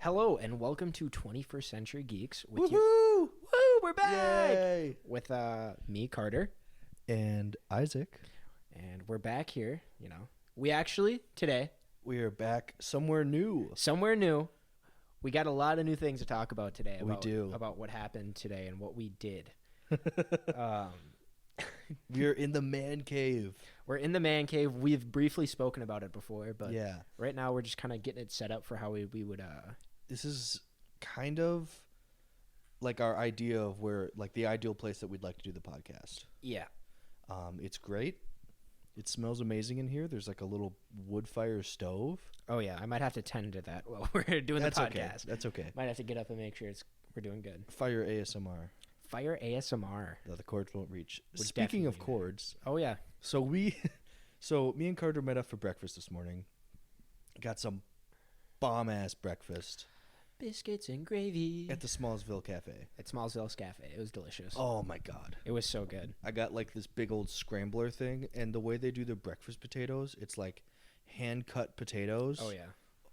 Hello and welcome to 21st Century Geeks. Woohoo! Woo! We're back Yay! with me, Carter, And Isaac. and we're back here. You know, we actually today We are back somewhere new. somewhere new. We got a lot of new things to talk about today. We do. About what happened today and what we did. We are in the man cave. We're in the man cave. We've briefly spoken about it before, but Yeah. right now we're just kind of getting it set up for how we would. This is kind of like our idea of where, like, the ideal place that we'd like to do the podcast. Yeah. It's great. It smells amazing in here. There's like a little wood fire stove. Oh yeah. I might have to tend to that while we're doing That's the okay. podcast. That's okay. Might have to get up and make sure we're doing good. Fire ASMR. Fire ASMR. No, the cords won't reach. Would Speaking of definitely- cords, Oh yeah. so me and Carter met up for breakfast this morning. Got some bomb ass breakfast Biscuits and gravy at the Smallsville Cafe. at Smallsville Cafe. It was delicious. Oh my god. It was so good. I got like this big old scrambler thing, and the way they do their breakfast potatoes, it's like hand cut potatoes. Oh yeah.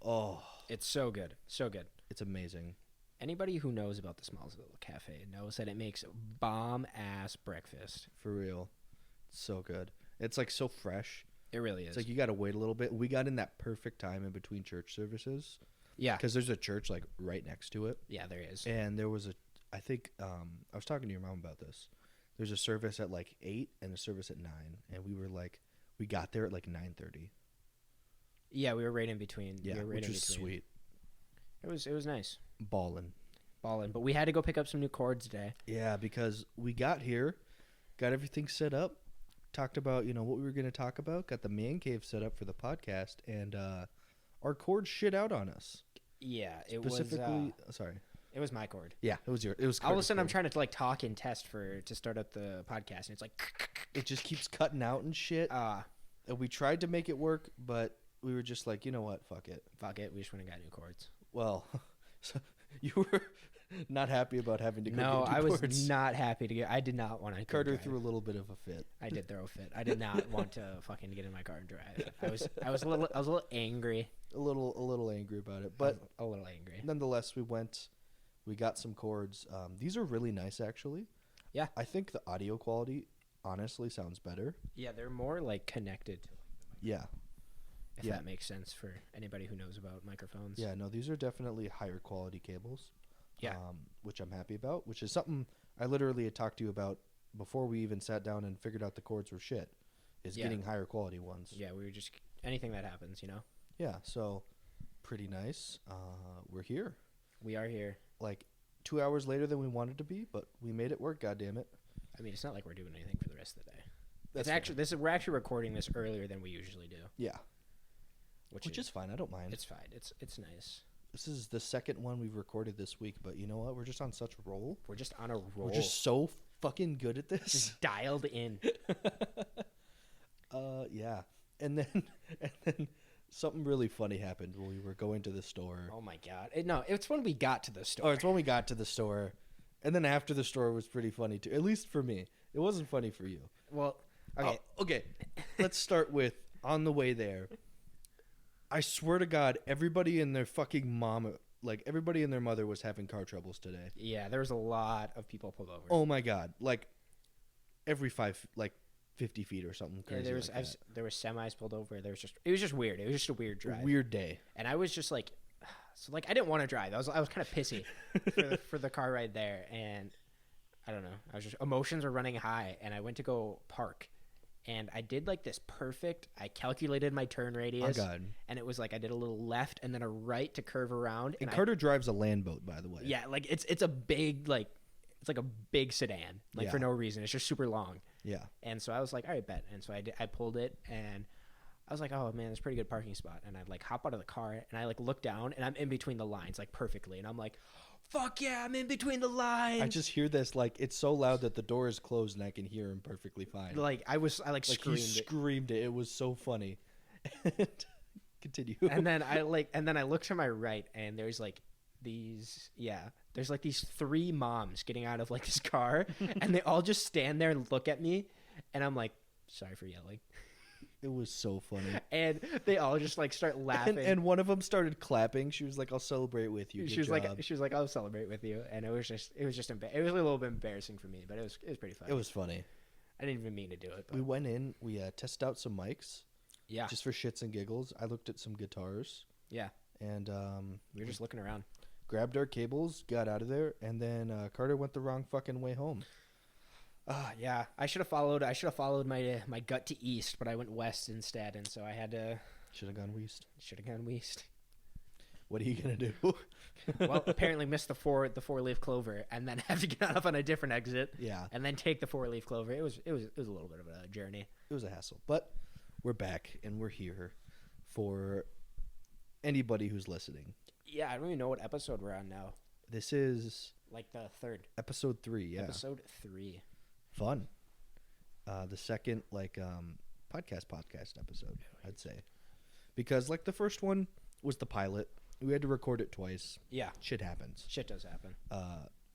Oh, It's so good. So good. it's amazing. Anybody who knows about the Smallsville Cafe knows that it makes bomb ass breakfast. For real. It's so good. It's like so fresh. It really is. It's like you got to wait a little bit. We got in that perfect time in between church services yeah. because there's a church like right next to it. Yeah, there is. And there was I was talking to your mom about this. There's a service at like 8 and a service at 9. And we got there at like 9:30. Yeah, we were right in between. Yeah, we were right which in was between. sweet. It was nice. Ballin'. Ballin'. But we had to go pick up some new cords today. Yeah, because we got here, got everything set up, talked about, what we were going to talk about, got the man cave set up for the podcast, and our cord shit out on us. Yeah, it Specifically, was. sorry. It was my cord. Yeah, it was All of a Carter's sudden, I'm cord. trying to like talk and test to start up the podcast, and it's like. It just keeps cutting out and shit. And we tried to make it work, but we were just like, you know what, fuck it. Fuck it. We just went and got new cords. Well, so you were not happy about having to go No, get new I was cords. not happy to get. I did not want to. Carter threw a little bit of a fit. I did throw a fit. I did not want to fucking get in my car and drive. I was a little angry. A little angry about it, but a little angry. nonetheless, we got some cords. These are really nice, actually. Yeah. I think the audio quality honestly sounds better. Yeah, they're more like connected. Yeah. If Yeah. that makes sense for anybody who knows about microphones. Yeah, no, these are definitely higher quality cables. Yeah. Which I'm happy about, which is something I literally had talked to you about before we even sat down and figured out the cords were shit, is Yeah. getting higher quality ones. Yeah, we were just anything that happens, Yeah, so pretty nice. We're here. We are here. Like 2 hours later than we wanted to be, but we made it work, goddammit. I mean, it's not like we're doing anything for the rest of the day. That's We're actually recording this earlier than we usually do, Yeah. which Which is fine. I don't mind. it's fine. It's nice. This is the second one we've recorded this week, but you know what? We're just on such a roll. We're just on a roll. We're just so fucking good at this. just dialed in. Yeah. And then something really funny happened when we were going to the store. Oh my god! No, it's when we got to the store. Oh, it's when we got to the store. And then after the store was pretty funny too. At least for me. It wasn't funny for you. Well, okay. Oh, okay. Let's start with on the way there. I swear to God, everybody and their fucking mom, like everybody and their mother was having car troubles today. Yeah, there was a lot of people pulled over. Oh my God. Like every 50 feet or something Yeah, crazy. there was there were semis pulled over. It was just weird. It was just a weird drive. Weird day. And I was just like, I didn't want to drive. I was kind of pissy for the car ride there, and I don't know. I was just emotions were running high, and I went to go park, and I did like this perfect. I calculated my turn radius. Oh God. And it was like I did a little left and then a right to curve around. And Carter drives a land boat, by the way. Yeah, like it's a big it's like a big sedan, like Yeah. for no reason. It's just super long. Yeah. And so I was like, all right, bet. And so I pulled it, and I was like, oh man, that's a pretty good parking spot. And I'd like hop out of the car, and I like look down, and I'm in between the lines like perfectly, and I'm like, fuck yeah, I'm in between the lines. I just hear this like it's so loud that the door is closed and I can hear him perfectly fine. like I screamed he it. screamed it. It was so funny. Continue. And then I look to my right, and there's like these three moms getting out of like this car, and they all just stand there and look at me, and I'm like, sorry for yelling. It was so funny. And they all just like start laughing. And one of them started clapping. She was like, "I'll celebrate with you." She was like, "I'll celebrate with you," and it was a little bit embarrassing for me, but it was pretty funny. It was funny. I didn't even mean to do it. But. We went in. We tested out some mics. Yeah. Just for shits and giggles. I looked at some guitars. Yeah. And we were just looking around. Grabbed our cables, got out of there, and then Carter went the wrong fucking way home. Yeah. I should have followed my gut to east, but I went west instead, and so I had to. Should have gone west. What are you gonna do? Well, apparently missed the four-leaf clover, and then have to get off on a different exit. Yeah. And then take the four-leaf clover. It was a little bit of a journey. It was a hassle, but we're back and we're here for anybody who's listening. Yeah, I don't even know what episode we're on now. This is like the third. Episode 3, yeah. Episode 3. Fun. The second podcast episode, I'd say. Because like the first one was the pilot. We had to record it twice. Yeah. Shit happens. Shit does happen.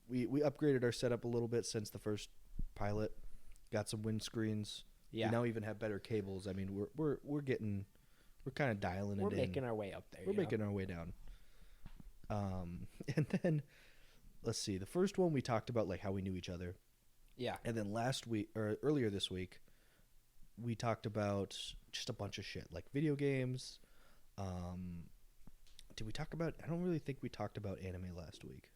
We upgraded our setup a little bit since the first pilot. Got some windscreens. Yeah. We now even have better cables. I mean, we're kind of dialing it in. We're making our way up there. We're making our way down. And then let's see. The first one we talked about like how we knew each other. Yeah. And then earlier this week, we talked about just a bunch of shit like video games. Did we talk about? I don't really think we talked about anime last week.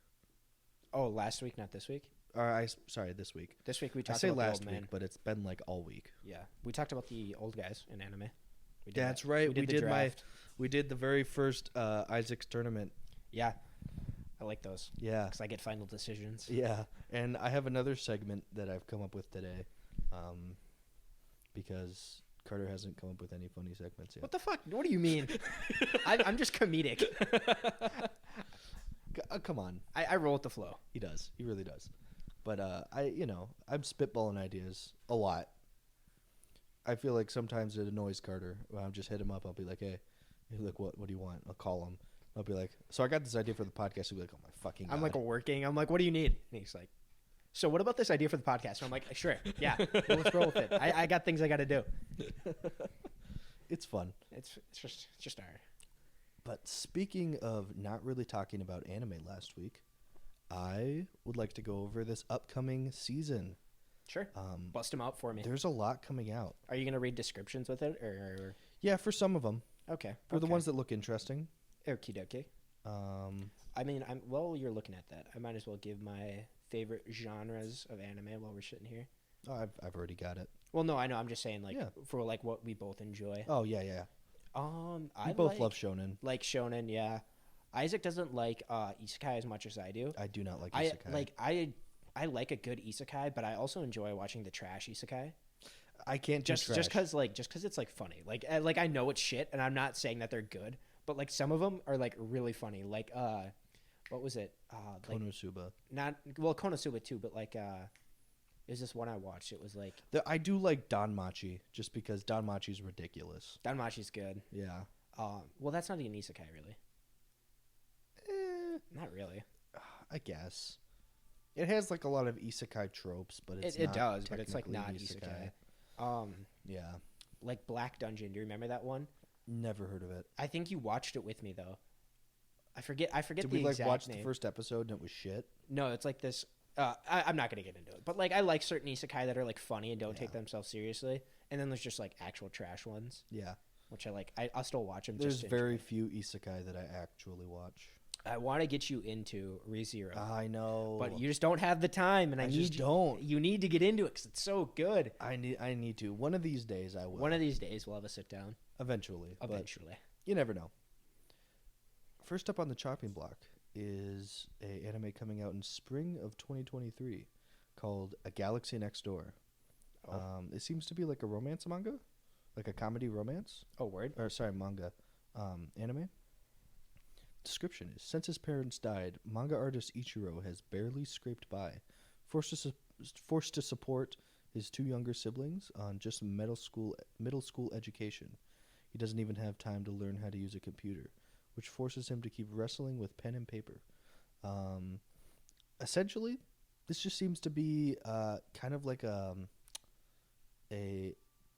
Oh, last week, not this week. Sorry, this week. This week we I talked say about last the old week, man. but it's been like all week. Yeah, we talked about the old guys in anime. That's right. We did draft. We did the very first Isaac's tournament. Yeah, I like those. Yeah, because I get final decisions. Yeah, and I have another segment that I've come up with today, because Carter hasn't come up with any funny segments yet. What the fuck? What do you mean? I'm just comedic. Come on. I roll with the flow. He does. He really does. But I'm spitballing ideas a lot. I feel like sometimes it annoys Carter. I'll just hit him up. I'll be like, "Hey," he'll be like, "What do you want?" I'll call him. I'll be like, "So I got this idea for the podcast." He'll be like, "Oh my fucking God." I'm like working. I'm like, "What do you need?" And he's like, "So what about this idea for the podcast?" And I'm like, "Sure, yeah, well, let's roll with it. I got things I got to do." It's fun. It's just our. But speaking of not really talking about anime last week, I would like to go over this upcoming season. Sure. Bust them out for me. There's a lot coming out. Are you going to read descriptions with it? Or? Yeah, for some of them. Okay. For the ones that look interesting. Okie dokie. I mean, while you're looking at that, I might as well give my favorite genres of anime while we're sitting here. Oh, I've already got it. Well, no, I know. I'm just saying, like, for like what we both enjoy. Oh, yeah. I both love shonen. Like shonen, yeah. Isaac doesn't like isekai as much as I do. I do not like isekai. I like a good isekai, but I also enjoy watching the trash isekai. I can't just because it's like funny. Like I know it's shit, and I'm not saying that they're good, but like some of them are like really funny. Like what was it? Konosuba. Konosuba too, but like is this one I watched? It was like I do like Danmachi just because Danmachi's ridiculous. Danmachi's good. Yeah. Well, that's not an isekai, really. Not really. I guess. It has like a lot of isekai tropes, but it does, but it's like not isekai. Yeah. Like Black Dungeon. Do you remember that one? Never heard of it. I think you watched it with me though. I forget Did the we like exact watch name. the first episode and it was shit? No, it's like this. I'm not gonna get into it, but like I like certain isekai that are like funny and don't take themselves seriously, and then there's just like actual trash ones. Yeah. Which I like. I'll still watch them. There's very few isekai that I actually watch. I want to get you into ReZero. I know, but you just don't have the time, and I need don't. You need to get into it because it's so good. I need to. One of these days, I will. One of these days, we'll have a sit down. Eventually. You never know. First up on the chopping block is a anime coming out in spring of 2023 called A Galaxy Next Door. Oh. It seems to be like a romance manga, like a comedy romance. Oh, word? Or sorry, manga. Anime. Description is, since his parents died, manga artist Ichiro has barely scraped by, forced to support his two younger siblings on just middle school education. He doesn't even have time to learn how to use a computer, which forces him to keep wrestling with pen and paper. Essentially, this just seems to be kind of like a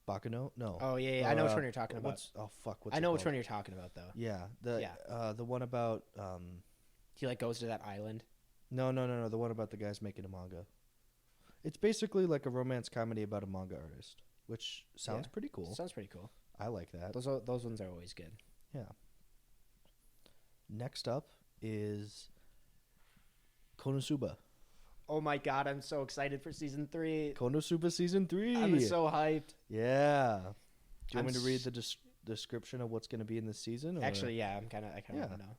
Baccano? No. Oh yeah, I know which one you're talking about. What's I it know which called? one you're talking about though. Yeah, Yeah. the one about He like goes to that island. no, the one about the guys making a manga. It's basically like a romance comedy about a manga artist, which sounds Yeah. pretty cool. Sounds pretty cool. I like that. Those ones are always good. Yeah. Next up is Konosuba. Oh my god, I'm so excited for season 3. Konosuba season 3. I'm so hyped. Yeah. Do you I'm want me to read the description of what's going to be in this season? Or? Actually, yeah, I kind of Yeah. want to know.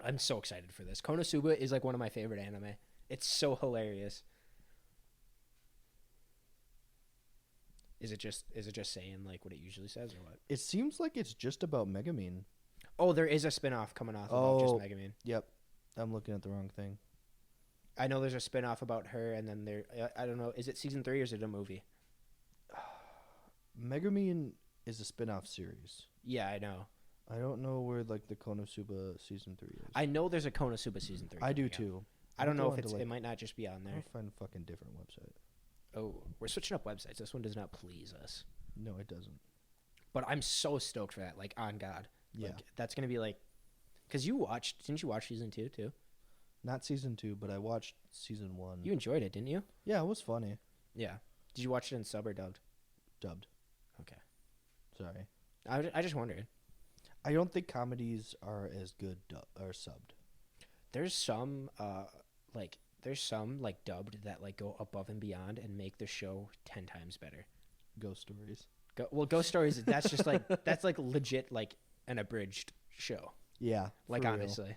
I'm so excited for this. Konosuba is like one of my favorite anime. It's so hilarious. Is it just saying like what it usually says or what? It seems like it's just about Megumin. Oh, there is a spin-off coming off about just Megumin. Yep. I'm looking at the wrong thing. I know there's a spin-off about her, and then I don't know, is it season 3 or is it a movie? Megumin is a spin-off series. Yeah, I know. I don't know where like the Konosuba season 3 is. I know there's a Konosuba season 3. I do coming out. too. I don't know if Going to, it might not just be on there. I'll find a fucking different website. Oh, we're switching up websites. This one does not please us. No, it doesn't. But I'm so stoked for that. Like, on God. Yeah. Like, that's going to be like... Because didn't you watch season 2 too? Not season 2, but I watched season 1. You enjoyed it, didn't you? Yeah, it was funny. Yeah. Did you watch it in sub or dubbed? Dubbed. Okay. Sorry. I just wondered. I don't think comedies are as good or subbed. There's some dubbed that like go above and beyond and make the show 10 times better. Ghost Stories. Ghost Stories, that's just like that's like legit like an abridged show. Yeah. Like for real. honestly.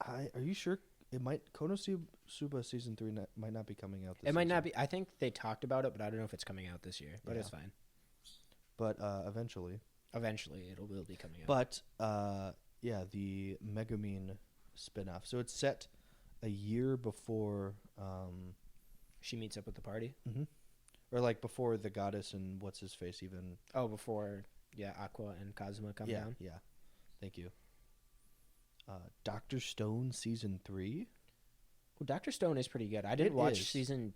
Are you sure it might Konosuba season 3 might not be coming out this It might season. not be. I think they talked about it, but I don't know if it's coming out this year. But Yeah. it's fine. But eventually. Eventually, it will be coming out. But yeah, the Megumin spin-off. So it's set a year before she meets up with the party. or like before the goddess and what's his face even. Oh, before Aqua and Kazuma come down. Yeah. Thank you. Dr. Stone season 3. Well, Dr. Stone is pretty good. I didn't watch season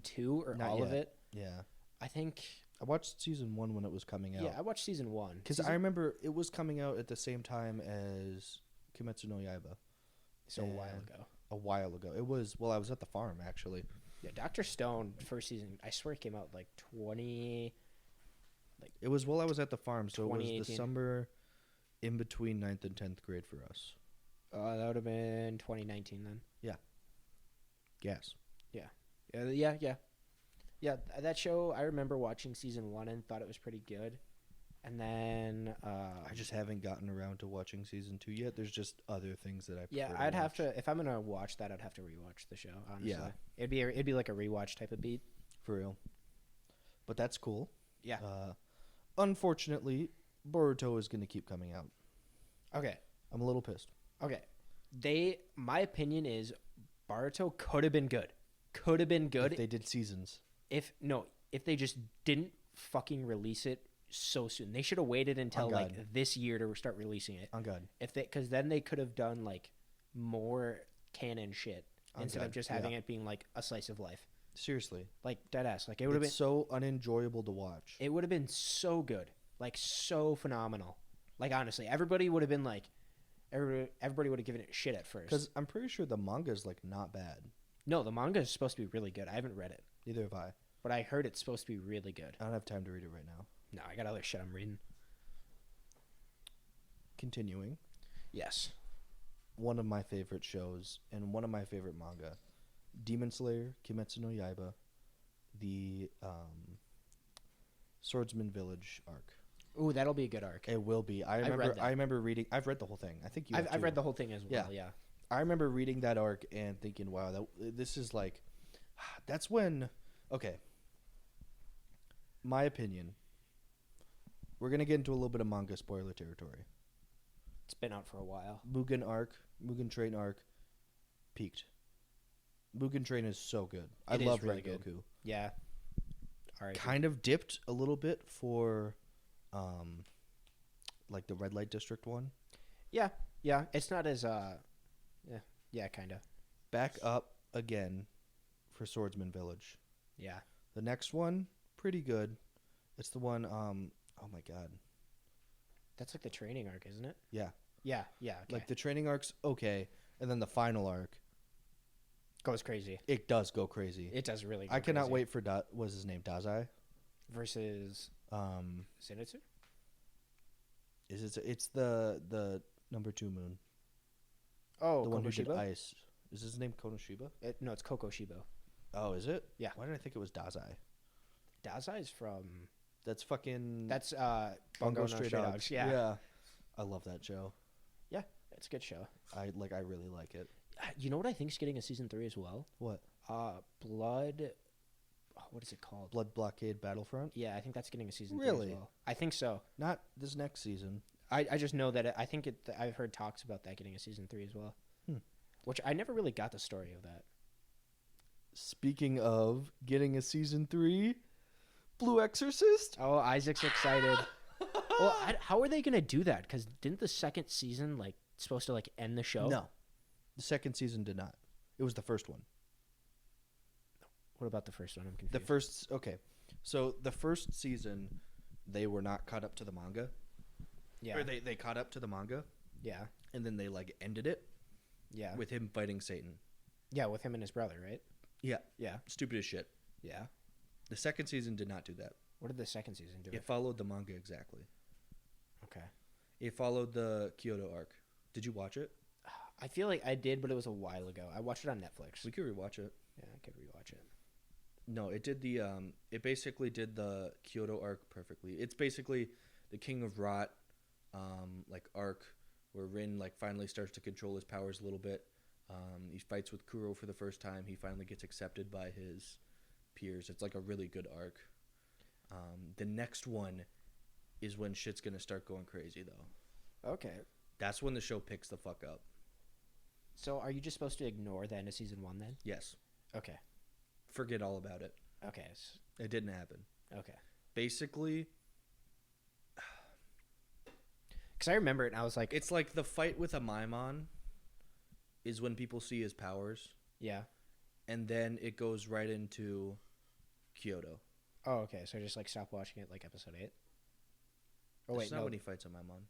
2 or Not all of yet. it. Yeah. I think. I watched season 1 when it was coming out. Yeah, I watched season 1 Because I remember it was coming out at the same time as Kimetsu no Yaiba. So a while ago. It was, well, I was at the farm, actually. Yeah, Dr. Stone first season. I swear it came out like 20. It was while I was at the farm, so it was the 2018. summer in between 9th and 10th grade for us. That would have been 2019 then. Yes. Yeah, that show, I remember watching season 1 and thought it was pretty good. And then... I just haven't gotten around to watching season 2 yet. There's just other things that I prefer yeah, to I'd have watch. to... If I'm going to watch that, I'd have to rewatch the show, honestly. Yeah. It'd be like a rewatch type of beat. For real. But that's cool. Yeah. Unfortunately, Boruto is going to keep coming out. Okay. I'm a little pissed. Okay. My opinion is Boruto could have been good. Could have been good. If they did seasons. If they just didn't fucking release it so soon. They should have waited until like this year to start releasing it. On God. Because then they could have done like more canon shit instead of just having it being like a slice of life. Seriously. Like deadass. Like it would have been so unenjoyable to watch. It would have been so good. Like so phenomenal. Like honestly, everybody would have been like everybody would have given it shit at first. Because I'm pretty sure the manga is like not bad. No, the manga is supposed to be really good. I haven't read it. Neither have I. But I heard it's supposed to be really good. I don't have time to read it right now. No, I got other shit I'm reading. Continuing. Yes. One of my favorite shows and one of my favorite manga. Demon Slayer, Kimetsu no Yaiba, the Swordsman Village arc. Ooh, that'll be a good arc. It will be. I remember reading. I've read the whole thing. I think you. I've read the whole thing as well. Yeah. I remember reading that arc and thinking, "Wow, this is like." That's when. Okay. My opinion. We're gonna get into a little bit of manga spoiler territory. It's been out for a while. Mugen Train arc, peaked. Mugen Train is so good. I It is love really Red good. Goku. Yeah. All right. Kind of dipped a little bit for, like the Red Light District one. Yeah. It's not as yeah, kind of. Back up again for Swordsman Village. Yeah. The next one, pretty good. It's the one. Oh my god. That's like the training arc, isn't it? Yeah. Yeah. Yeah. Okay. Like the training arc's okay, and then the final arc, goes crazy. it does go crazy. It does really. Go I cannot crazy. wait for what's his name, Dazai. Versus Zenitsu. It's the number 2 moon, Oh, the one who did Konoshiba? ice. Is his name Konoshiba? No, it's Kokoshibo. Oh, is it? Yeah. Why did I think it was Dazai? Dazai is from. That's fucking. That's Bungo no Stray Dogs. Yeah. Yeah. I love that show. Yeah, it's a good show. I really like it. You know what I think is getting a season 3 as well? What? Blood. What is it called? Blood Blockade Battlefront? Yeah, I think that's getting a season 3 Really? as well. I think so. Not this next season. I just know that I think I've heard talks about that getting a season 3 as well. Which I never really got the story of that. Speaking of getting a season 3, Blue Exorcist? Oh, Isaac's excited. Well, how are they going to do that? Because didn't the second season supposed to end the show? No. The second season did not. It was the first one. What about the first one? I'm confused. The first, okay. So the first season, they were not caught up to the manga. Yeah. Or they caught up to the manga, Yeah. and then they ended it Yeah. with him fighting Satan. Yeah, with him and his brother, right? Yeah. Yeah. Stupid as shit. Yeah. The second season did not do that. What did the second season do? It followed the manga exactly. Okay. It followed the Kyoto arc. Did you watch it? I feel like I did, but it was a while ago. I watched it on Netflix. We could rewatch it. Yeah, I could rewatch it. No, it did the it basically did the Kyoto arc perfectly. It's basically the King of Rot arc where Rin finally starts to control his powers a little bit. He fights with Kuro for the first time. He finally gets accepted by his peers. It's a really good arc. The next one is when shit's gonna start going crazy though. Okay. That's when the show picks the fuck up. So are you just supposed to ignore the end of season 1 then? Yes. Okay. Forget all about it. Okay. It didn't happen. Okay. Basically, Because I remember it and I was like, it's like the fight with a Maimon is when people see his powers, yeah. and then it goes right into Kyoto. Oh, okay. So just stop watching it episode 8? Oh, That's wait, not no. when he fights a Maimon.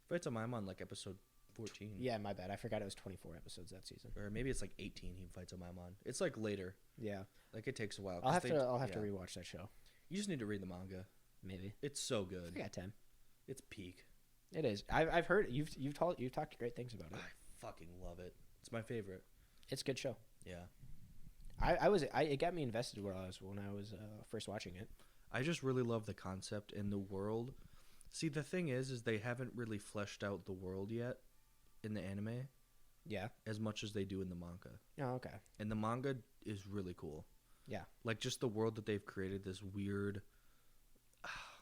He fights a Maimon episode 14. Yeah, my bad. I forgot it was 24 episodes that season. Or maybe it's 18 he fights a Maimon. It's later. Yeah. It takes a while. I'll have to rewatch that show. You just need to read the manga. Maybe. It's so good. I got 10. It's peak. It is. I've heard you've talked great things about it. I fucking love it. It's my favorite. It's a good show. Yeah. It got me invested when I was first watching it. I just really love the concept and the world. See, the thing is they haven't really fleshed out the world yet in the anime. Yeah. As much as they do in the manga. Oh, okay. And the manga is really cool. Yeah. Just the world that they've created, this weird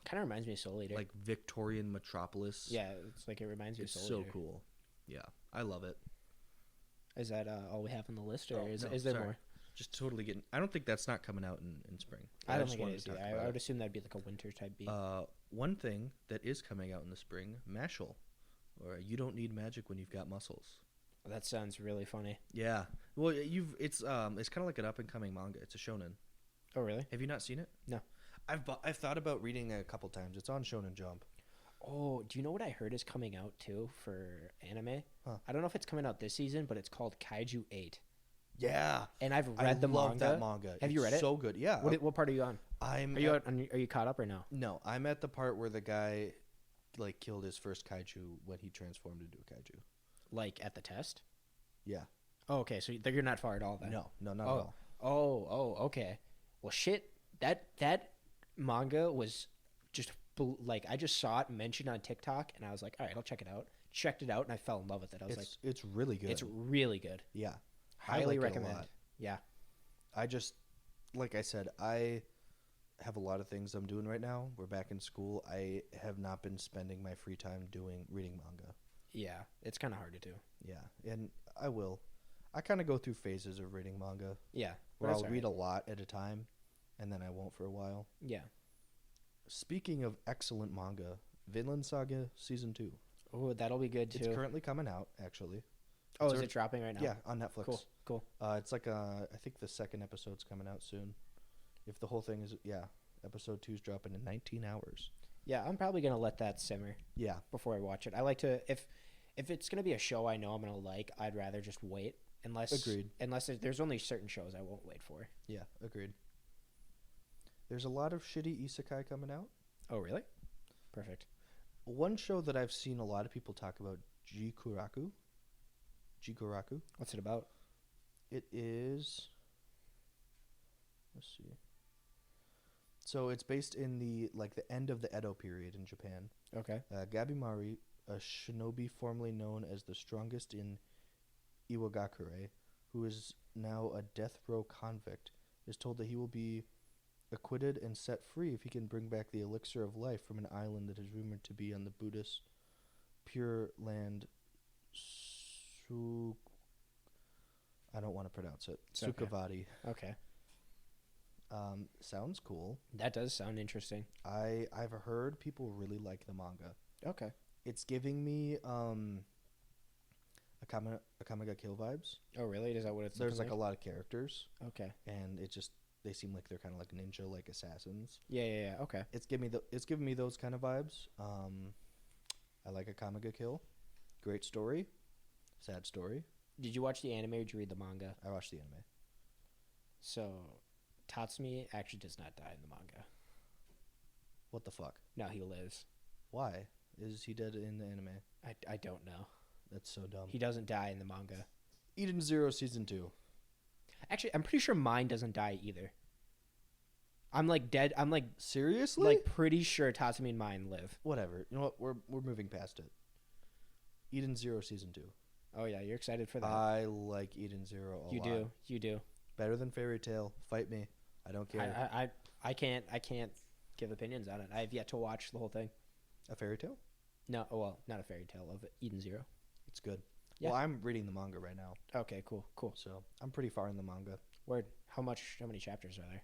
Kind of reminds me of Soul Eater. Victorian metropolis. Yeah, it's it reminds me of Soul It's so Eater. cool. Yeah, I love it. Is that all we have on the list, or Oh, is no, there sorry. more? Just totally getting. I don't think that's not coming out in spring. I don't just think it wanted is to either. talk I about would it. assume that'd be a winter type beat. One thing that is coming out in the spring, Mashal, or You Don't Need Magic When You've Got Muscles. That sounds really funny. Yeah. Well, it's kind of like an up and coming manga. It's a shonen. Oh, really? Have you not seen it? No. I've thought about reading it a couple times. It's on Shonen Jump. Oh, do you know what I heard is coming out too for anime? Huh. I don't know if it's coming out this season, but it's called Kaiju 8. Yeah. And I've I read the love manga. that manga. Have you read it? So good. Yeah. What part are you on? Are you caught up or no? No, I'm at the part where the guy killed his first kaiju when he transformed into a kaiju. At the test? Yeah. Oh, okay. So you're not far at all then. No, not at all. Oh, okay. Well, shit. That manga was just I just saw it mentioned on TikTok, and I was like, all right, I'll check it out. Checked it out, and I fell in love with it. I was It's really good. it's really good. Yeah. Highly I like it a recommend. lot. Yeah. I just, like I said, I have a lot of things I'm doing right now. We're back in school. I have not been spending my free time reading manga. Yeah. It's kind of hard to do. Yeah, and I will. I kind of go through phases of reading manga Yeah. where That's I'll all read right. a lot at a time, and then I won't for a while. Yeah. Speaking of excellent manga, Vinland Saga Season 2. Oh, that'll be good too. It's currently coming out, actually. Oh, It's is it dropping right now? Yeah, on Netflix. Cool. It's I think the second episode's coming out soon. If the whole thing is, episode 2 is dropping in 19 hours. Yeah, I'm probably gonna let that simmer Yeah, before I watch it. I like to if it's gonna be a show I know I'm gonna like, I'd rather just wait. Agreed. Unless there's only certain shows I won't wait for. yeah, agreed. There's a lot of shitty isekai coming out. Oh, really? Perfect. One show that I've seen a lot of people talk about, Jikuraku. Jikuraku. What's it about? It is. Let's see. So it's based in the end of the Edo period in Japan. Okay. Gabimari, a shinobi formerly known as the strongest in Iwagakure, who is now a death row convict, is told that he will be acquitted and set free if he can bring back the elixir of life from an island that is rumored to be on the Buddhist Pure Land I don't want to pronounce it. It's okay. Sukhavati. Okay. Sounds cool. That does sound interesting. I've heard people really like the manga. Okay. It's giving me Akame ga Kill vibes. Oh, really? Is that what it's There's like? a lot of characters, Okay. and they seem like they're kind of like ninja, like assassins. Yeah. Okay. It's giving me those kind of vibes. I like Akame ga Kill. Great story. Sad story. Did you watch the anime or did you read the manga? I watched the anime. So, Tatsumi actually does not die in the manga. What the fuck? No, he lives. Why? Is he dead in the anime? I don't know. That's so dumb. He doesn't die in the manga. Eden Zero Season 2. Actually, I'm pretty sure mine doesn't die either. I'm like dead. I'm like Seriously? like pretty sure Tatsumi and mine live. Whatever. You know what? We're moving past it. Eden Zero Season 2. Oh yeah, you're excited for that. I like Eden Zero a lot. You do. Better than Fairy Tail. Fight me. I don't care. I can't give opinions on it. I have yet to watch the whole thing. A Fairy Tail? No, well, not a fairy tale of Eden Zero. It's good. Yeah. Well, I'm reading the manga right now, Okay, cool. so I'm pretty far in the manga. Word. How many chapters are there?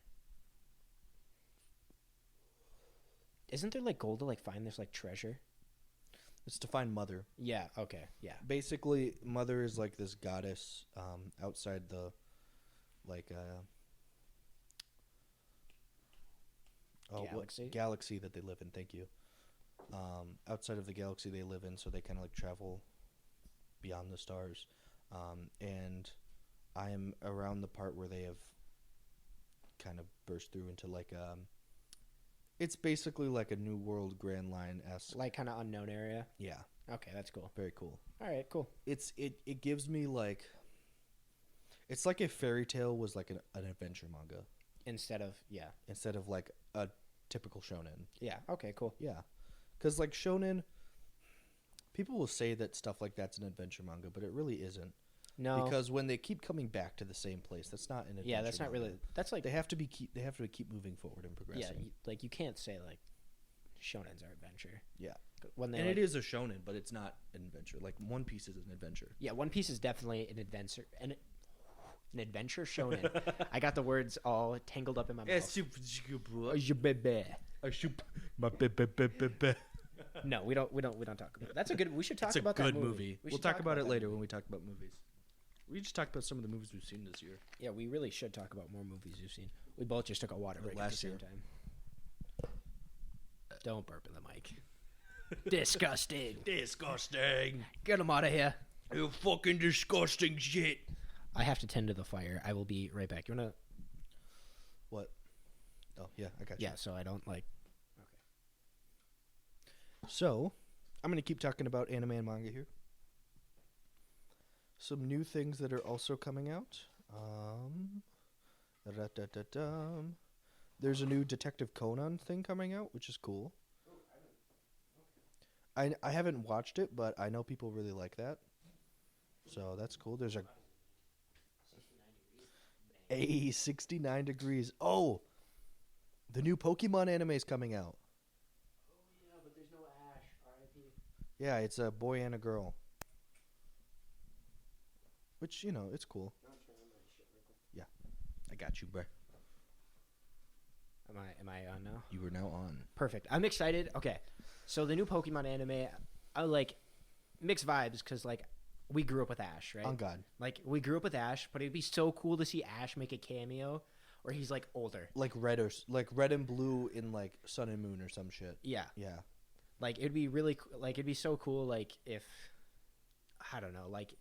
Isn't there like gold to like find this like treasure? It's to find Mother. Yeah. Okay. Yeah. Basically, Mother is like this goddess outside the Galaxy? Galaxy that they live in. Thank you. Outside of the galaxy they live in, so they kind of like travel beyond the stars. And I am around the part where they have kind of burst through into like it's basically like a New World Grand Line-esque. Like kind of unknown area. Yeah, Okay, that's cool. very cool. All right, cool. It gives me like, it's like if Fairy Tail was like an adventure manga Instead of like a typical shonen. yeah. Okay, cool. Yeah, because like shonen, people will say that stuff like that's an adventure manga, but it really isn't. No, Because when they keep coming back to the same place, that's not an adventure. yeah, that's not manga. really. That's like They have to keep moving forward and progressing. like you can't say like shonens are adventure. Yeah. When they And like, it is a shonen, but it's not an adventure. Like One Piece is an adventure. yeah, One Piece is definitely an adventure an adventure shonen. I got the words all tangled up in my mouth. No, we don't talk about it. That's a good. We should talk It's a about good that movie. We We'll should talk about it that later movie. when we talk about movies. We just talked about some of the movies we've seen this year. Yeah, we really should talk about more movies we've seen. We both just took a water break at the Last same year. time. Don't burp in the mic. Disgusting. Disgusting. Get him out of here. You fucking disgusting shit. I have to tend to the fire. I will be right back. You wanna? What? Oh, yeah, I got you. Yeah. So I don't like. So, I'm going to keep talking about anime and manga here. Some new things that are also coming out. There's a new Detective Conan thing coming out, which is cool. I haven't watched it, but I know people really like that. So that's cool. There's a 69 degrees. Oh, the new Pokemon anime is coming out. Yeah, but there's no Ash. R.I.P. Yeah, it's a boy and a girl. Which, it's cool. Yeah, I got you, bruh. Am I on now? You are now on. Perfect. I'm excited. Okay, so the new Pokemon anime, I like mixed vibes because like we grew up with Ash, right? On God. Like we grew up with Ash, but it'd be so cool to see Ash make a cameo, or he's like older. Like like red and blue in like Sun and Moon or some shit. Yeah, Yeah. like it'd be really like it'd be so cool. Like if I don't know, like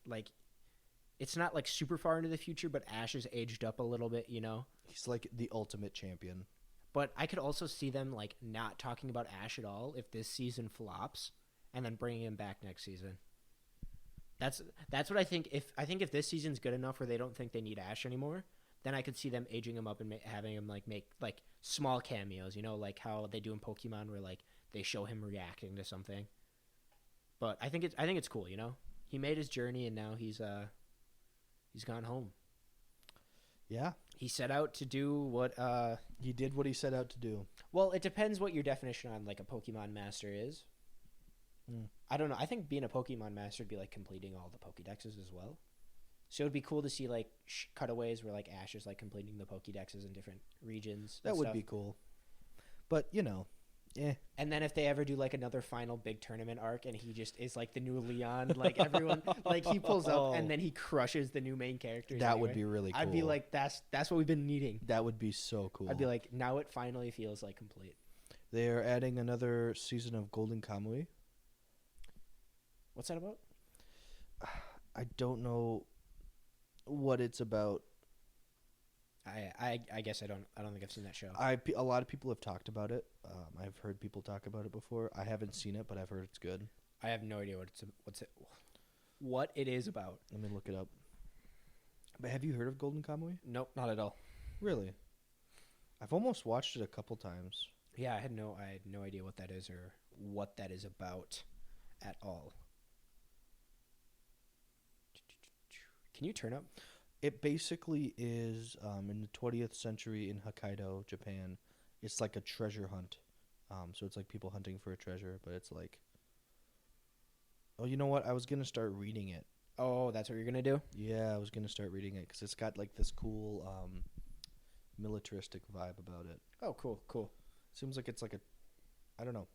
it's not like super far into the future, but Ash is aged up a little bit, you know. He's like the ultimate champion. But I could also see them like not talking about Ash at all if this season flops, and then bringing him back next season. That's what I think. If this season's good enough where they don't think they need Ash anymore, then I could see them aging him up and having him like make like small cameos, you know, like how they do in Pokemon, where like they show him reacting to something. But I think it's cool, you know. He made his journey and now he's gone home. Yeah. He set out to do what He did what he set out to do. well, it depends what your definition on like a Pokemon master is. I don't know. I think being a Pokemon master would be like completing all the Pokédexes as well. So it would be cool to see like cutaways where like Ash is like completing the Pokédexes in different regions. That would be cool. But, you know, And then if they ever do like another final big tournament arc and he just is like the new Leon, like everyone, like he pulls up and then he crushes the new main characters. That would be really cool. I'd be like, that's what we've been needing. That would be so cool. I'd be like, now it finally feels like complete. They are adding another season of Golden Kamui. What's that about? I don't know what it's about. I guess I don't think I've seen that show. A lot of people have talked about it. I've heard people talk about it before. I haven't seen it, but I've heard it's good. I have no idea what it is about. Let me look it up. But have you heard of Golden Kamui? Nope, not at all. Really? I've almost watched it a couple times. Yeah, I had no idea what that is or what that is about at all. Can you turn up? It basically is in the 20th century in Hokkaido, Japan. It's like a treasure hunt. So it's like people hunting for a treasure, but it's like... Oh, you know what? I was going to start reading it. Oh, that's what you're going to do? Yeah, I was going to start reading it because it's got like this cool militaristic vibe about it. Oh, cool. Seems like it's like a... I don't know.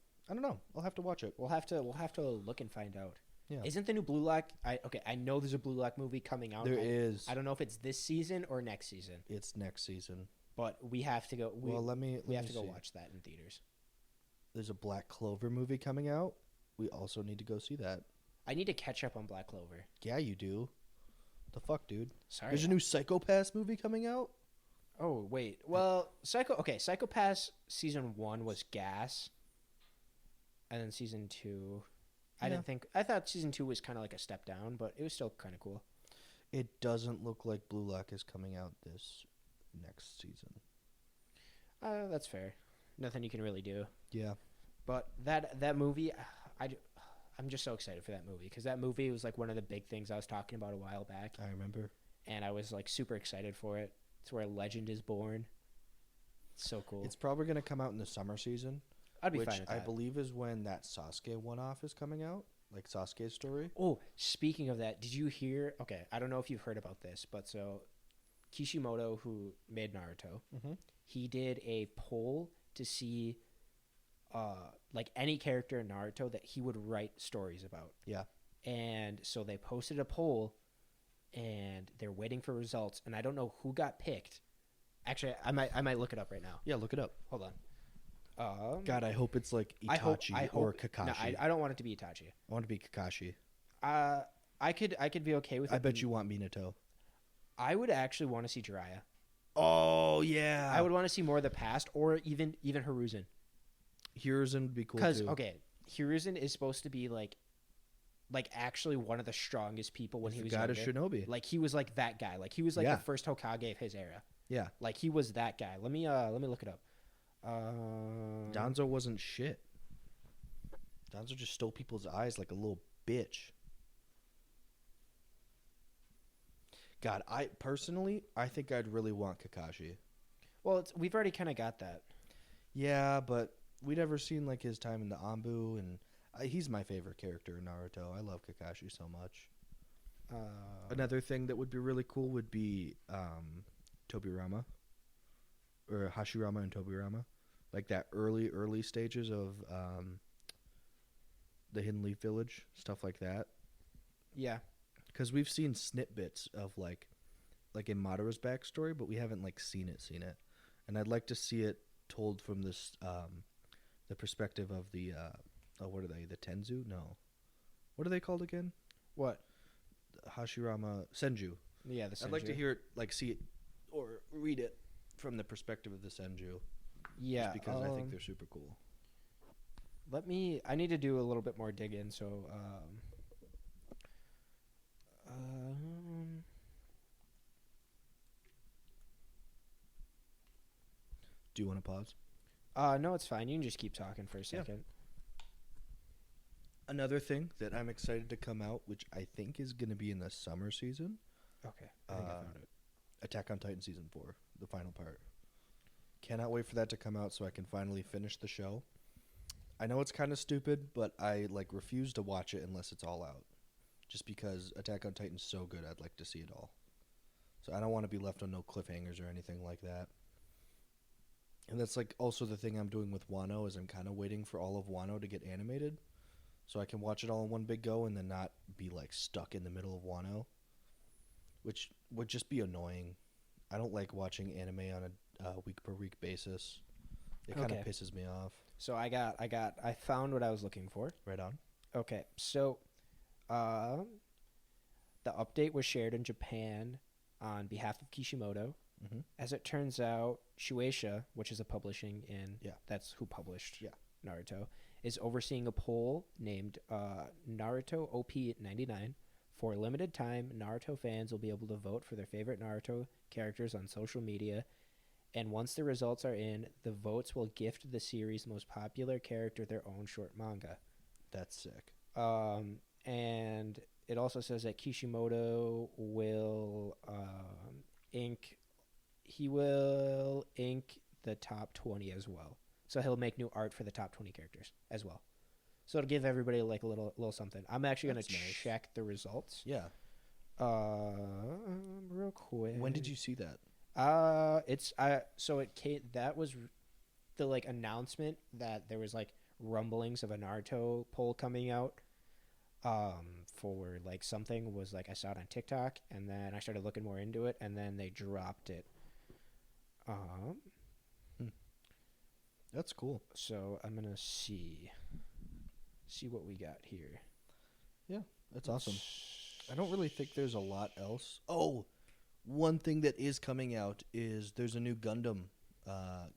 I'll have to watch it. We'll have to look and find out. Yeah. Isn't the new Blue Lock... I know there's a Blue Lock movie coming out. There is. I don't know if it's this season or next season. It's next season. But we have to go... We have to go see. watch that in theaters. There's a Black Clover movie coming out. We also need to go see that. I need to catch up on Black Clover. Yeah, you do. The fuck, dude? Sorry. There's a new Psycho Pass movie coming out? Oh, wait. Well, Psycho Pass season 1 was gas. And then season 2... I thought season 2 was kind of like a step down, but it was still kind of cool. It doesn't look like Blue Lock is coming out this next season. That's fair. Nothing you can really do. Yeah. But that movie, I'm just so excited for that movie because that movie was like one of the big things I was talking about a while back. I remember. And I was like super excited for it. It's where a legend is born. It's so cool. It's probably going to come out in the summer season. I'd be which fine with that. I believe is when that Sasuke one-off is coming out, like Sasuke's story. Oh, speaking of that, did you hear? Okay, I don't know if you've heard about this, but so Kishimoto, who made Naruto, he did a poll to see like any character in Naruto that he would write stories about. Yeah. And so they posted a poll, and they're waiting for results, and I don't know who got picked. Actually, I might look it up right now. Yeah, look it up. Hold on. God, I hope it's like Itachi or Kakashi. No, I don't want it to be Itachi. I want it to be Kakashi. I could be okay with it. I bet you want Minato. I would actually want to see Jiraiya. Oh, yeah. I would want to see more of the past, or even Hiruzen. Hiruzen would be cool, Because, too. okay, Hiruzen is supposed to be, like actually one of the strongest people when he was younger. God of Shinobi. Like, he was, like, that guy. Like, he was, like, the first Hokage of his era. Yeah. Like, he was that guy. Let me look it up. Danzo wasn't shit. Danzo just stole people's eyes like a little bitch. God, I think I'd really want Kakashi. Well, we've already kind of got that. Yeah, but we'd never seen like his time in the Anbu, and he's my favorite character in Naruto. I love Kakashi so much. Another thing that would be really cool would be Tobirama. Or Hashirama and Tobirama. Like that early stages of the Hidden Leaf Village, stuff like that. Yeah. Because we've seen snippets of like like in Madara's backstory, but we haven't like seen it, and I'd like to see it told from this the perspective of the what are they? The Tenzu? No, what are they called again? What? Hashirama Senju. Yeah, the Senju. I'd like to hear it, like see it or read it from the perspective of the Senju. Yeah, just because I think they're super cool. I need to do a little bit more digging. So, Do you want to pause? no, it's fine. You can just keep talking for a second. Another thing that I'm excited to come out, which I think is going to be in the summer season. Okay, I think I found it. Attack on Titan season 4, the final part. Cannot wait for that to come out so I can finally finish the show. I know it's kind of stupid, but I like refuse to watch it unless it's all out. Just because Attack on Titan's so good, I'd like to see it all. So I don't want to be left on no cliffhangers or anything like that. And that's like also the thing I'm doing with Wano is I'm kind of waiting for all of Wano to get animated so I can watch it all in one big go and then not be like stuck in the middle of Wano, which would just be annoying. I don't like watching anime on a week per week basis. It kind of pisses me off. So I found what I was looking for. Right on. Okay, so the update was shared in Japan on behalf of Kishimoto. Mm-hmm. As it turns out, Shueisha, which is a publishing that's who published Naruto, is overseeing a poll named Naruto OP99. For a limited time, Naruto fans will be able to vote for their favorite Naruto characters on social media, and once the results are in, the votes will gift the series' most popular character their own short manga. That's sick. And it also says that Kishimoto will ink the top 20 as well. So he'll make new art for the top 20 characters as well. So it'll give everybody like a little something. I'm actually going to check the results. Yeah. Real quick. When did you see that? That was the like announcement that there was like rumblings of a Naruto poll coming out. For like something was like I saw it on TikTok and then I started looking more into it and then they dropped it. That's cool. So I'm gonna see what we got here. Yeah, that's awesome. I don't really think there's a lot else. Oh, one thing that is coming out is there's a new Gundam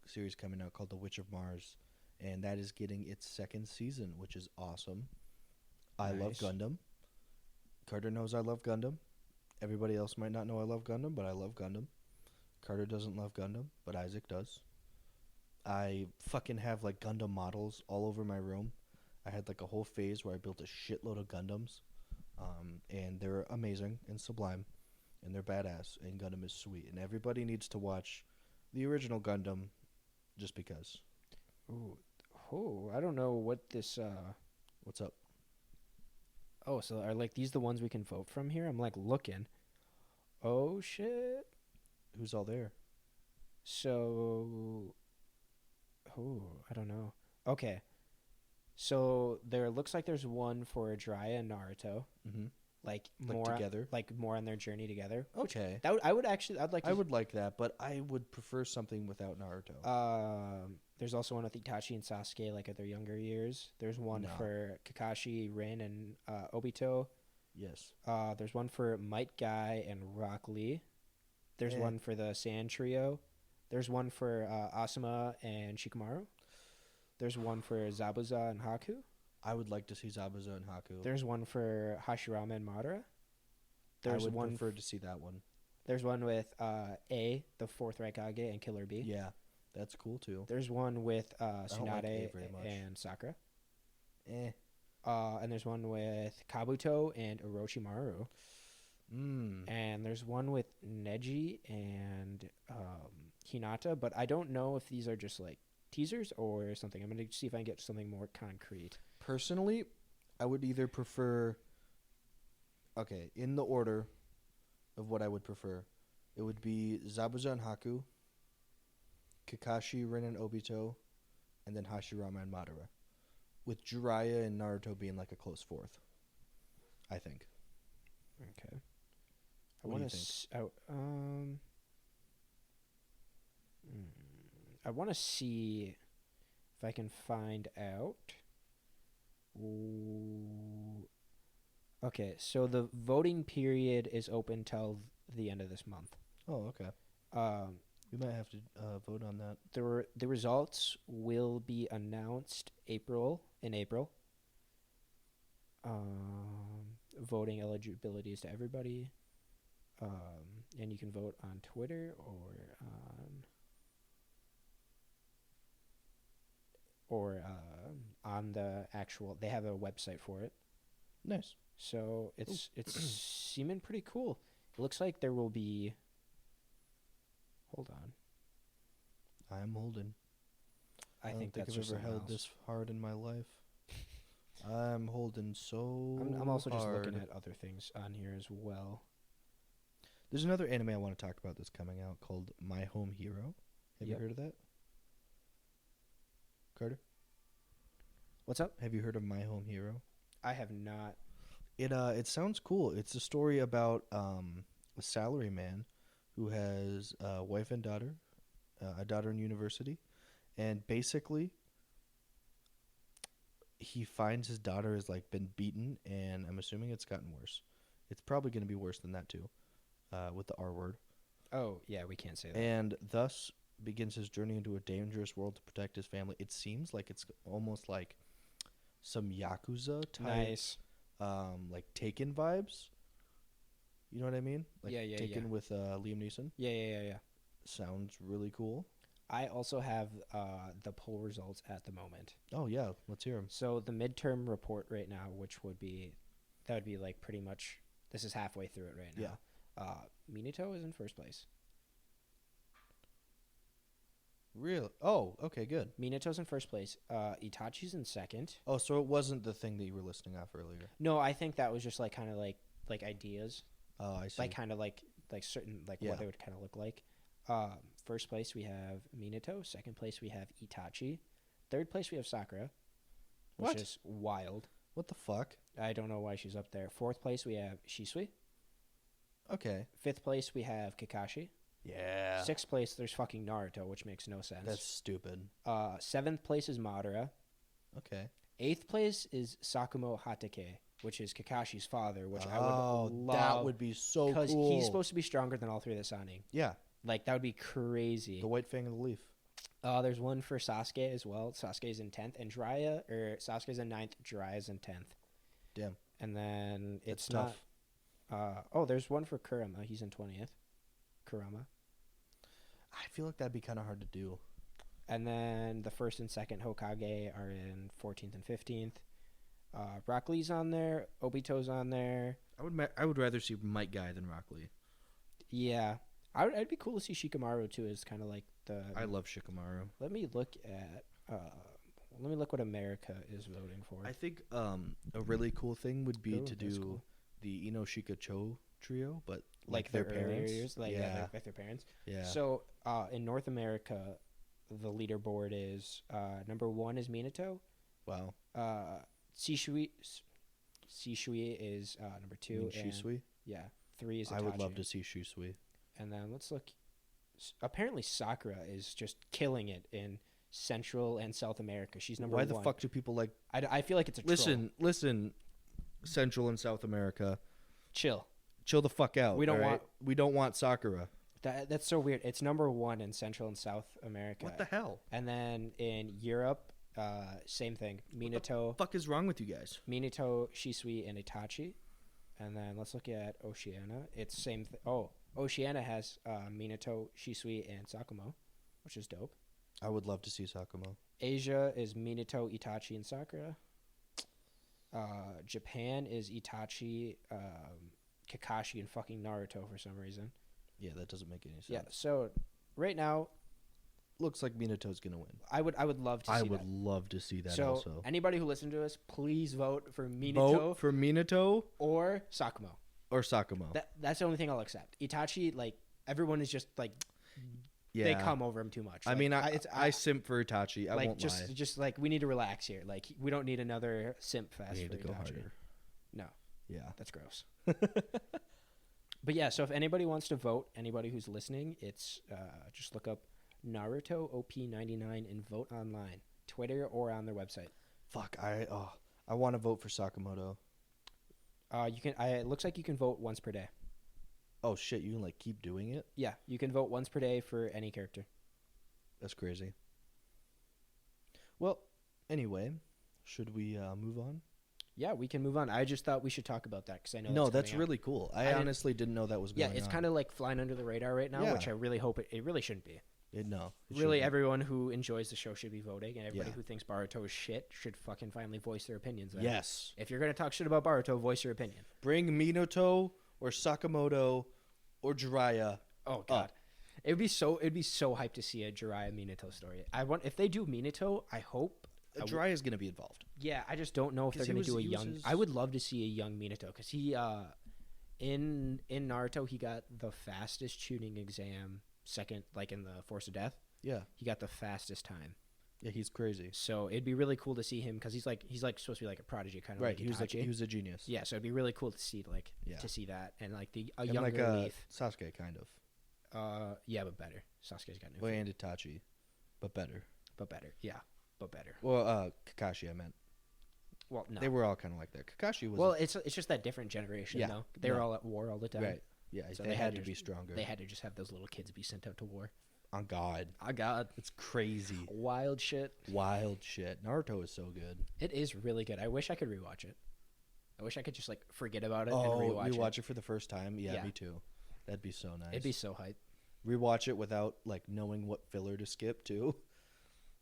series coming out called The Witch of Mars, and that is getting its second season, which is awesome. I love Gundam. Carter knows I love Gundam. Everybody else might not know I love Gundam, but I love Gundam. Carter doesn't love Gundam, but Isaac does. I fucking have like Gundam models all over my room. I had like a whole phase where I built a shitload of Gundams, and they're amazing and sublime, and they're badass, and Gundam is sweet, and everybody needs to watch the original Gundam just because. Ooh, I don't know what this. What's up? Oh, so are like these the ones we can vote from here? I'm like looking. Oh shit! Who's all there? So, I don't know. Okay, so there looks like there's one for Jiraiya and Naruto. Mm-hmm. Like more together, like more on their journey together. Okay, I would actually. I would like that, but I would prefer something without Naruto. There's also one with Itachi and Sasuke, like at their younger years. There's one for Kakashi, Rin, and Obito. Yes. There's one for Might Guy and Rock Lee. There's one for the Sand Trio. There's one for Asuma and Shikamaru. There's one for Zabuza and Haku. I would like to see Zabuza and Haku. There's one for Hashirama and Madara. I would prefer to see that one. There's one with A, the fourth Raikage, and Killer B. Yeah, that's cool too. There's one with Tsunade and Sakura. And there's one with Kabuto and Orochimaru. And there's one with Neji and Hinata, but I don't know if these are just like teasers or something. I'm going to see if I can get something more concrete. Personally, I would either prefer... Okay, in the order of what I would prefer, it would be Zabuza and Haku, Kakashi, Rin, and Obito, and then Hashirama and Madara. With Jiraiya and Naruto being like a close fourth, I think. Okay. What do you think? I want to see if I can find out. Okay, so the voting period is open till the end of this month. Oh, okay. We might have to vote on that. The results will be announced in April. Voting eligibility is to everybody. And you can vote on Twitter or on the actual. They have a website for it. Nice. So it's seeming pretty cool. It looks like there will be. Hold on. I'm holding. I think I've that's ever held this hard in my life. I'm holding so I'm also just hard. looking at other things on here as well. There's another anime I want to talk about that's coming out called My Home Hero. Have you Yep. heard of that? Carter? What's up? Have you heard of My Home Hero? I have not. It sounds cool. It's a story about a salaryman who has a wife and daughter, a daughter in university, and basically he finds his daughter has like been beaten, and I'm assuming it's gotten worse. It's probably going to be worse than that too, with the R word. Oh, yeah, we can't say that. And thus begins his journey into a dangerous world to protect his family. It seems like it's almost like some Yakuza type, Nice. like Taken vibes. You know what I mean? Like Yeah, Taken with Liam Neeson. Yeah. Sounds really cool. I also have the poll results at the moment. Oh yeah, let's hear them. So the midterm report right now, which would be like pretty much, this is halfway through it right now. Yeah. Minato is in first place. Really? Oh, okay, good. Minato's in first place. Itachi's in second. Oh, so it wasn't the thing that you were listing off earlier. No, I think that was just like kind of like ideas. Oh, I see. Like kind of like certain like what they would kind of look like. First place we have Minato. Second place we have Itachi. Third place we have Sakura, which is wild. What the fuck? I don't know why she's up there. Fourth place we have Shisui. Okay. Fifth place we have Kakashi. Yeah. Sixth place there's fucking Naruto, which makes no sense. That's stupid. Seventh place is Madara. Okay. Eighth place is Sakumo Hatake, which is Kakashi's father, which I would love. That would be so cool. Because he's supposed to be stronger than all three of the Sannin. Yeah. Like, that would be crazy. The white fang of the leaf. There's one for Sasuke as well. Sasuke's in 10th. And Sasuke's in 9th. Jiraiya's in 10th. Damn. And then That's it's tough. there's one for Kurama. He's in 20th. Kurama. I feel like that'd be kind of hard to do. And then the first and second Hokage are in 14th and 15th. Rock Lee's on there. Obito's on there. I would rather see Might Guy than Rock Lee. Yeah. I'd be cool to see Shikamaru too as kind of like the... I love Shikamaru. Let me look what America is voting for. I think a really cool thing would be to do cool. the Inoshika Cho trio, but like their earlier parents. years, like their parents. Yeah. So in North America, the leaderboard is number 1 is Minato. Wow. Shisui is number 2. And Shisui? Yeah. 3 is Itachi. I would love to see Shisui. And then let's look. Apparently Sakura is just killing it in Central and South America. She's number 1. Why the fuck do people like... I feel like it's a troll. Listen, Central and South America. Chill the fuck out. We don't want Sakura. That's so weird. It's number 1 in Central and South America. What the hell? And then in Europe, same thing. Minato. What the fuck is wrong with you guys? Minato, Shisui, and Itachi. And then let's look at Oceania. It's same. Oceania has Minato, Shisui, and Sakumo, which is dope. I would love to see Sakumo. Asia is Minato, Itachi, and Sakura. Japan is Itachi, Kakashi, and fucking Naruto for some reason. Yeah, that doesn't make any sense. Yeah, so right now, looks like Minato's gonna win. I would love to see that. I would love to see that so also. Anybody who listens to us, please vote for Minato. Vote for Minato or Sakumo. Or Sakumo. That's the only thing I'll accept. Itachi, like, everyone is just like, yeah. they come over him too much. I like, mean, I simp for Itachi. I like, won't lie. Just like, we need to relax here. Like, we don't need another simp fest We need for to go Itachi. harder. No. Yeah. That's gross. But yeah, so if anybody wants to vote, anybody who's listening, it's just look up Naruto OP99 and vote online, Twitter or on their website. Fuck, I want to vote for Sakamoto. You can. It looks like you can vote once per day. Oh shit, you can like keep doing it? Yeah, you can vote once per day for any character. That's crazy. Well, anyway, should we move on? Yeah, we can move on. I just thought we should talk about that because I know. No, it's that's coming out. really cool. I honestly didn't know that was going on. Yeah, it's kind of like flying under the radar right now, Yeah. which I really hope it really shouldn't be. It Really, shouldn't. Everyone who enjoys the show should be voting, and everybody Yeah. who thinks Baruto is shit should fucking finally voice their opinions. Then. Yes. If you're gonna talk shit about Baruto, voice your opinion. Bring Minato or Sakamoto or Jiraiya. Oh god, it'd be so hyped to see a Jiraiya Minato story. If they do Minato, I hope. Jiraiya's going to be involved. Yeah, I just don't know if they're 'Cause he gonna do a was young. his- I would love to see a young Minato because he in Naruto he got the fastest tuning exam second, like in the Force of Death. Yeah. He got the fastest time. Yeah, he's crazy. So it'd be really cool to see him because he's like supposed to be like a prodigy kind of Right, like he was Itachi. he was a genius. Yeah, so it'd be really cool to see Yeah. that and like a And younger like Leaf. Sasuke kind of. Yeah, but better. Sasuke's got no. Well, and Itachi, but better. But better. Yeah, but better. Well, Kakashi, I meant. Well, no. They were all kind of like that. Kakashi was. Well, it's just that different generation. Yeah, though. They were yeah. all at war all the time. right. Yeah, So they had to be stronger. They had to just have those little kids be sent out to war. On God. Oh God, It's crazy. wild shit. Wild shit. Naruto is so good. It is really good. I wish I could rewatch it. I wish I could just like forget about it Oh, and rewatch it for the first time? Yeah, Yeah. me too. That'd be so nice. It'd be so hype. Rewatch it without like knowing what filler to skip too.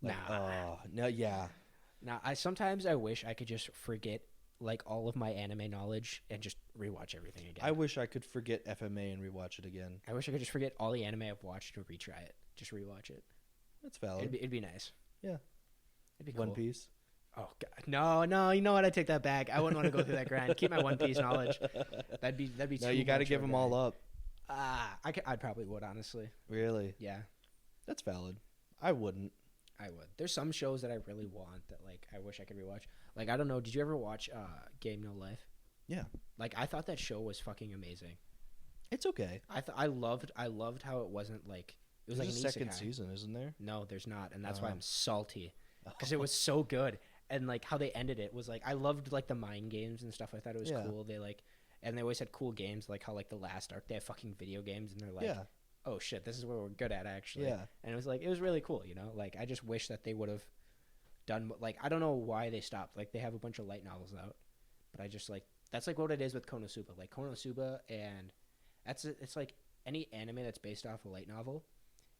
Like, Nah. no, yeah. Now, sometimes I wish I could just forget like all of my anime knowledge and just rewatch everything again. I wish I could forget FMA and rewatch it again. I wish I could just forget all the anime I've watched and retry it. Just rewatch it. That's valid. It'd be nice. Yeah. It'd be cool. One Piece. Oh God, no! You know what? I take that back. I wouldn't want to go through that grind. Keep my One Piece knowledge. That'd be. No, you got to give them all up. I probably would honestly. Really? Yeah, That's valid. I wouldn't. I would. There's some shows that I really want that like I wish I could rewatch. Like I don't know. Did you ever watch Game No Life? Yeah. Like I thought that show was fucking amazing. It's okay. I loved how it wasn't like it was There's like a an second isekai. season, isn't there? No, there's not, and that's why Oh. I'm salty because it was so good. And like how they ended it was like I loved like the mind games and stuff. I thought it was Yeah. cool. They like and they always had cool games like how like the last arc they have fucking video games and they're like, Yeah. oh shit, this is what we're good at actually. Yeah. And it was really cool, you know. Like I just wish that they would have done like I don't know why they stopped. Like they have a bunch of light novels out, but I just like that's like what it is with Konosuba. Like Konosuba and it's like any anime that's based off a light novel.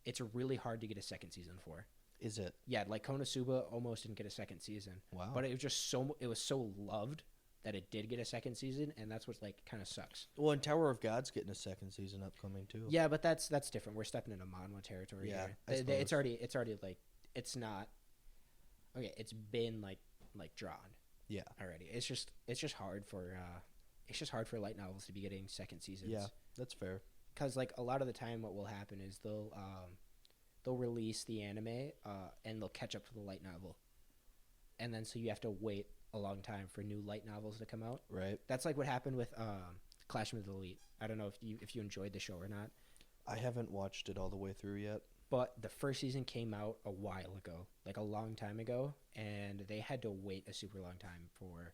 It's really hard to get a second season for. Is it? Yeah, like Konosuba almost didn't get a second season. Wow. But it was just it was so loved that it did get a second season, and that's what like kind of sucks. Well, and Tower of God's getting a second season upcoming too. Yeah, but that's different. We're stepping into manhwa territory Yeah, here. I It's suppose. already like it's not okay. It's been like drawn Yeah. already. It's just hard for light novels to be getting second seasons. Yeah, that's fair. Because like a lot of the time, what will happen is they'll release the anime and they'll catch up to the light novel, and then so you have to wait a long time for new light novels to come out. Right. That's like what happened with Clash of the Elite. I don't know if you enjoyed the show or not, I haven't watched it all the way through yet. but the first season came out a while ago, like a long time ago, and they had to wait a super long time for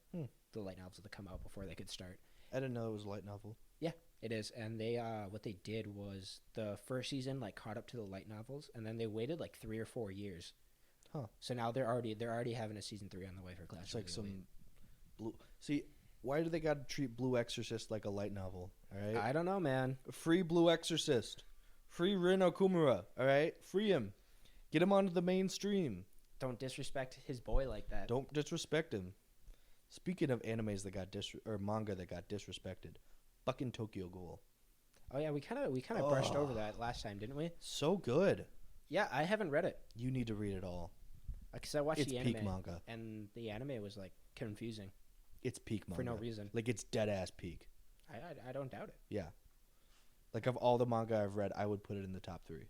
the light novels to come out before they could start. I didn't know it was a light novel. Yeah, it is. And they what they did was the first season like caught up to the light novels, and then they waited like 3 or 4 years. Huh. So now they're already having a season 3 on the way for Clash. It's of like the some Elite. blue. See, why do they got to treat Blue Exorcist like a light novel? All right. I don't know, man. Free Blue Exorcist. Free Rin Okumura. All right. Free him. Get him onto the mainstream. Don't disrespect his boy like that. Don't disrespect him. Speaking of animes that got or manga that got disrespected, fucking Tokyo Ghoul. Oh yeah, we kind of brushed over that last time, didn't we? So good. Yeah, I haven't read it You need to read it all. because I watched It's the anime, peak manga. and the anime was like confusing It's peak manga. for no reason. Like it's dead ass peak. I don't doubt it. Yeah. Like of all the manga I've read, I would put it in the top 3.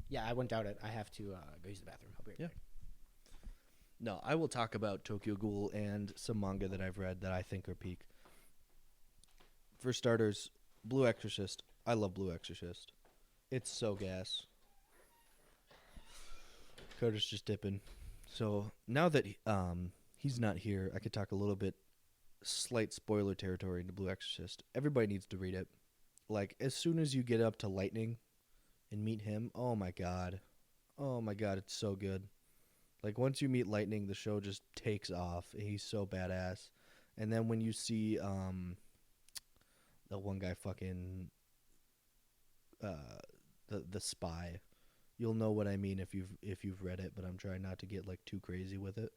Yeah, I wouldn't doubt it. I have to go use the bathroom. I'll be right Yeah. back. No, I will talk about Tokyo Ghoul and some manga that I've read that I think are peak. For starters, Blue Exorcist. I love Blue Exorcist. It's so gas. Carter's just dipping. So now that he's not here, I could talk a little bit, slight spoiler territory into Blue Exorcist. Everybody needs to read it. Like, as soon as you get up to Lightning and meet him, oh my god. Oh my god, it's so good. Like, once you meet Lightning, the show just takes off. He's so badass. And then when you see the one guy fucking the spy, you'll know what I mean if you've read it, but I'm trying not to get like too crazy with it.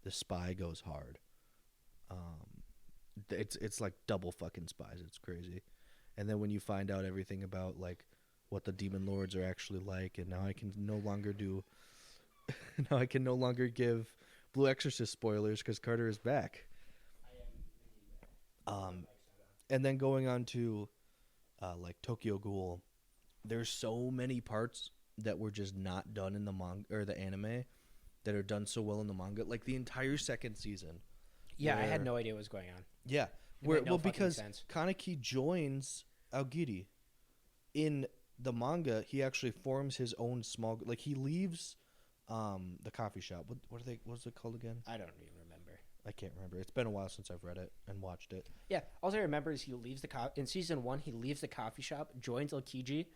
The spy goes hard. It's like double fucking spies. It's crazy. And then when you find out everything about like what the demon lords are actually like, and now I can no longer give Blue Exorcist spoilers because Carter is back. And then going on to like Tokyo Ghoul, there's so many parts that were just not done in the manga or the anime that are done so well in the manga. Like the entire second season. Yeah, I had no idea what was going on. Yeah, because sense. Kaneki joins Aogiri. In the manga, he actually forms his own small. Like he leaves the coffee shop. What's it called again? I don't even remember. I can't remember. It's been a while since I've read it and watched it. Yeah, all I remember is he leaves in season 1. He leaves the coffee shop, joins Aokiji,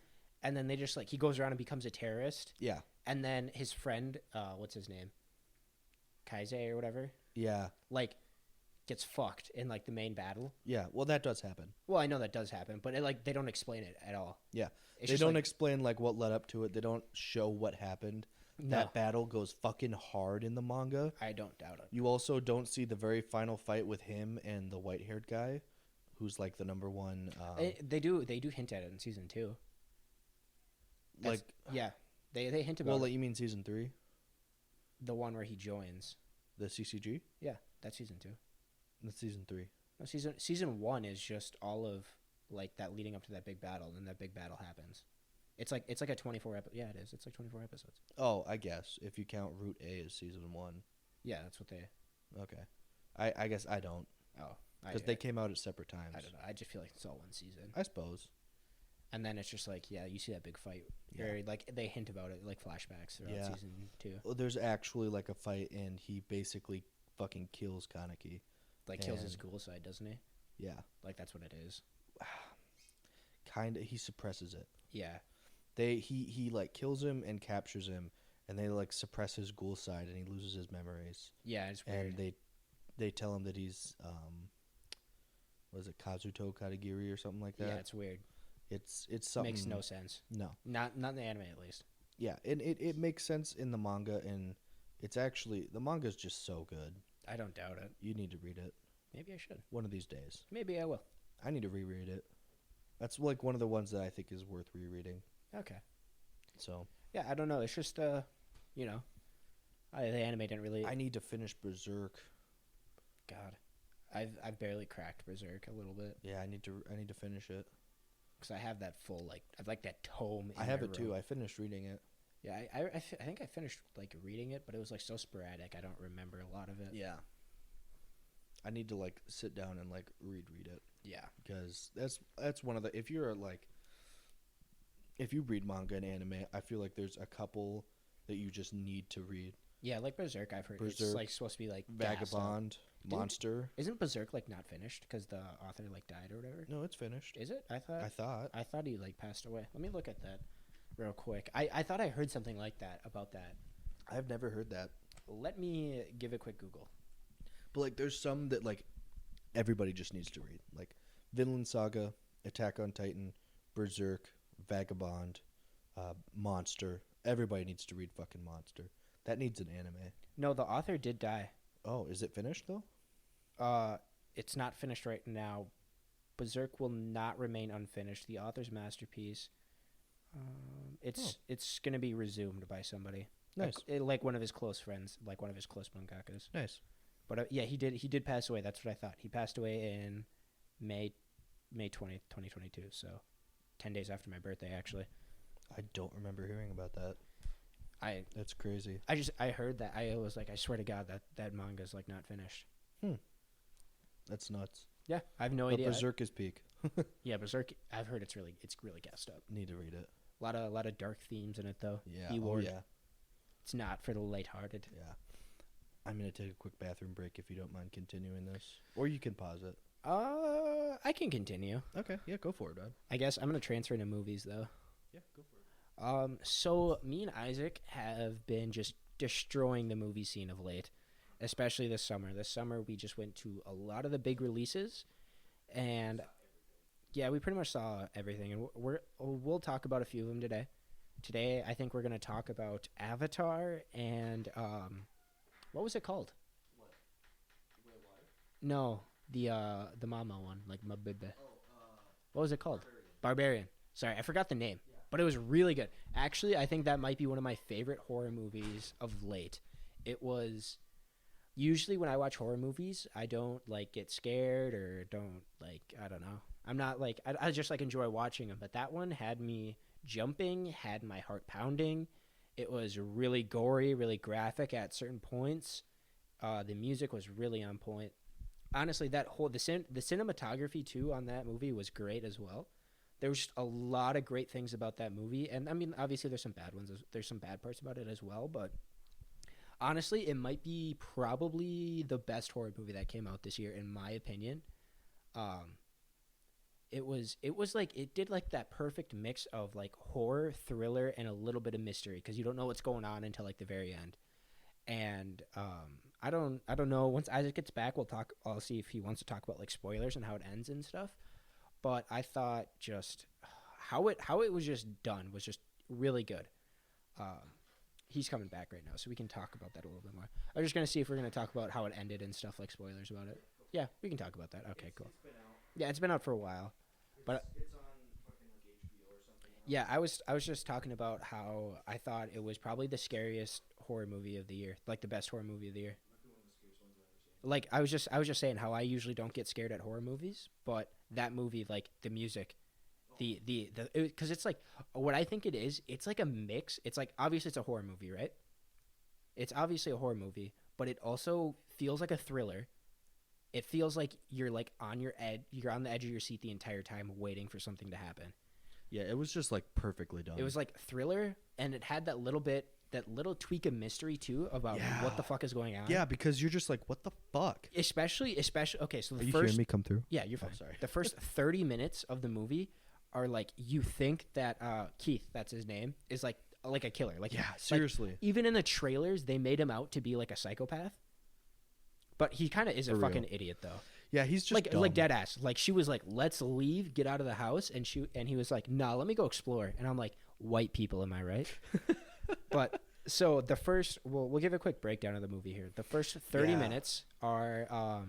and then they just like he goes around and becomes a terrorist. Yeah, and then his friend, what's his name, Kaise or whatever. Yeah, like gets fucked in like the main battle. Yeah, well that does happen. Well, I know that does happen, but they don't explain it at all. Yeah, it's they don't explain like what led up to it. They don't show what happened. No. That battle goes fucking hard in the manga. I don't doubt it. You also don't see the very final fight with him and the white-haired guy, who's like the number one. They do hint at it in season 2. That's, yeah, they hint about. Well, you mean season 3? The one where he joins the CCG. Yeah, that's season 2. That's season 3. No, season 1 is just all of like that leading up to that big battle, and then that big battle happens. It's like a 24 episode. Yeah, it is. It's like 24 episodes. Oh, I guess if you count Route A as season 1. Yeah, that's what they. Okay, I guess I don't. Oh, because they came out at separate times. I don't know. I just feel like it's all one season. I suppose. And then it's just like, yeah, you see that big fight. Yeah. Where, like they hint about it, like flashbacks throughout season 2. Well, there's actually like a fight, and he basically fucking kills Kaneki. Like kills his ghoul side, doesn't he? Yeah. Like that's what it is. Kinda. He suppresses it. Yeah. He like kills him and captures him, and they like suppress his ghoul side, and he loses his memories. Yeah, it's weird. And they tell him that he's what is it, Kazuto Katagiri or something like that? Yeah, it's weird. It's something makes no sense. No, not in the anime at least. Yeah, and it makes sense in the manga, and it's actually the manga's just so good. I don't doubt it. You need to read it. Maybe I should. One of these days. Maybe I will. I need to reread it. That's like one of the ones that I think is worth rereading. Okay. So. Yeah, I don't know. It's just the anime didn't really. I need to finish Berserk. God, I've barely cracked Berserk a little bit. Yeah, I need to finish it. Because I have that full I've like that tome. I have it too. I finished reading it. Yeah, I think I finished like reading it, but it was like so sporadic. I don't remember a lot of it. Yeah. I need to like sit down and like read it. Yeah. Because that's one of the if you read manga and anime, I feel like there's a couple that you just need to read. Yeah, like Berserk, I've heard it's like supposed to be like Vagabond, Monster. Isn't Berserk like not finished because the author like died or whatever? No, it's finished. Is it? I thought he like passed away. Let me look at that real quick. I thought I heard something like that about that. I've never heard that. Let me give a quick Google. But like there's some that like everybody just needs to read. Like Vinland Saga, Attack on Titan, Berserk, Vagabond, Monster. Everybody needs to read fucking Monster. That needs an anime. No, the author did die. Oh, is it finished though? It's not finished right now. Berserk will not remain unfinished. The author's masterpiece. It's gonna be resumed by somebody. Nice. Like one of his close friends, like one of his close mangakas. Nice. But yeah, he did pass away. That's what I thought. He passed away in May 20th, 2022. So 10 days after my birthday, actually. I don't remember hearing about that. That's crazy. I heard that. I was like, I swear to God that manga's like not finished. That's nuts. Yeah, I have no idea. Berserk is peak. Yeah, Berserk. I've heard it's really gassed up. Need to read it. A lot of dark themes in it though. Yeah. Be Oh, warned. yeah. It's not for the lighthearted. Yeah. I'm gonna take a quick bathroom break if you don't mind continuing this, or you can pause it. I can continue. Okay. Yeah. Go for it, Dad. I guess I'm gonna transfer into movies though. Yeah. Go for it. So me and Isaac have been just destroying the movie scene of late, especially this summer. This summer we just went to a lot of the big releases, and yeah, we pretty much saw everything, and we'll talk about a few of them today. Today, I think we're gonna talk about Avatar and what was it called? What? Way of Water? No, the mama one, like Mabebe. Oh, What was it called? Barbarian. Barbarian. Sorry, I forgot the name, Yeah. but it was really good. Actually, I think that might be one of my favorite horror movies of late. It was usually when I watch horror movies, I don't like get scared or don't like I don't know. I'm not like I just like enjoy watching them, but that one had me jumping, had my heart pounding. It was really gory, really graphic at certain points. The music was really on point. Honestly, that whole the cinematography too on that movie was great as well. There was just a lot of great things about that movie, and I mean, obviously, there's some bad ones. There's some bad parts about it as well, but honestly, it might be probably the best horror movie that came out this year, in my opinion. It was like it did like that perfect mix of like horror, thriller, and a little bit of mystery because you don't know what's going on until like the very end. And I don't know. Once Isaac gets back, I'll see if he wants to talk about like spoilers and how it ends and stuff. But I thought just how it was just done was just really good. He's coming back right now, so we can talk about that a little bit more. I was just gonna see if we're gonna talk about how it ended and stuff like spoilers about it. Yeah, we can talk about that. Okay, cool. It's been out. Yeah, it's been out for a while. But It's on fucking like HBO or something. yeah, I was just talking about how I thought it was probably the scariest horror movie of the year, like the best horror movie of the year. Might be one of the scariest ones I've ever seen. Like I was just saying how I usually don't get scared at horror movies, but that movie, like the music, because it's like what I think it is. It's like a mix. It's like obviously it's a horror movie, right? It's obviously a horror movie, but it also feels like a thriller. It feels like you're like on your edge. You're on the edge of your seat the entire time, waiting for something to happen. Yeah, it was just like perfectly done. It was like thriller, and it had that little tweak of mystery too about what the fuck is going on. Yeah, because you're just like, what the fuck? Especially. Okay, so Are the you first. hearing me come through? Yeah, you're fine. sorry. The first 30 minutes of the movie are like you think that Keith, that's his name, is like a killer. Like Yeah, seriously. Like, even in the trailers, they made him out to be like a psychopath. But he kind of is a For fucking real. idiot though. Yeah, he's just Like dumb. dead ass. Like she was like, "Let's leave, get out of the house," and he was like, "Nah, let me go explore." And I'm like, "White people, am I right?" But so the first, we'll give a quick breakdown of the movie here. The first 30 Yeah. minutes are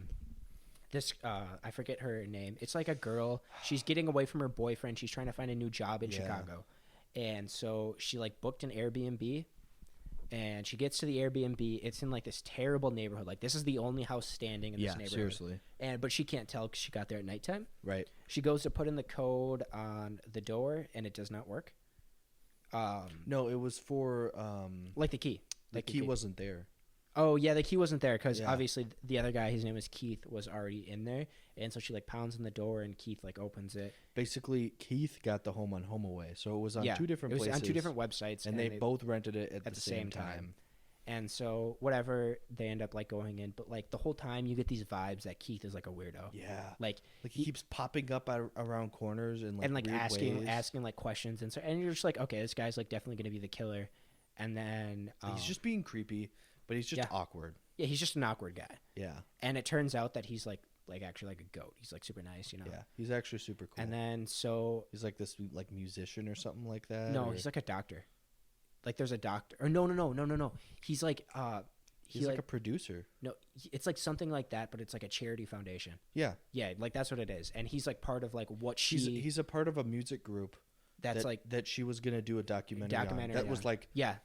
this I forget her name. It's like a girl. She's getting away from her boyfriend. She's trying to find a new job in Yeah. Chicago, and so she like booked an Airbnb. And she gets to the Airbnb. It's in like this terrible neighborhood. Like this is the only house standing in this Yeah, neighborhood. seriously. But she can't tell because she got there at nighttime. Right. She goes to put in the code on the door, and it does not work. No, it was for Like the key. the Like key wasn't there. Oh yeah, the key wasn't there because Yeah. obviously the other guy, his name was Keith, was already in there, and so she like pounds on the door, and Keith like opens it. Basically, Keith got the home on HomeAway, so it was on Yeah, two different it was places. on two different websites, and they both rented it at the same time. And so whatever, they end up like going in, but like the whole time you get these vibes that Keith is like a weirdo. Yeah. Like He keeps popping up around corners and like weird ways. asking like questions, and so and you're just like, okay, this guy's like definitely gonna be the killer. And then He's just being creepy, but he's just Yeah. awkward. yeah, he's just an awkward guy. Yeah. And it turns out that he's like actually like a goat. He's like super nice, you know. Yeah. He's actually super cool. And then so he's like this like musician or something like that. no, or- he's like a doctor. Like there's a doctor. Or no. He's like he's like a producer. no, it's like something like that, but it's like a charity foundation. Yeah. Yeah, like that's what it is. And he's like part of like what He's a part of a music group that's like that she was gonna do a documentary on. That was on. like yeah.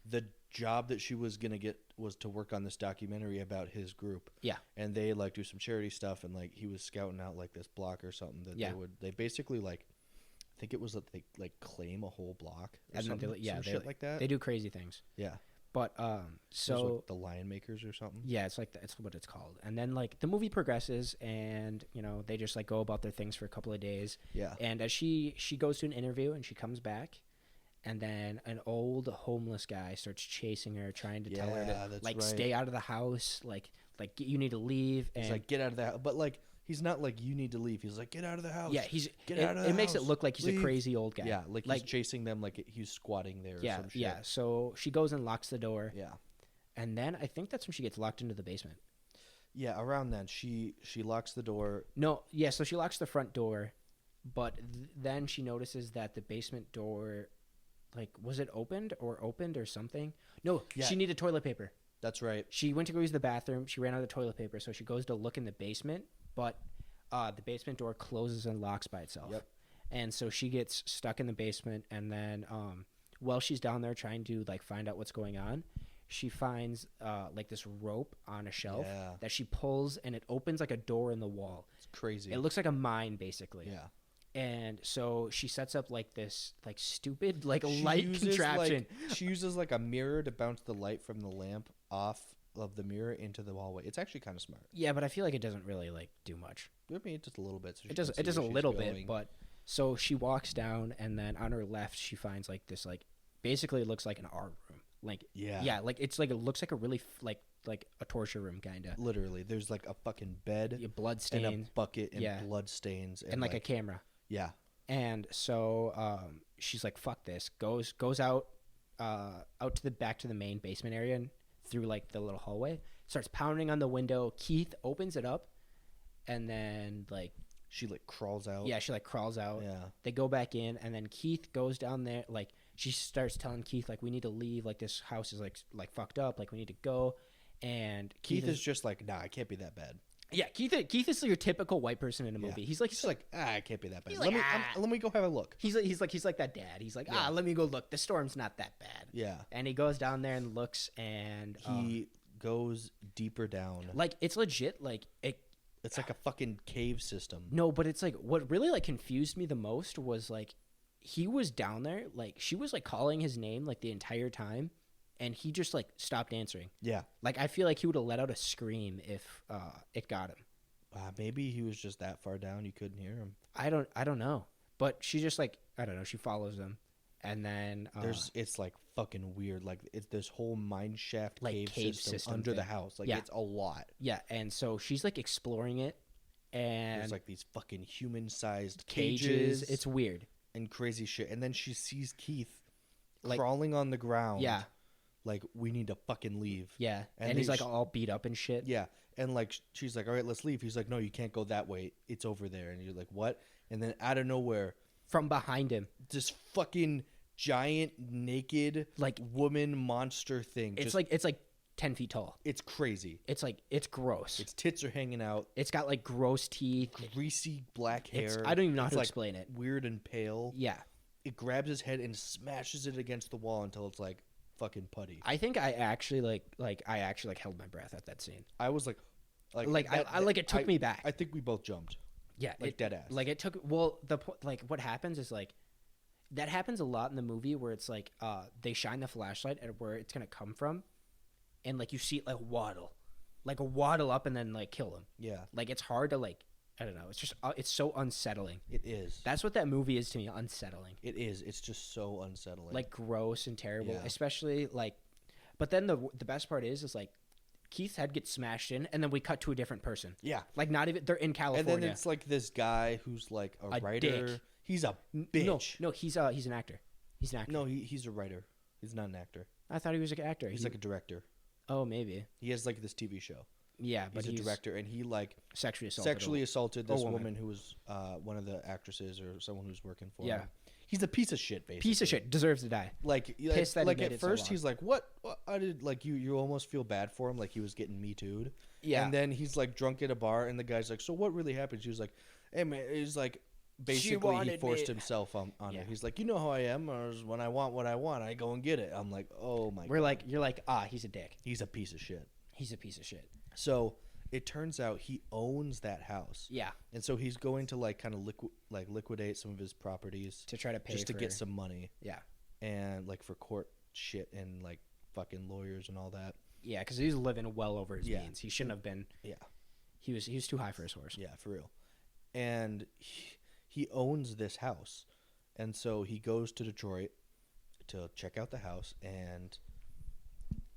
the job that she was gonna get was to work on this documentary about his group. Yeah. And they like do some charity stuff, and like he was scouting out like this block or something that Yeah. they basically like, I think it was that they like claim a whole block or And then something, they, yeah, some they, shit like that. They do crazy things. Yeah. But So so like the Lion Makers or something. yeah, it's like it's what it's called. And then like the movie progresses, and you know they just like go about their things for a couple of days. Yeah. And as she goes to an interview and she comes back, and then an old homeless guy starts chasing her, trying to tell her Yeah, to that's like right. stay out of the house, like you need to leave. And He's like, get out of the house. But like, he's not like, you need to leave. He's like, get out of the house. yeah, Get out of the it makes it house. look like he's Leave. a crazy old guy. Yeah, like he's chasing them, like he's squatting there. yeah, or some shit. yeah. So she goes and locks the door, Yeah. and then I think that's when she gets locked into the basement. Yeah, around then she locks the door. No, yeah. So she locks the front door, but then she notices that the basement door, like, was it opened or something? No, Yeah. she needed toilet paper. That's right. She went to go use the bathroom. She ran out of toilet paper, so she goes to look in the basement, but the basement door closes and locks by itself. Yep. And so she gets stuck in the basement, and then while she's down there trying to like find out what's going on, she finds like this rope on a shelf Yeah. that she pulls, and it opens like a door in the wall. It's crazy. It looks like a mine, basically. Yeah. And so she sets up like this like stupid like She light uses, contraption. she uses like a mirror to bounce the light from the lamp off of the mirror into the hallway. It's actually kind of smart. Yeah, but I feel like it doesn't really like do much. I mean, just a little bit. So she It does. can It see does a where she's little going. bit, but so she walks down, and then on her left she finds like this like basically it looks like an art room. Like Yeah. like it's like it looks like a really like a torture room kind of. Literally, there's like a fucking bed Yeah, blood and stains a bucket and Yeah. blood stains and like a camera. yeah. And so she's like, "Fuck this!" Goes out out to the back to the main basement area and through like the little hallway. Starts pounding on the window. Keith opens it up, and then like She like crawls out. yeah, she like crawls out. Yeah. They go back in, and then Keith goes down there. Like she starts telling Keith like, "We need to leave. Like this house is like fucked up. Like we need to go." And Keith is just like, nah, it can't be that bad. yeah, Keith is your typical white person in a movie. Yeah. He's like It can't be that bad. He's Let like, me let me go have a look. He's like that dad. He's like, Yeah. let me go look. The storm's not that bad. Yeah. And he goes down there and looks, and He goes deeper down. like it's legit. Like it. It's like a fucking cave system. No, but it's like what really like confused me the most was like he was down there. Like she was like calling his name like the entire time, and he just like stopped answering. Yeah. Like I feel like he would have let out a scream if it got him. Maybe he was just that far down you couldn't hear him. I don't know. But she just like I don't know. She follows him, and then It's like fucking weird. Like it's this whole mine shaft Like cave system under the thing. house. Like Yeah. it's a lot. yeah, and so she's like exploring it, and There's like these fucking human-sized cages. cages. It's weird. and crazy shit. And then she sees Keith Like- crawling on the ground. Yeah, Like, we need to fucking leave. yeah, And and he's they like all beat up and shit. Yeah. And like she's like, all right, let's leave. He's like, no, you can't go that way. It's over there. And you're like, what? And then out of nowhere, From behind him, this fucking giant naked like woman monster thing. it's like 10 feet tall. it's crazy. It's gross. Its tits are hanging out. It's got like gross teeth. Greasy black hair. I don't even know how It's, to like, explain it. Weird and pale. Yeah, It grabs his head and smashes it against the wall until it's like fucking putty. I think I actually like held my breath at that scene. I was like It took me back. I think we both jumped. Yeah, Like dead ass. Like it took. Like what happens is like that happens a lot in the movie where it's like they shine the flashlight at where it's gonna come from, and like you see it like waddle up and then like kill him. Yeah, Like it's hard to like I don't know. It's just it's so unsettling. it is. That's what that movie is to me. Unsettling. It is. It's just so unsettling. Like gross and terrible. Yeah. Especially like, but then the best part is like Keith's head gets smashed in, and then we cut to a different person. yeah. Like not even they're in California. And then it's like this guy who's like a A writer. dick. He's a bitch. No, he's an actor. He's an actor. No, he's a writer. He's not an actor. I thought he was an actor. He's like a director. Oh, maybe. He has like this TV show. Yeah, but He's a director, and he like sexually assaulted this woman. woman who was one of the actresses or someone who's working for Yeah. him. He's a piece of shit, basically. Piece of shit deserves to die. Like, Pissed that he like made at it so first long. he's like, "What? I did." Like you almost feel bad for him, like he was getting me too'd. Yeah. And then he's like drunk at a bar, and the guy's like, "So what really happened?" She was like, "Hey man," he's like, basically he wanted forced me. himself on Yeah. her. He's like, "You know how I am. When I want what I want, I go and get it." I'm like, "Oh my." We're God. like, you're like, he's a dick. He's a piece of shit. He's a piece of shit. So it turns out he owns that house. Yeah. And so he's going to like kind of liquidate some of his properties To try to pay just to for, get some money Yeah. and like for court shit and like fucking lawyers and all that. Yeah, because he was living well over his Yeah. means. He shouldn't have been. Yeah. He was too high for his horse. Yeah, for real. And he owns this house. And so he goes to Detroit to check out the house, and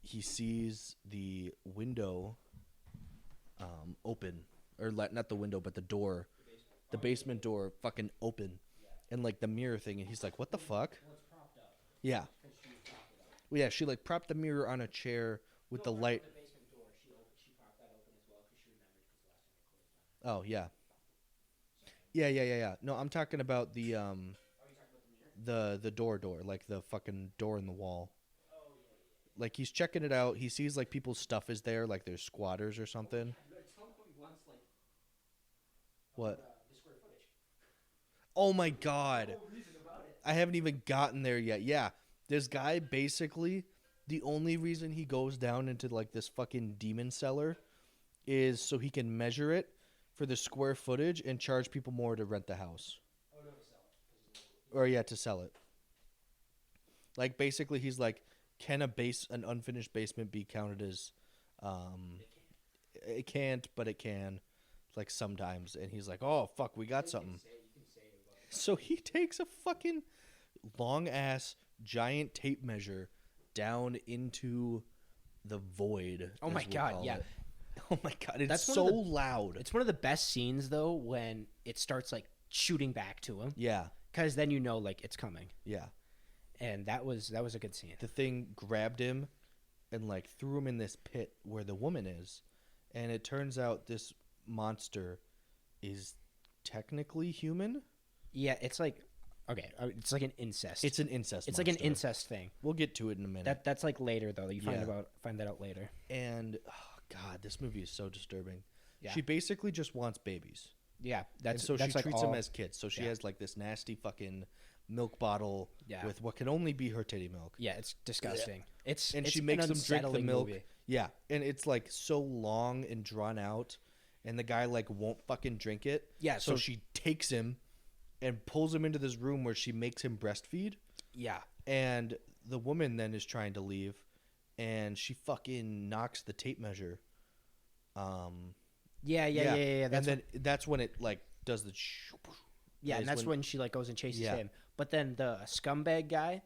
he sees the window open, or not the window, but the door, the basement door fucking open, and like the mirror thing, and he's like, what the fuck? Well, it's propped up. Yeah. Well, yeah, she like propped the mirror on a chair with the light. The basement door, she propped that open as well because she remembered because the last time it closed on. Oh, yeah. Yeah. No, I'm talking about the Oh, you talking about the mirror? the door, like the fucking door in the wall. Oh, yeah. Like he's checking it out. He sees like people's stuff is there, like there's squatters or something. Someone once like What? the square footage. Oh my god. The whole reason about it. I haven't even gotten there yet. Yeah. This guy basically, the only reason he goes down into like this fucking demon cellar is so he can measure it for the square footage and charge people more to rent the house. Oh, no, to sell it. Or yeah, to sell it. Like basically he's like, can an unfinished basement be counted as it can't, but it can. Like sometimes. And he's like, oh fuck, we got something. You can say it. So he takes a fucking long ass giant tape measure down into the void. Oh my god, yeah. It. Oh my god, it's That's so one of loud. It's one of the best scenes though when it starts like shooting back to him. Yeah, Because then you know like it's coming. yeah. And that was a good scene. The thing grabbed him and like threw him in this pit where the woman is, and it turns out this monster is technically human. Yeah, it's like okay, it's like an incest. It's an incest. It's like an monster. incest thing. We'll get to it in a minute. That's like later though. You Yeah. find that out later. And oh god, this movie is so disturbing. Yeah. She basically just wants babies. Yeah, And so that's she like treats all, them as kids. So she yeah. has like this nasty fucking milk bottle Yeah. with what can only be her titty milk. Yeah, it's disgusting. It's And it's she an makes them drink the unsettling milk. movie. Yeah, and it's like so long and drawn out, and the guy like won't fucking drink it. Yeah, So so she takes him and pulls him into this room where she makes him breastfeed, yeah, and the woman then is trying to leave, and she fucking knocks the tape measure. yeah. That's and then that's when it like does the. yeah, and is that's when she like goes and chases him. But then the scumbag guy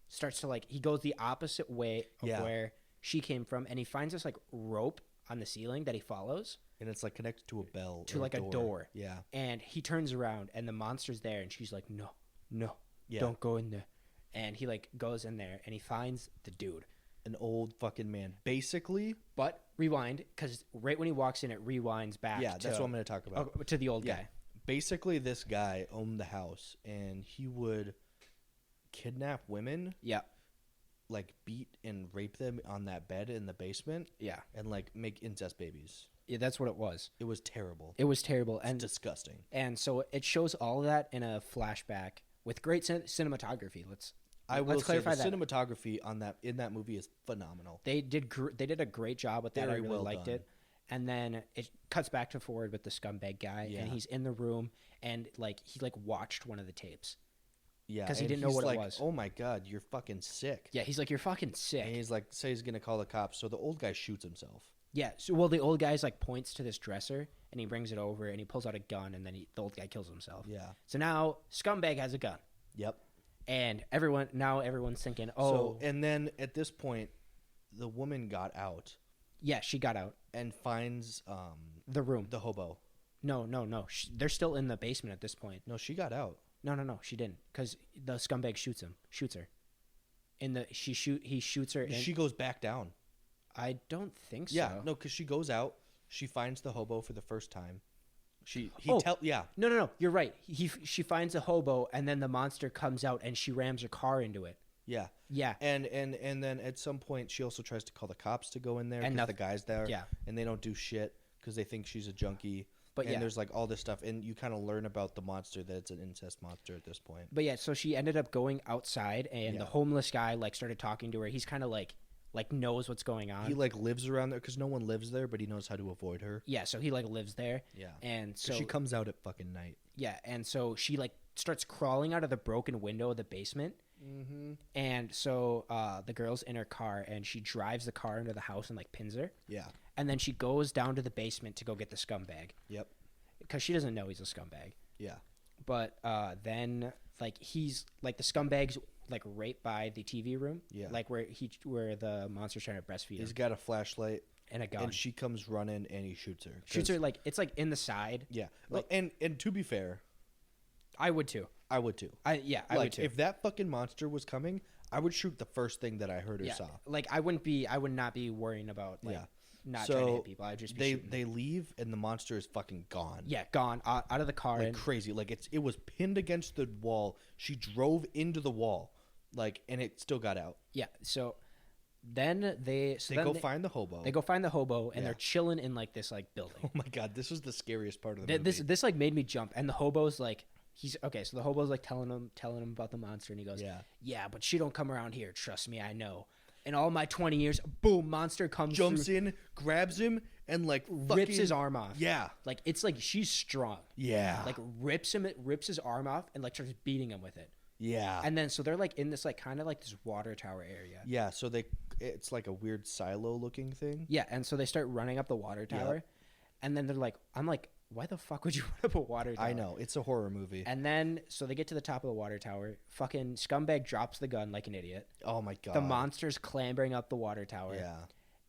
starts to like he goes the opposite way of Yeah. where she came from, and he finds this like rope on the ceiling that he follows and it's like connected to a bell to or like a door. Yeah, And he turns around, and the monster's there, and she's like, "No, yeah. don't go in there." And he like goes in there, and he finds the dude. An old fucking man, basically. But rewind, because right when he walks in, it rewinds back. Yeah, to, that's what I'm going to talk about. to the old Yeah. guy. Basically, this guy owned the house, and he would kidnap women, Yeah, like beat and rape them on that bed in the basement, yeah, and like make incest babies. yeah. That's what it was. It was terrible. It was terrible, It's and disgusting. and so it shows all of that in a flashback with great cinematography. Let's clarify the that. cinematography in that movie is phenomenal. They did a great job with that. I Very really well liked done. it. And then it cuts back to forward with the scumbag guy, Yeah. and he's in the room, and like he like watched one of the tapes. Yeah, 'Cause he and didn't know he's what it like, was. Oh my god, you're fucking sick. Yeah, he's like, "You're fucking And sick." he's like, say he's gonna call the cops. So the old guy shoots himself. Yeah. So well, the old guy's like points to this dresser, and he brings it over, and he pulls out a gun, and then the old guy kills himself. Yeah. So now scumbag has a gun, Yep. and everyone's thinking, "Oh, So and then at this point, the woman got out yeah, she got out and finds the room." the hobo. No. They're still in the basement at this point. No, she got out. No, she didn't, because the scumbag shoots her. He shoots her. She goes back down. I don't think so. Yeah, no, because she goes out. She finds the hobo for the first time. Oh. Yeah, No. You're right. She finds a hobo, and then the monster comes out, and she rams her car into it. yeah. Yeah. And then at some point she also tries to call the cops to go in there And because the guy's there. Yeah. And they don't do shit because they think she's a junkie. But and yeah. there's like all this stuff, and you kind of learn about the monster that it's an incest monster at this point. But yeah, so she ended up going outside, and Yeah. the homeless guy like started talking to her. He's kind of like knows what's going on. He like lives around there because no one lives there, but he knows how to avoid her. Yeah, so he like lives there. Yeah. And so She comes out at fucking night. yeah, and so she like starts crawling out of the broken window of the basement, Mm-hmm. And so the girl's in her car, and she drives the car into the house and like pins her. Yeah. And then she goes down to the basement to go get the scumbag. Yep. Because she doesn't know he's a scumbag. Yeah. But then like he's like the scumbag's like right by the TV room. Yeah. Like where the monster's trying to breastfeed He's him. got a flashlight And a gun. and she comes running and he shoots her. Shoots her like it's like in the side. Yeah. Like, and to be fair, I would too. I would too. I would too. If that fucking monster was coming, I would shoot the first thing that I heard or saw. Like I would not be worrying about like not So trying to hit people. I'd just be shooting. they leave and the monster is fucking gone. Yeah, gone out of the car. Like And crazy. Like it was pinned against the wall. She drove into the wall, like, and it still got out. yeah, so then they Find the hobo. They go find the hobo, and Yeah. they're chilling in like this like building. Oh my god, this was the scariest part of the movie. This like made me jump. And the hobo's like he's okay. So the hobo's like telling him about the monster, and he goes, yeah, but she don't come around here. Trust me, I know. In all my 20 years, boom, monster comes, jumps through, in, grabs him, and like rips his arm off. Yeah, like it's like she's strong. Yeah, like rips his arm off and like starts beating him with it. Yeah, and then so they're like in this like kind of like this water tower area. Yeah, so it's like a weird silo looking thing. Yeah, and so they start running up the water tower, and then they're like, I'm like, why the fuck would you run up a water tower? I know, it's a horror movie. And then so they get to the top of the water tower. Fucking scumbag drops the gun like an idiot. Oh my god. The monster's clambering up the water tower. Yeah.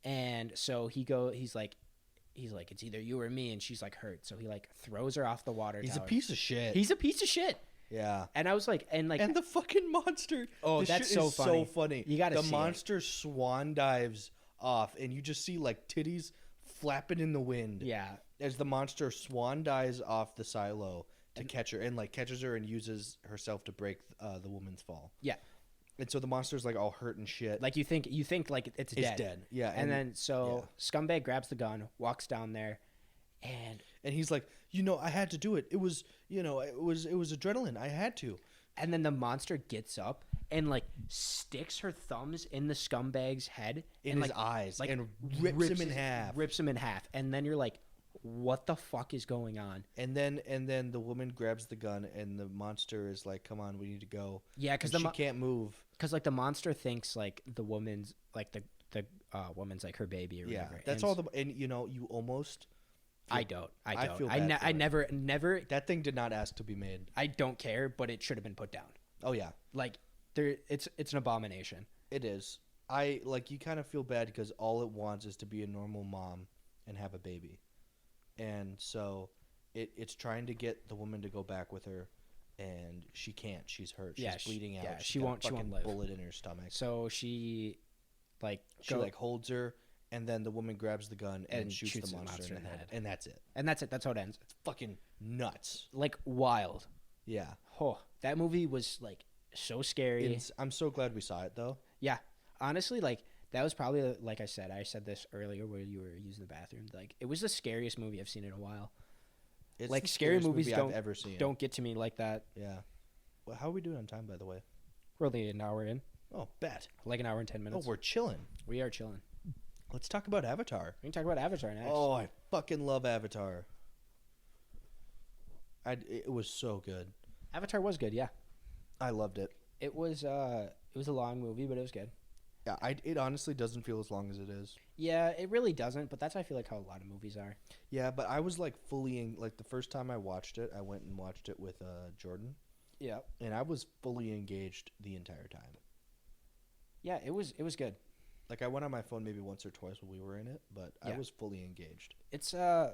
And so he's like, it's either you or me, and she's like hurt. So he like throws her off the water tower. He's a piece of shit. He's a piece of shit. Yeah. And I was like, and the fucking monster. Oh, that's so funny. So funny. You gotta see the monster swan dives off, and you just see like titties flapping in the wind. Yeah. As the monster swan dives off the silo to catch her, and like catches her and uses herself to break the woman's fall. Yeah. And so the monster's like all hurt and shit. Like you think like it's dead. It's dead. Yeah. And then scumbag grabs the gun, walks down there, and he's like, I had to do it. It was, it was adrenaline. I had to. And then the monster gets up and like sticks her thumbs in the scumbag's head in his like, eyes, like and rips him in half. Rips him in half. And then you're like, what the fuck is going on? And then the woman grabs the gun, and the monster is like, come on, we need to go. Yeah, because she can't move. Because like the monster thinks like the woman's like the woman's like her baby or whatever. That's all. And you almost. I don't. feel bad I never. That thing did not ask to be made. I don't care, but it should have been put down. Oh yeah. Like it's an abomination. It is. You kind of feel bad because all it wants is to be a normal mom and have a baby. And so it's trying to get the woman to go back with her, and she can't. She's hurt. She's bleeding out. Yeah, She's she got won't. a She won't fucking live. bullet in her stomach. So she holds her, and then the woman grabs the gun and shoots the monster in the head. And that's it. And that's it. That's how it ends. It's fucking nuts. Like wild. Yeah. Oh, that movie was like so scary. I'm so glad we saw it though. Yeah. Honestly, like that was probably like I said this earlier where you were using the bathroom. Like it was the scariest movie I've seen in a while. It's like the scary movies movie I've ever seen. Don't get to me like that. Yeah. Well, how are we doing on time, by the way? We're only an hour in. Oh, bet. Like an hour and 10 minutes. Oh, we're chilling. We are chilling. Let's talk about Avatar. We can talk about Avatar next. Oh, I fucking love Avatar. It was so good. Avatar was good, yeah. I loved it. It was a long movie, but it was good. Yeah, it honestly doesn't feel as long as it is. Yeah, it really doesn't, but that's I feel like how a lot of movies are. Yeah, but I was like fully the first time I watched it, I went and watched it with Jordan. Yeah. And I was fully engaged the entire time. Yeah, it was good. Like I went on my phone maybe once or twice when we were in it, but I was fully engaged. It's I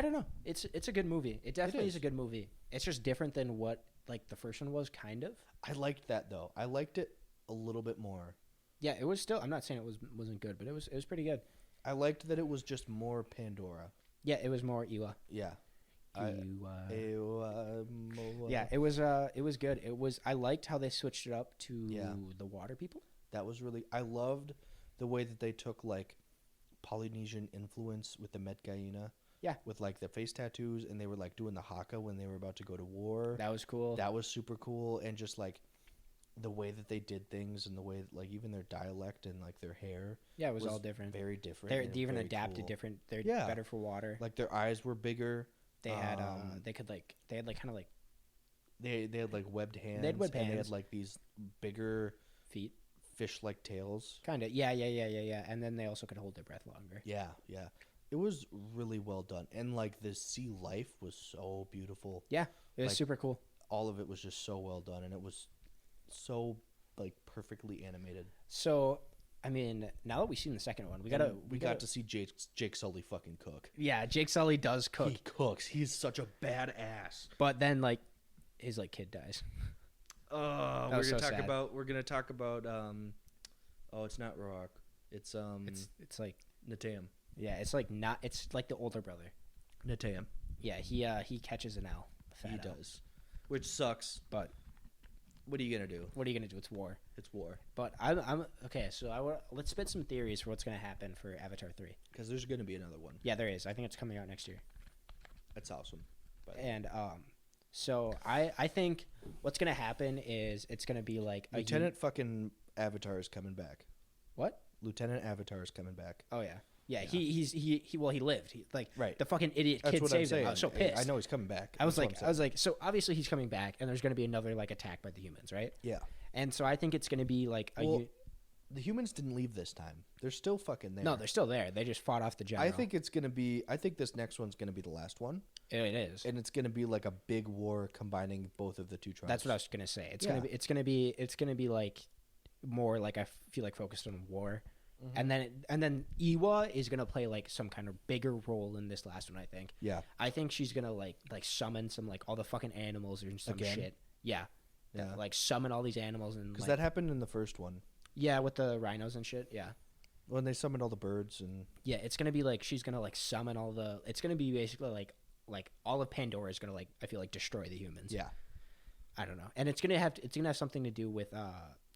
don't know. It's a good movie. It definitely is a good movie. It's just different than what like the first one was, kind of. I liked that though. I liked it a little bit more. Yeah, it was still. I'm not saying it wasn't good, but it was pretty good. I liked that it was just more Pandora. Yeah, it was more Ewa. Yeah. Yeah, it was good. It was. I liked how they switched it up to the water people. That was really. I loved the way that they took like Polynesian influence with the Met Gallina. Yeah. With like the face tattoos, and they were like doing the haka when they were about to go to war. That was cool. That was super cool, and just like the way that they did things, and the way that, like even their dialect and like their hair. Yeah, it was all different. Very different. They even adapted different. They're better for water. Like their eyes were bigger. They had they had kind of like They had like webbed hands. They had webbed and they hands. had like these bigger Feet. fish-like tails. Kind of. Yeah. And then they also could hold their breath longer. Yeah. It was really well done, and like the sea life was so beautiful. Yeah, it was Like, super cool. all of it was just so well done, and it was so like perfectly animated. So, I mean, now that we've seen the second one, we got to see Jake Sully fucking cook. Yeah, Jake Sully does cook, He cooks. He's such a badass. but then like his like kid dies. We're was gonna so talk sad. about. We're gonna talk about. It's not Roark. It's It's like Natam. yeah, it's like not. It's like the older brother. Natam. Yeah, he catches an L. He does, which sucks. But What are you gonna do? what are you gonna do? It's war. It's war. But I'm okay. So let's spit some theories for what's gonna happen for Avatar 3. Because there's gonna be another one. Yeah, there is. I think it's coming out next year. That's awesome. But And so I think what's gonna happen is it's gonna be like a Lieutenant fucking Avatar is coming back. what? Lieutenant Avatar is coming back. Oh yeah. Yeah, Yeah. he lived. He, like Right. the fucking idiot That's kid what I'm saved him. saying. I was so pissed. I know he's coming back. I was That's what I'm like, so obviously he's coming back, and there's going to be another like attack by the humans, right? yeah. And so I think it's going to be like Well, the humans didn't leave this time. They're still fucking there. no, they're still there. They just fought off the general. I think it's gonna be. I think this next one's gonna be the last one, it is. and it's gonna be like a big war combining both of the two tribes. That's what I was going to say. It's Yeah. going to be. It's going to be like more like I feel like focused on war, Mhm. and then Iwa is going to play like some kind of bigger role in this last one. I think. Yeah. I think she's gonna like summon some like all the fucking animals or some Again? shit. Yeah. Yeah. Like summon all these animals and Because like, that happened in the first one yeah, with the rhinos and shit. Yeah. when they summoned all the birds and Yeah, it's gonna be like she's gonna like summon all the. It's gonna be basically like all of Pandora is gonna like I feel like destroy the humans. yeah. I don't know, and it's gonna have something to do with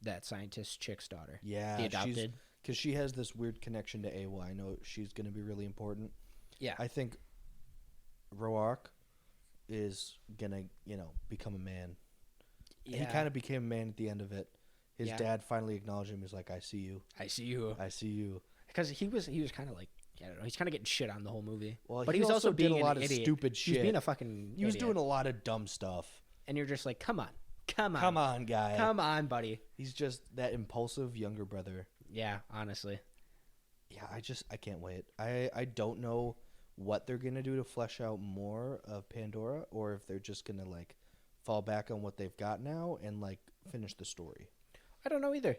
that scientist chick's daughter. Yeah, The adopted. because she has this weird connection to AY. I know she's going to be really important. Yeah. I think Roark is gonna, become a man. Yeah. He kind of became a man at the end of it. His Yeah. dad finally acknowledged him. He's like, "I see you. I see you. I see you." Because he was kind of like I don't know. He's kind of getting shit on the whole movie. Well, but he was also did being a lot an of idiot. stupid He was shit. being a fucking. He was idiot. doing a lot of dumb stuff. and you're just like, come on, Come on, guy. come on, buddy. He's just that impulsive younger brother. Yeah, honestly. Yeah, I can't wait. I don't know what they're gonna do to flesh out more of Pandora, or if they're just gonna like fall back on what they've got now and like finish the story. I don't know either.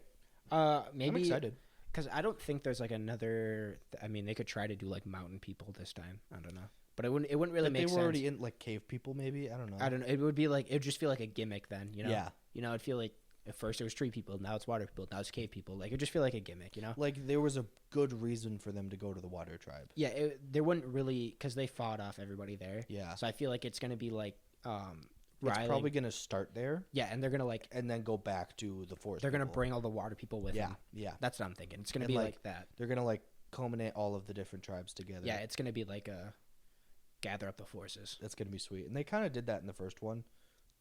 Maybe I'm excited. because I don't think there's like another. I mean, they could try to do like mountain people this time. I don't know, but it wouldn't really Like, make they sense. were already in like cave people, maybe. I don't know. I don't know. It would be like it would just feel like a gimmick then. You know. Yeah. You know, it'd feel like at first it was tree people, now it's water people, now it's cave people. Like it just feel like a gimmick. You know. Like there was a good reason for them to go to the water tribe. Yeah, there wouldn't really because they fought off everybody there. Yeah. So I feel like it's gonna be like It's Riley. probably gonna start there Yeah, and they're gonna like and then go back to the forest. they're gonna people. bring all the water people with Yeah, them. yeah. That's what I'm thinking. It's gonna And, be like, like that. They're gonna like culminate all of the different tribes together. Yeah, it's gonna be like a gather up the forces. That's gonna be sweet. And they kind of did that in the first one.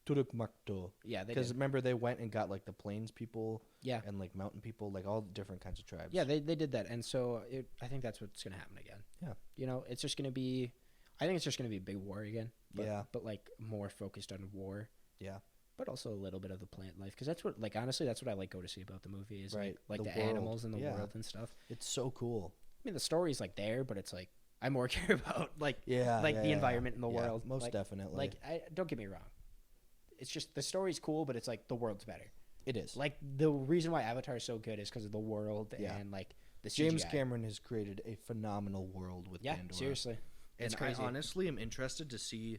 Turukmakto. Yeah, they Because did. remember they went and got like the plains people Yeah, and like mountain people, like all different kinds of tribes. yeah, they did that, and so I think that's what's gonna happen again. Yeah. You know, it's just gonna be. I think it's just gonna be a big war again. But, Yeah. But like more focused on war. Yeah. But also a little bit of the plant life, because that's what, like, honestly, that's what I like go to see about the movie is Right, like the the world. animals in the Yeah. world and stuff. It's so cool. I mean, the story's like there, but it's like I more care about like Yeah. like yeah, the yeah. environment in the Yeah, world. Most like, definitely. Like, don't get me wrong. It's just the story's cool, but it's like the world's better. it is. Like the reason why Avatar is so good is because of the world Yeah. and like the James CGI. Cameron has created a phenomenal world with Yeah, Pandora. seriously, it's And crazy. I honestly am interested to see